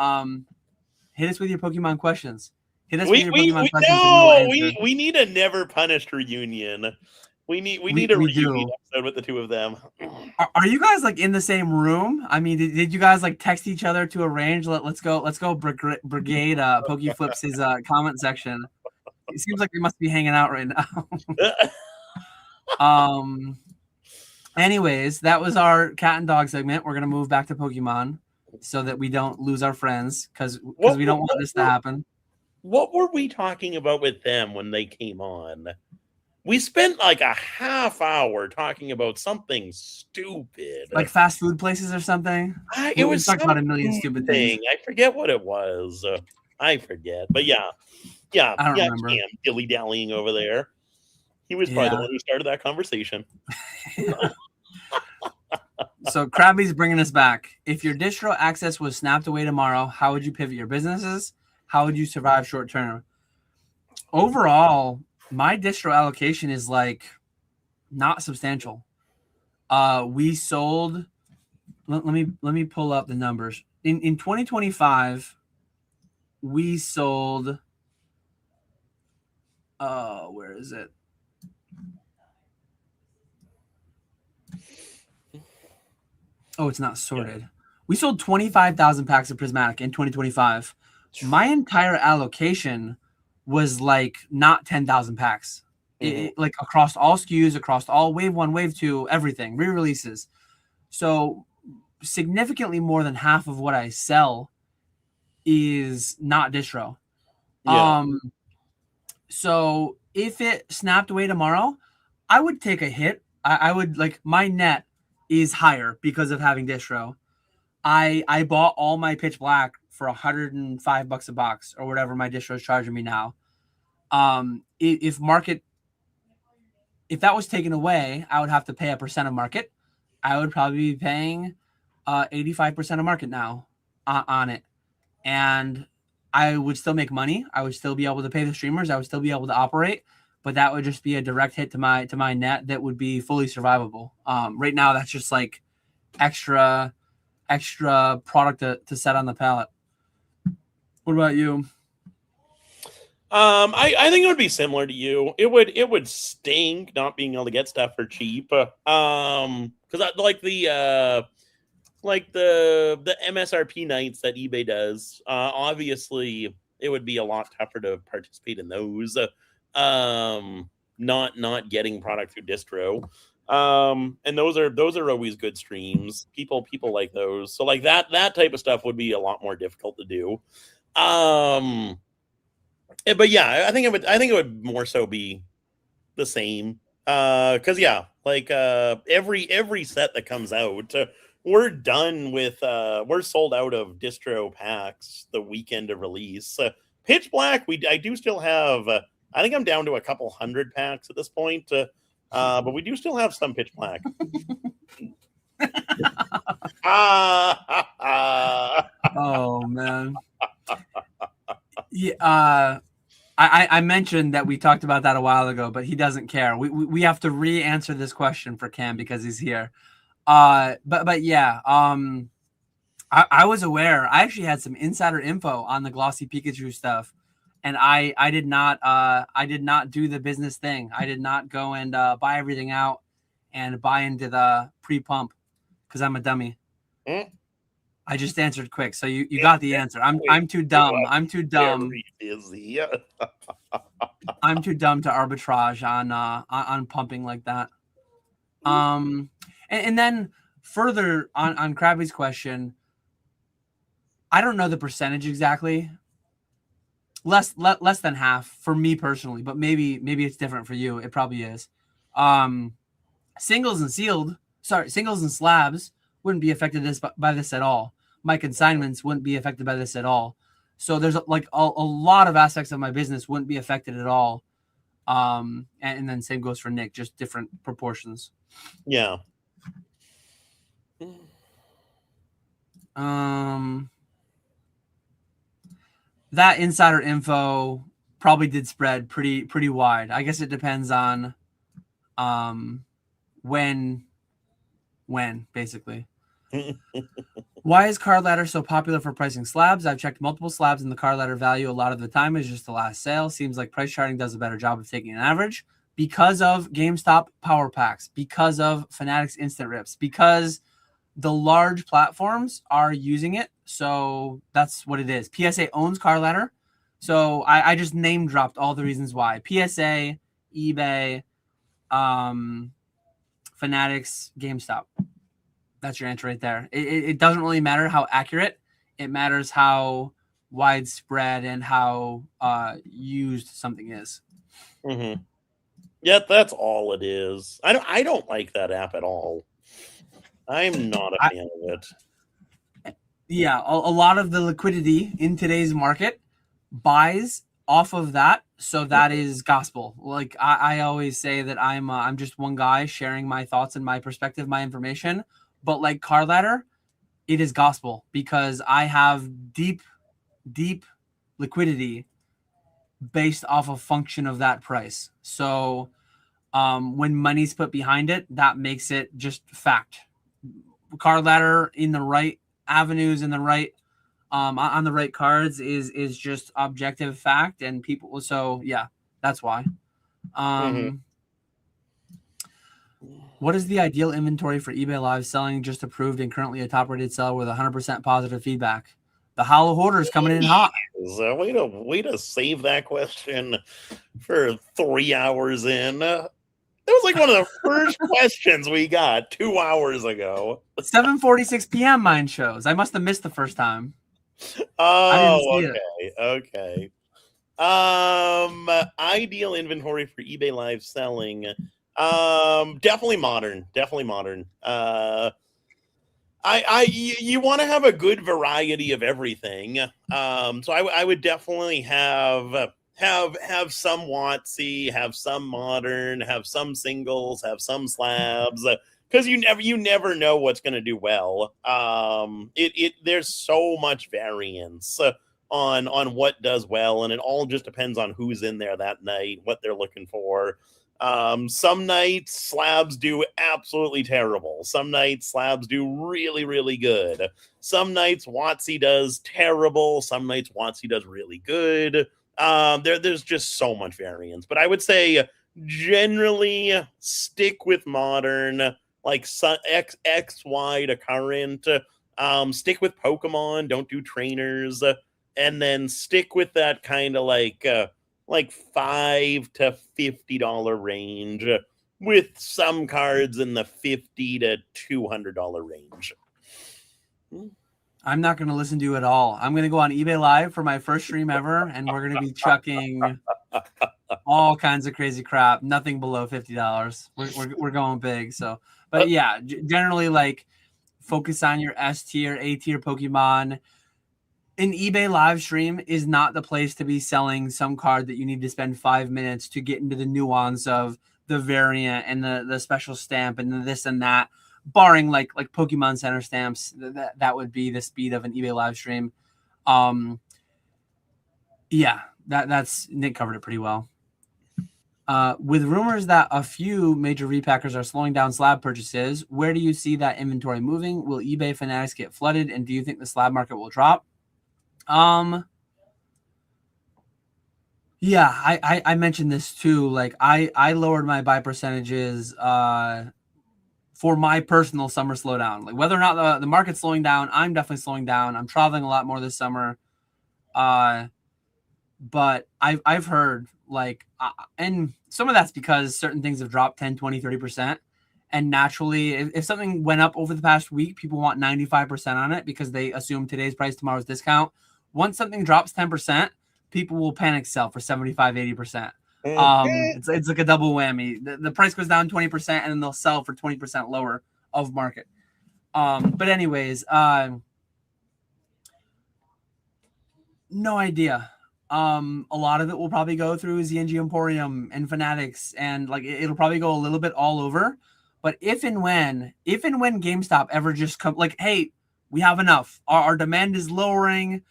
hit us with your Pokemon questions. Hit us with your Pokemon questions.
No, we need a Never Punished reunion. We need a reunion episode with the two of them.
Are you guys like in the same room? I mean, did you guys like text each other to arrange? Let's go brigade Pokeflipz comment section. It seems like we must be hanging out right now. Anyways, that was our cat and dog segment. We're gonna move back to Pokemon so that we don't lose our friends because we don't want this to happen.
What were we talking about with them when they came on? We spent like a half hour talking about something stupid,
like fast food places or something.
It was
talking about a million stupid things.
I forget what it was. I forget, but yeah.
I don't remember.
Cam dilly dallying over there. He was probably the one who started that conversation.
So Krabby's bringing us back. If your distro access was snapped away tomorrow, how would you pivot your businesses? How would you survive short term? Overall, my distro allocation is like not substantial. We sold. Let me pull up the numbers. In 2025, we sold. Where is it? Oh, it's not sorted. Yeah. We sold 25,000 packs of Prismatic in 2025. My entire allocation was like not 10,000 packs. Like across all SKUs, across all Wave 1, Wave 2, everything, re-releases. So significantly more than half of what I sell is not distro.
Yeah.
So if it snapped away tomorrow, I would take a hit. I would like my net is higher because of having distro. I bought all my pitch black for $105 a box or whatever my distro is charging me now. If that was taken away, I would have to pay a percent of market. I would probably be paying 85% of market now on it. And I would still make money. I would still be able to pay the streamers. I would still be able to operate, but that would just be a direct hit to my net that would be fully survivable. Right now, that's just like extra product to set on the pallet. What about you?
I think it would be similar to you. It would stink not being able to get stuff for cheap. Because like the MSRP nights that eBay does, obviously it would be a lot tougher to participate in those. Not getting product through distro. And those are always good streams. People like those. So like that type of stuff would be a lot more difficult to do. But yeah, I think it would more so be the same. Because yeah, like every set that comes out, we're done with we're sold out of distro packs the weekend of release. Pitch Black, I do still have. I think I'm down to a couple hundred packs at this point. But we do still have some Pitch Black.
Oh man. Yeah. I mentioned that we talked about that a while ago, but he doesn't care. We have to re-answer this question for Cam because he's here. But yeah, I was aware. I actually had some insider info on the glossy Pikachu stuff, and I did not do the business thing. I did not go and buy everything out and buy into the pre-pump because I'm a dummy. I just answered quick, so you got the answer. I'm too dumb. I'm too dumb. I'm too dumb to arbitrage on pumping like that. And then further on Krabby's question, I don't know the percentage exactly. Less than half for me personally, but maybe it's different for you. It probably is. Singles and slabs wouldn't be affected by this at all. My consignments wouldn't be affected by this at all. So there's like a lot of aspects of my business wouldn't be affected at all. And then same goes for Nick, just different proportions.
Yeah.
That insider info probably did spread pretty wide. I guess it depends on when basically. Why is card ladder so popular for pricing slabs? I've checked multiple slabs and the card ladder value a lot of the time is just the last sale. Seems like price charting does a better job of taking an average because of GameStop power packs, because of Fanatics instant rips, because the large platforms are using it. So that's what it is. PSA owns card ladder. So I just name dropped all the reasons why. PSA, eBay, Fanatics, GameStop. That's your answer right there. It doesn't really matter how accurate. It matters how widespread and how used something is.
Mm-hmm. Yeah, that's all it is. I don't like that app at all. I'm not a fan of it.
Yeah, a lot of the liquidity in today's market buys off of that. So that is gospel. Like I always say that I'm just one guy sharing my thoughts and my perspective, my information. But like card ladder, it is gospel because I have deep liquidity based off a function of that price. So when money's put behind it, that makes it just fact. Card ladder in the right avenues, in the right on the right cards is just objective fact, and people. So yeah, that's why. What is the ideal inventory for eBay Live selling? Just approved and currently a top-rated seller with 100% positive feedback. The Hollow Hoarder is coming in hot.
Way to save that question for 3 hours in. That was like one of the first questions we got 2 hours ago.
7:46 p.m. mine shows. I must have missed the first time. I didn't
Oh,
see it.
okay. Ideal inventory for eBay live selling. Definitely modern. Definitely modern. You want to have a good variety of everything. So I would definitely have some WotC, have some modern, have some singles, have some slabs. Because you never know what's going to do well. There's so much variance on what does well, and it all just depends on who's in there that night, what they're looking for. Some nights slabs do absolutely terrible. Some nights slabs do really, really good. Some nights WotC does terrible. Some nights WotC does really good. There's just so much variance. But I would say generally stick with modern, like XY to current. Stick with Pokemon. Don't do trainers. And then stick with that kind of like $5 to $50 range, with some cards in the $50 to $200 range.
I'm not going to listen to you at all. I'm going to go on eBay Live for my first stream ever, and we're going to be chucking all kinds of crazy crap. Nothing below $50. We're going big. So, but yeah, generally like focus on your S tier, A tier Pokemon. An eBay live stream is not the place to be selling some card that you need to spend 5 minutes to get into the nuance of the variant and the special stamp and the this and that, barring like Pokemon Center stamps. That would be the speed of an eBay live stream. Yeah, that's Nick covered it pretty well. With rumors that a few major repackers are slowing down slab purchases, where do you see that inventory moving? Will eBay fanatics get flooded, and do you think the slab market will drop? Yeah, I mentioned this too. Like I lowered my buy percentages for my personal summer slowdown. Like whether or not the market's slowing down, I'm definitely slowing down. I'm traveling a lot more this summer. But I've heard like and some of that's because certain things have dropped 10, 20, 30%. And naturally, if something went up over the past week, people want 95% on it because they assume today's price, tomorrow's discount. Once something drops 10%, people will panic sell for 75, 80%. It's like a double whammy. The price goes down 20% and then they'll sell for 20% lower of market. But anyways, no idea. A lot of it will probably go through ZNG Emporium and Fanatics, and like it'll probably go a little bit all over. But if and when GameStop ever just come like, hey, we have enough. Our demand is lowering.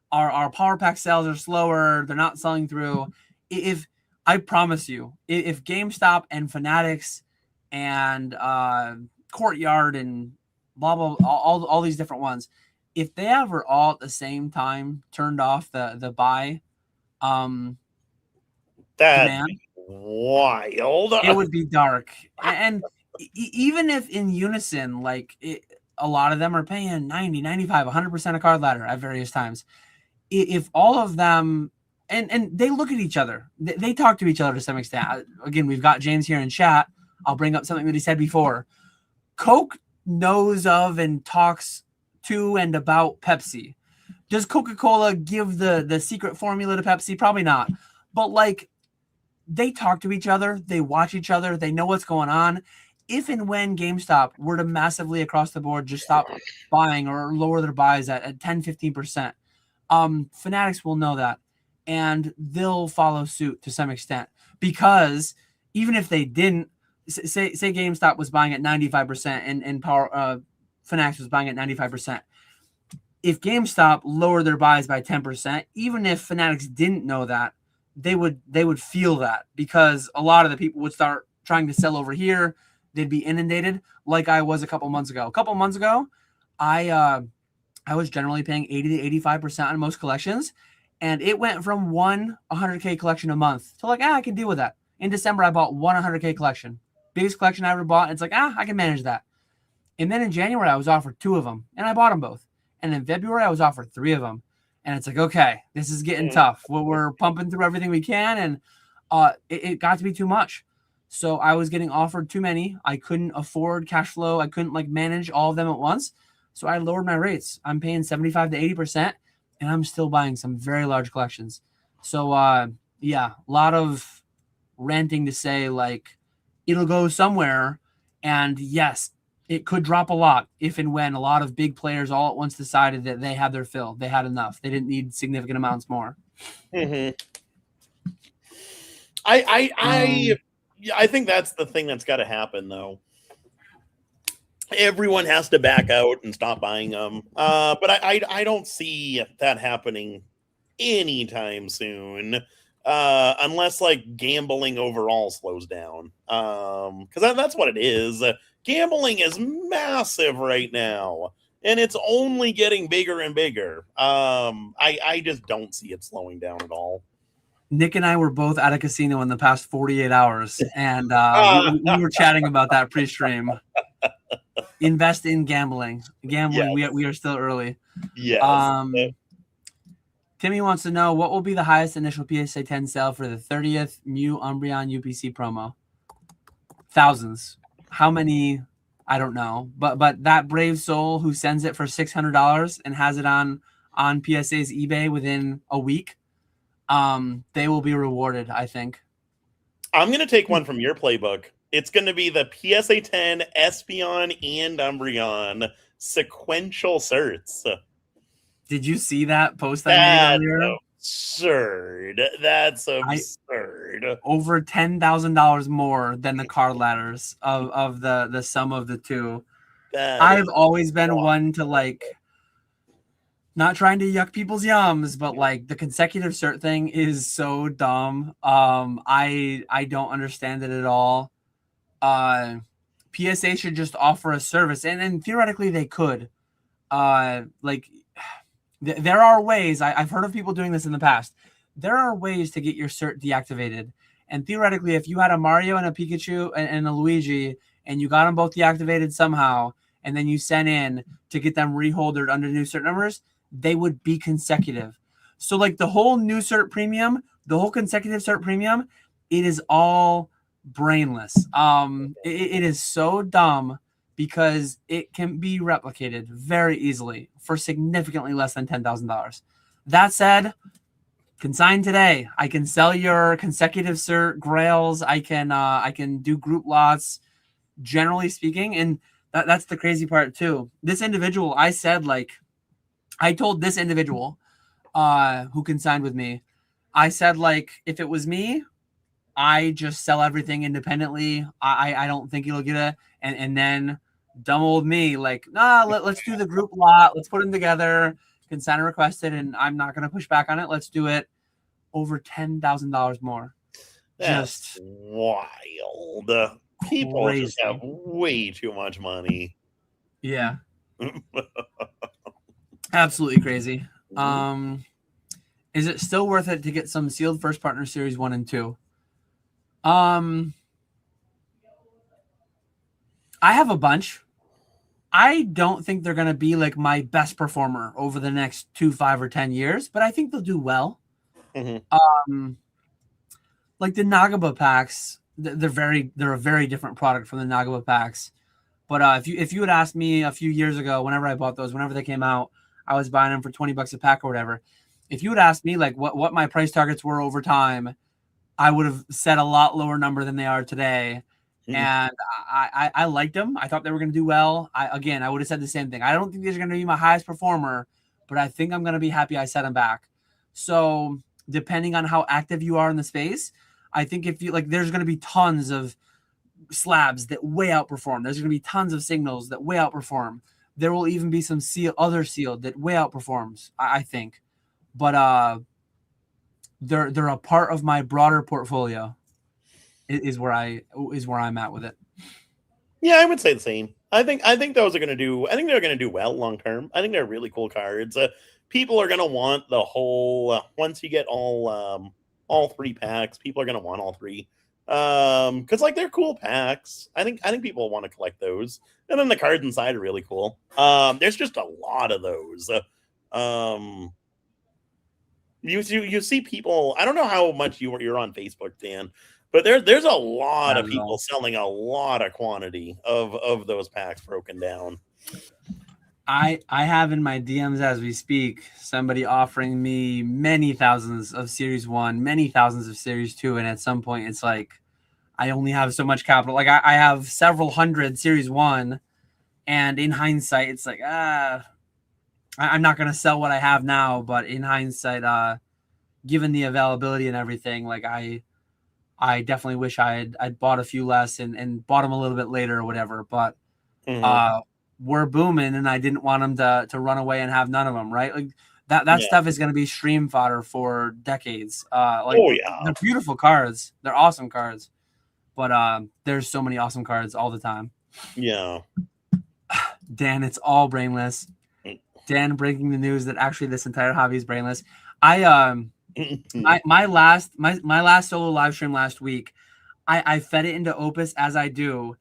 Our power pack sales are slower. They're not selling through. If I promise you, if GameStop and Fanatics and Courtyard and blah blah all these different ones, if they ever all at the same time turned off the buy demand,
wild.
It would be dark. And even if in unison, like a lot of them are paying 90, 95, 100% a card ladder at various times. If all of them, and they look at each other, they talk to each other to some extent. Again, we've got James here in chat. I'll bring up something that he said before. Coke knows of and talks to and about Pepsi. Does Coca-Cola give the secret formula to Pepsi? Probably not. But like, they talk to each other. They watch each other. They know what's going on. If and when GameStop were to massively across the board just stop buying or lower their buys at 10, 15%, Fanatics will know that. And they'll follow suit to some extent. Because even if they didn't, say GameStop was buying at 95% and Fanatics was buying at 95%. If GameStop lowered their buys by 10%, even if Fanatics didn't know that, they would feel that, because a lot of the people would start trying to sell over here. They'd be inundated like I was a couple months ago. A couple months ago, I was generally paying 80 to 85% on most collections, and it went from 100K collection a month to like, I can deal with that. In December, I bought 100K collection. Biggest collection I ever bought. It's like, I can manage that. And then in January, I was offered 2 of them, and I bought them both. And in February, I was offered 3 of them. And it's like, okay, this is getting tough. We're pumping through everything we can, and it got to be too much. So I was getting offered too many. I couldn't afford cash flow. I couldn't like manage all of them at once. So I lowered my rates. I'm paying 75 to 80%. and I'm still buying some very large collections. So yeah, a lot of ranting to say like it'll go somewhere, and yes, it could drop a lot if and when a lot of big players all at once decided that they had their fill, they had enough, they didn't need significant amounts more.
Mm-hmm. I think that's the thing that's got to happen though. Everyone has to back out and stop buying them. But I don't see that happening anytime soon. Unless like gambling overall slows down. Because that's what it is. Gambling is massive right now. And it's only getting bigger and bigger. I just don't see it slowing down at all.
Nick and I were both at a casino in the past 48 hours, and we were chatting about that pre-stream. Invest in gambling. Gambling, yes. we are still early.
Yes.
Timmy wants to know, what will be the highest initial PSA 10 sale for the 30th Mew Umbreon UPC promo? Thousands. How many? I don't know. But that brave soul who sends it for $600 and has it on PSA's eBay within a week, they will be rewarded, I think.
I'm going to take one from your playbook. It's going to be the PSA 10 Espeon and Umbreon sequential certs.
Did you see that post I made earlier?
Absurd. That's absurd.
Over $10,000 more than the card ladders of the sum of the two. I've always been one to like, not trying to yuck people's yums, but like the consecutive cert thing is so dumb. I don't understand it at all. PSA should just offer a service, and theoretically they could. Like there are ways. I've heard of people doing this in the past. There are ways to get your cert deactivated, and theoretically, if you had a Mario and a Pikachu and a Luigi, and you got them both deactivated somehow, and then you sent in to get them reholdered under new cert numbers, they would be consecutive. So like the whole new cert premium, the whole consecutive cert premium, it is all brainless. It is so dumb because it can be replicated very easily for significantly less than $10,000. That said, consign today. I can sell your consecutive cert grails. I can do group lots, generally speaking, and that's the crazy part too. This individual, I told this individual who consigned with me, I said, like, if it was me, I just sell everything independently. I don't think it'll get a, and then dumb old me, like, nah, let's do the group lot. Let's put them together. Consigner requested, and I'm not going to push back on it. Let's do it. Over $10,000 more.
That's just wild. People crazy. Just have way too much money.
Yeah. Absolutely crazy. Is it still worth it to get some sealed first partner series 1 and 2? I have a bunch. I don't think they're going to be like my best performer over the next 2, 5, or 10 years, but I think they'll do well.
Mm-hmm.
Like the Nagaba packs, they're a very different product from the Nagaba packs. But if you had asked me a few years ago, whenever I bought those, whenever they came out, I was buying them for $20 a pack or whatever. If you had asked me like what my price targets were over time, I would have said a lot lower number than they are today. Mm-hmm. And I liked them. I thought they were going to do well. I would have said the same thing. I don't think these are going to be my highest performer, but I think I'm going to be happy I set them back. So depending on how active you are in the space, I think if you like, there's going to be tons of slabs that way outperform. There's going to be tons of signals that way outperform. There will even be some other sealed that way outperforms, I think. But they're a part of my broader portfolio. Is where I'm at with it.
Yeah, I would say the same. I think those are going to do. I think they're going to do well long term. I think they're really cool cards. People are going to want the whole. Once you get all 3 packs, people are going to want all 3. Because like they're cool packs. I think people want to collect those, and then the cards inside are really cool. There's just a lot of those. You see people. I don't know how much you're on Facebook, Dan, but there's a lot of people selling a lot of quantity of those packs broken down.
I have in my DMs as we speak somebody offering me many thousands of Series 1, many thousands of Series 2, and at some point it's like I only have so much capital. Like I have several hundred Series 1, and in hindsight it's like I'm not gonna sell what I have now, but in hindsight, given the availability and everything, like I definitely wish I'd bought a few less and bought them a little bit later or whatever, but we're booming, and I didn't want them to run away and have none of them, right? Like that stuff is going to be stream fodder for decades. They're beautiful cards, they're awesome cards, but there's so many awesome cards all the time.
Yeah.
Dan, it's all brainless. Dan breaking the news that actually this entire hobby is brainless. My last solo live stream last week, I fed it into Opus as I do.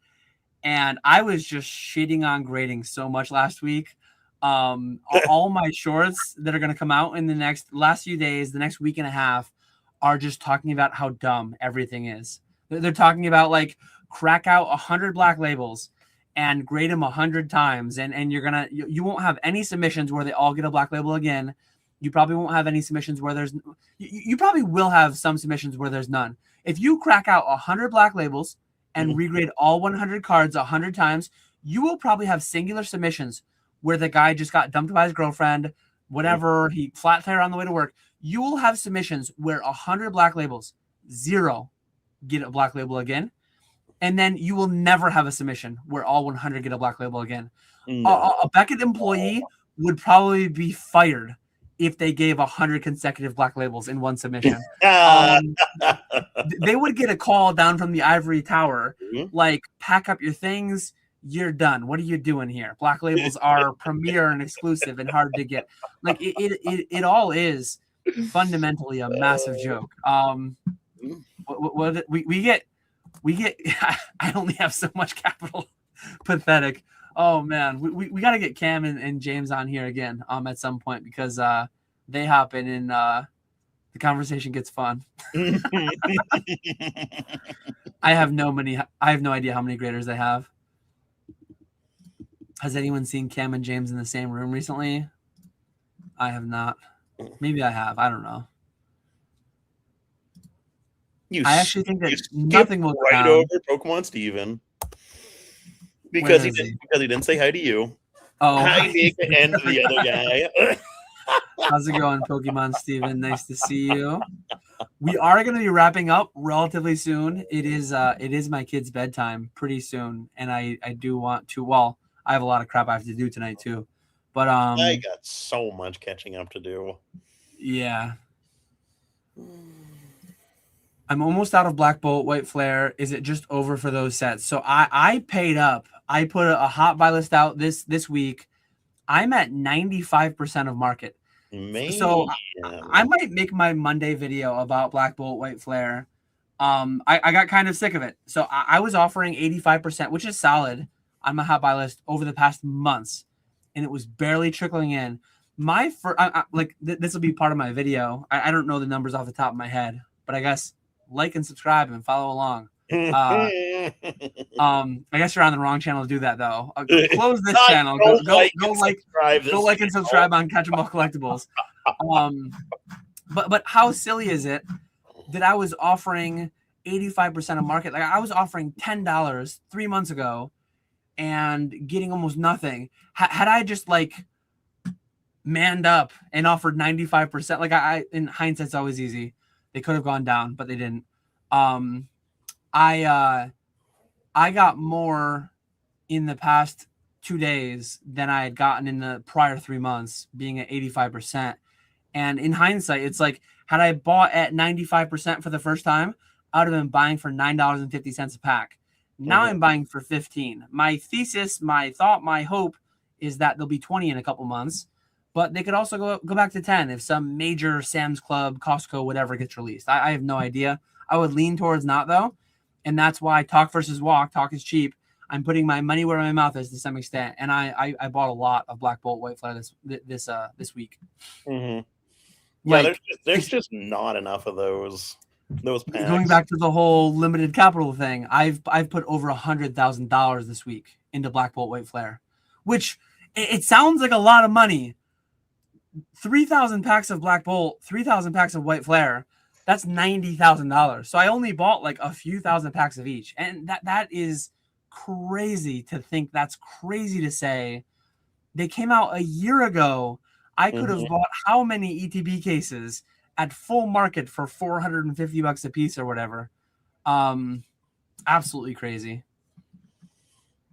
And I was just shitting on grading so much last week. All my shorts that are going to come out in the last few days, the next week and a half, are just talking about how dumb everything is. They're talking about like crack out 100 black labels and grade them 100 times, and you won't have any submissions where they all get a black label again. You probably won't have any submissions where you probably will have some submissions where there's none. If you crack out 100 black labels and regrade all 100 cards 100 times, you will probably have singular submissions where the guy just got dumped by his girlfriend, whatever, he flat tire on the way to work. You will have submissions where 100 black labels, 0 get a black label again. And then you will never have a submission where all 100 get a black label again. No. A Beckett employee would probably be fired if they gave 100 consecutive black labels in one submission. They would get a call down from the ivory tower, like, pack up your things, you're done. What are you doing here? Black labels are premier and exclusive and hard to get. Like, it all is fundamentally a massive joke. What we get I only have so much capital. Pathetic. Oh man, we got to get Cam and James on here again at some point, because they hop in and the conversation gets fun. I have no idea how many graders they have. Has anyone seen Cam and James in the same room recently? I have not. Maybe I have. I don't know. I actually think that nothing will go down.
Over Pokemon Steven. Because he didn't say hi to you.
Oh,
hi, Nick, and the other guy.
How's it going, Pokemon Steven? Nice to see you. We are going to be wrapping up relatively soon. It is my kid's bedtime pretty soon, and I do want to. Well, I have a lot of crap I have to do tonight too, but
I got so much catching up to do.
Yeah. I'm almost out of Black Bolt, White Flare. Is it just over for those sets? So I paid up. I put a hot buy list out this week. I'm at 95% of market.
Man.
So I might make my Monday video about Black Bolt, White Flare. I got kind of sick of it. So I was offering 85%, which is solid, on my hot buy list over the past months, and it was barely trickling in. My this will be part of my video. I don't know the numbers off the top of my head, but I guess like and subscribe and follow along. I guess you're on the wrong channel to do that, though. Close this channel. Go like and subscribe on KetchumAllCollectibles. But how silly is it that I was offering 85% of market? Like, I was offering $10 3 months ago and getting almost nothing. Had I just manned up and offered 95%, I in hindsight, it's always easy. They could have gone down, but they didn't. I got more in the past 2 days than I had gotten in the prior 3 months, being at 85%. And in hindsight, it's like, had I bought at 95% for the first time, I would have been buying for $9.50 a pack. Now I'm buying for 15. My thesis, my thought, my hope is that they'll be 20 in a couple months, but they could also go back to 10 if some major Sam's Club, Costco, whatever gets released. I have no idea. I would lean towards not, though. And that's why talk versus walk. Talk is cheap. I'm putting my money where my mouth is to some extent. And I bought a lot of Black Bolt, White Flare this week.
Mm-hmm. Yeah, there's just not enough of those packs.
Going back to the whole limited capital thing, I've put over $100,000 this week into Black Bolt, White Flare, which It sounds like a lot of money. 3,000 packs of Black Bolt, 3,000 packs of White Flare. That's $90,000. So I only bought like a few thousand packs of each, and that is crazy to think. That's crazy to say. They came out a year ago. I could have bought how many ETB cases at full market for $450 a piece or whatever. Absolutely crazy.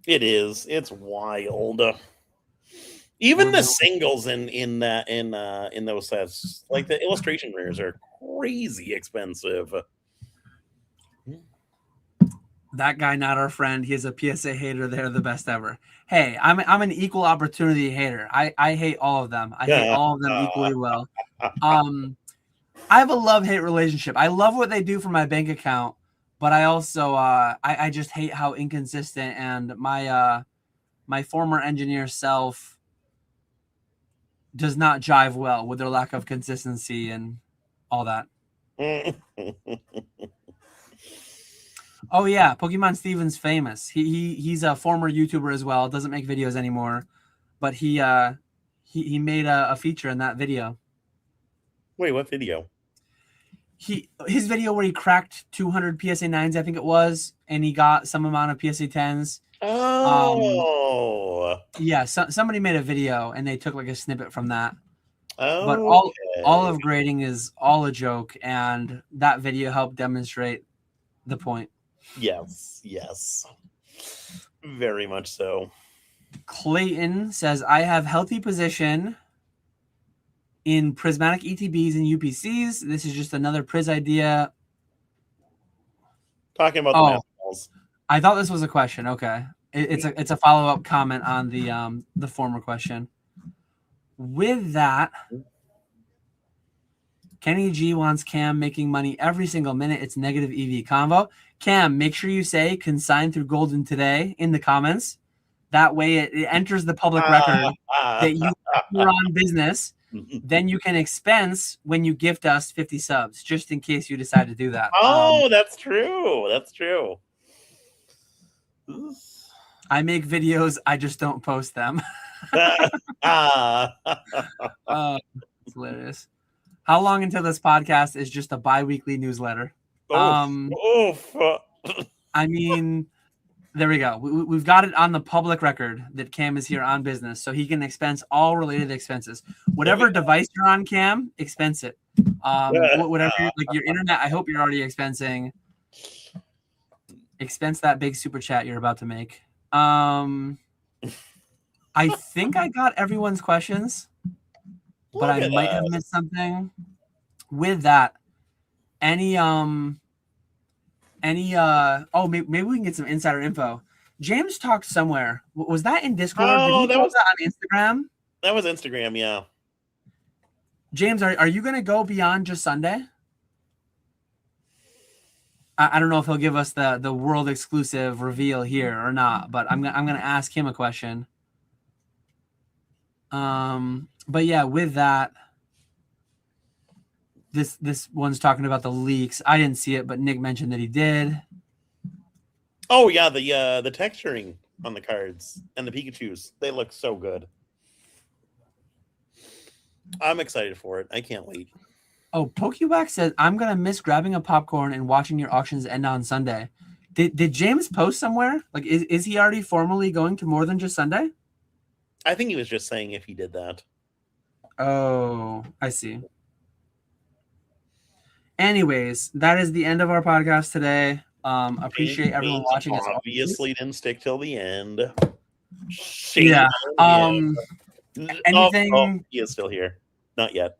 It is. It's wild. Even the singles in those sets, like the illustration rares, are crazy expensive.
That guy, not our friend. He's a PSA hater. They're the best ever. Hey, I'm an equal opportunity hater. I hate all of them. I hate all of them equally well. I have a love-hate relationship. I love what they do for my bank account, but I also I just hate how inconsistent, and my former engineer self does not jive well with their lack of consistency and all that. Oh yeah, Pokemon Steven's famous. He's a former YouTuber as well. Doesn't make videos anymore, but he made a feature in that video.
Wait, what video?
His video where he cracked 200 PSA 9s, I think it was, and he got some amount of PSA 10s.
Oh,
yeah. Somebody made a video and they took like a snippet from that.
Oh,
but all of grading is all a joke, and that video helped demonstrate the point.
Yes, very much so.
Clayton says, I have healthy position in prismatic ETBs and UPCs. This is just another Priz idea.
Talking about the nationals.
I thought this was a question. Okay. It's a follow-up comment on the former question. With that, Kenny G wants Cam making money every single minute. It's negative EV convo. Cam, make sure you say consign through Golden today in the comments. That way it enters the public record that you're on business. Then you can expense when you gift us 50 subs, just in case you decide to do that.
Oh, that's true. That's true.
I make videos. I just don't post them. It's hilarious. How long until this podcast is just a bi-weekly newsletter? I mean, there we go. We've got it on the public record that Cam is here on business, so he can expense all related expenses. Whatever device you're on, Cam, expense it. Whatever, like your internet, I hope you're already expensing. Expense that big super chat you're about to make. I think I got everyone's questions, but I might have missed something. With that, maybe we can get some insider info. James talked somewhere. Was that in Discord?
Oh,
that was on Instagram.
That was Instagram, yeah.
James, are you going to go beyond just Sunday? I don't know if he'll give us the world exclusive reveal here or not, but I'm gonna ask him a question. But yeah, with that, this one's talking about the leaks. I didn't see it, but Nick mentioned that he did.
Oh yeah, the texturing on the cards and the Pikachus, they look so good. I'm excited for it. I can't wait.
Oh, Pokewax says, I'm going to miss grabbing a popcorn and watching your auctions end on Sunday. Did James post somewhere? Like, is he already formally going to more than just Sunday?
I think he was just saying if he did that.
Oh, I see. Anyways, that is the end of our podcast today. Appreciate everyone watching.
Obviously didn't stick till the end.
Yeah. Anything?
He is still here. Not yet.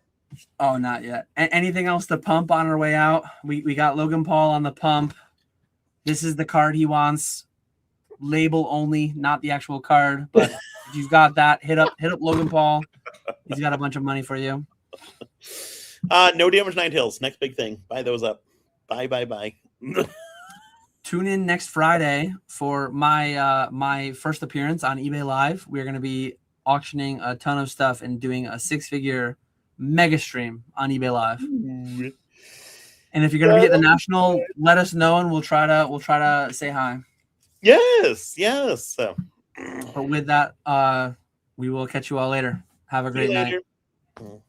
Oh, not yet. Anything else to pump on our way out? We got Logan Paul on the pump. This is the card he wants. Label only, not the actual card. But if you've got that, hit up Logan Paul. He's got a bunch of money for you.
No Damage 9 Tails. Next big thing. Buy those up. Bye.
Tune in next Friday for my first appearance on eBay Live. We're going to be auctioning a ton of stuff and doing a 6-figure mega stream on eBay Live. And if you're going to be at the National, let us know and we'll try to say hi.
Yes.
But with that, We will catch you all later. Have a
See you
great night.
later.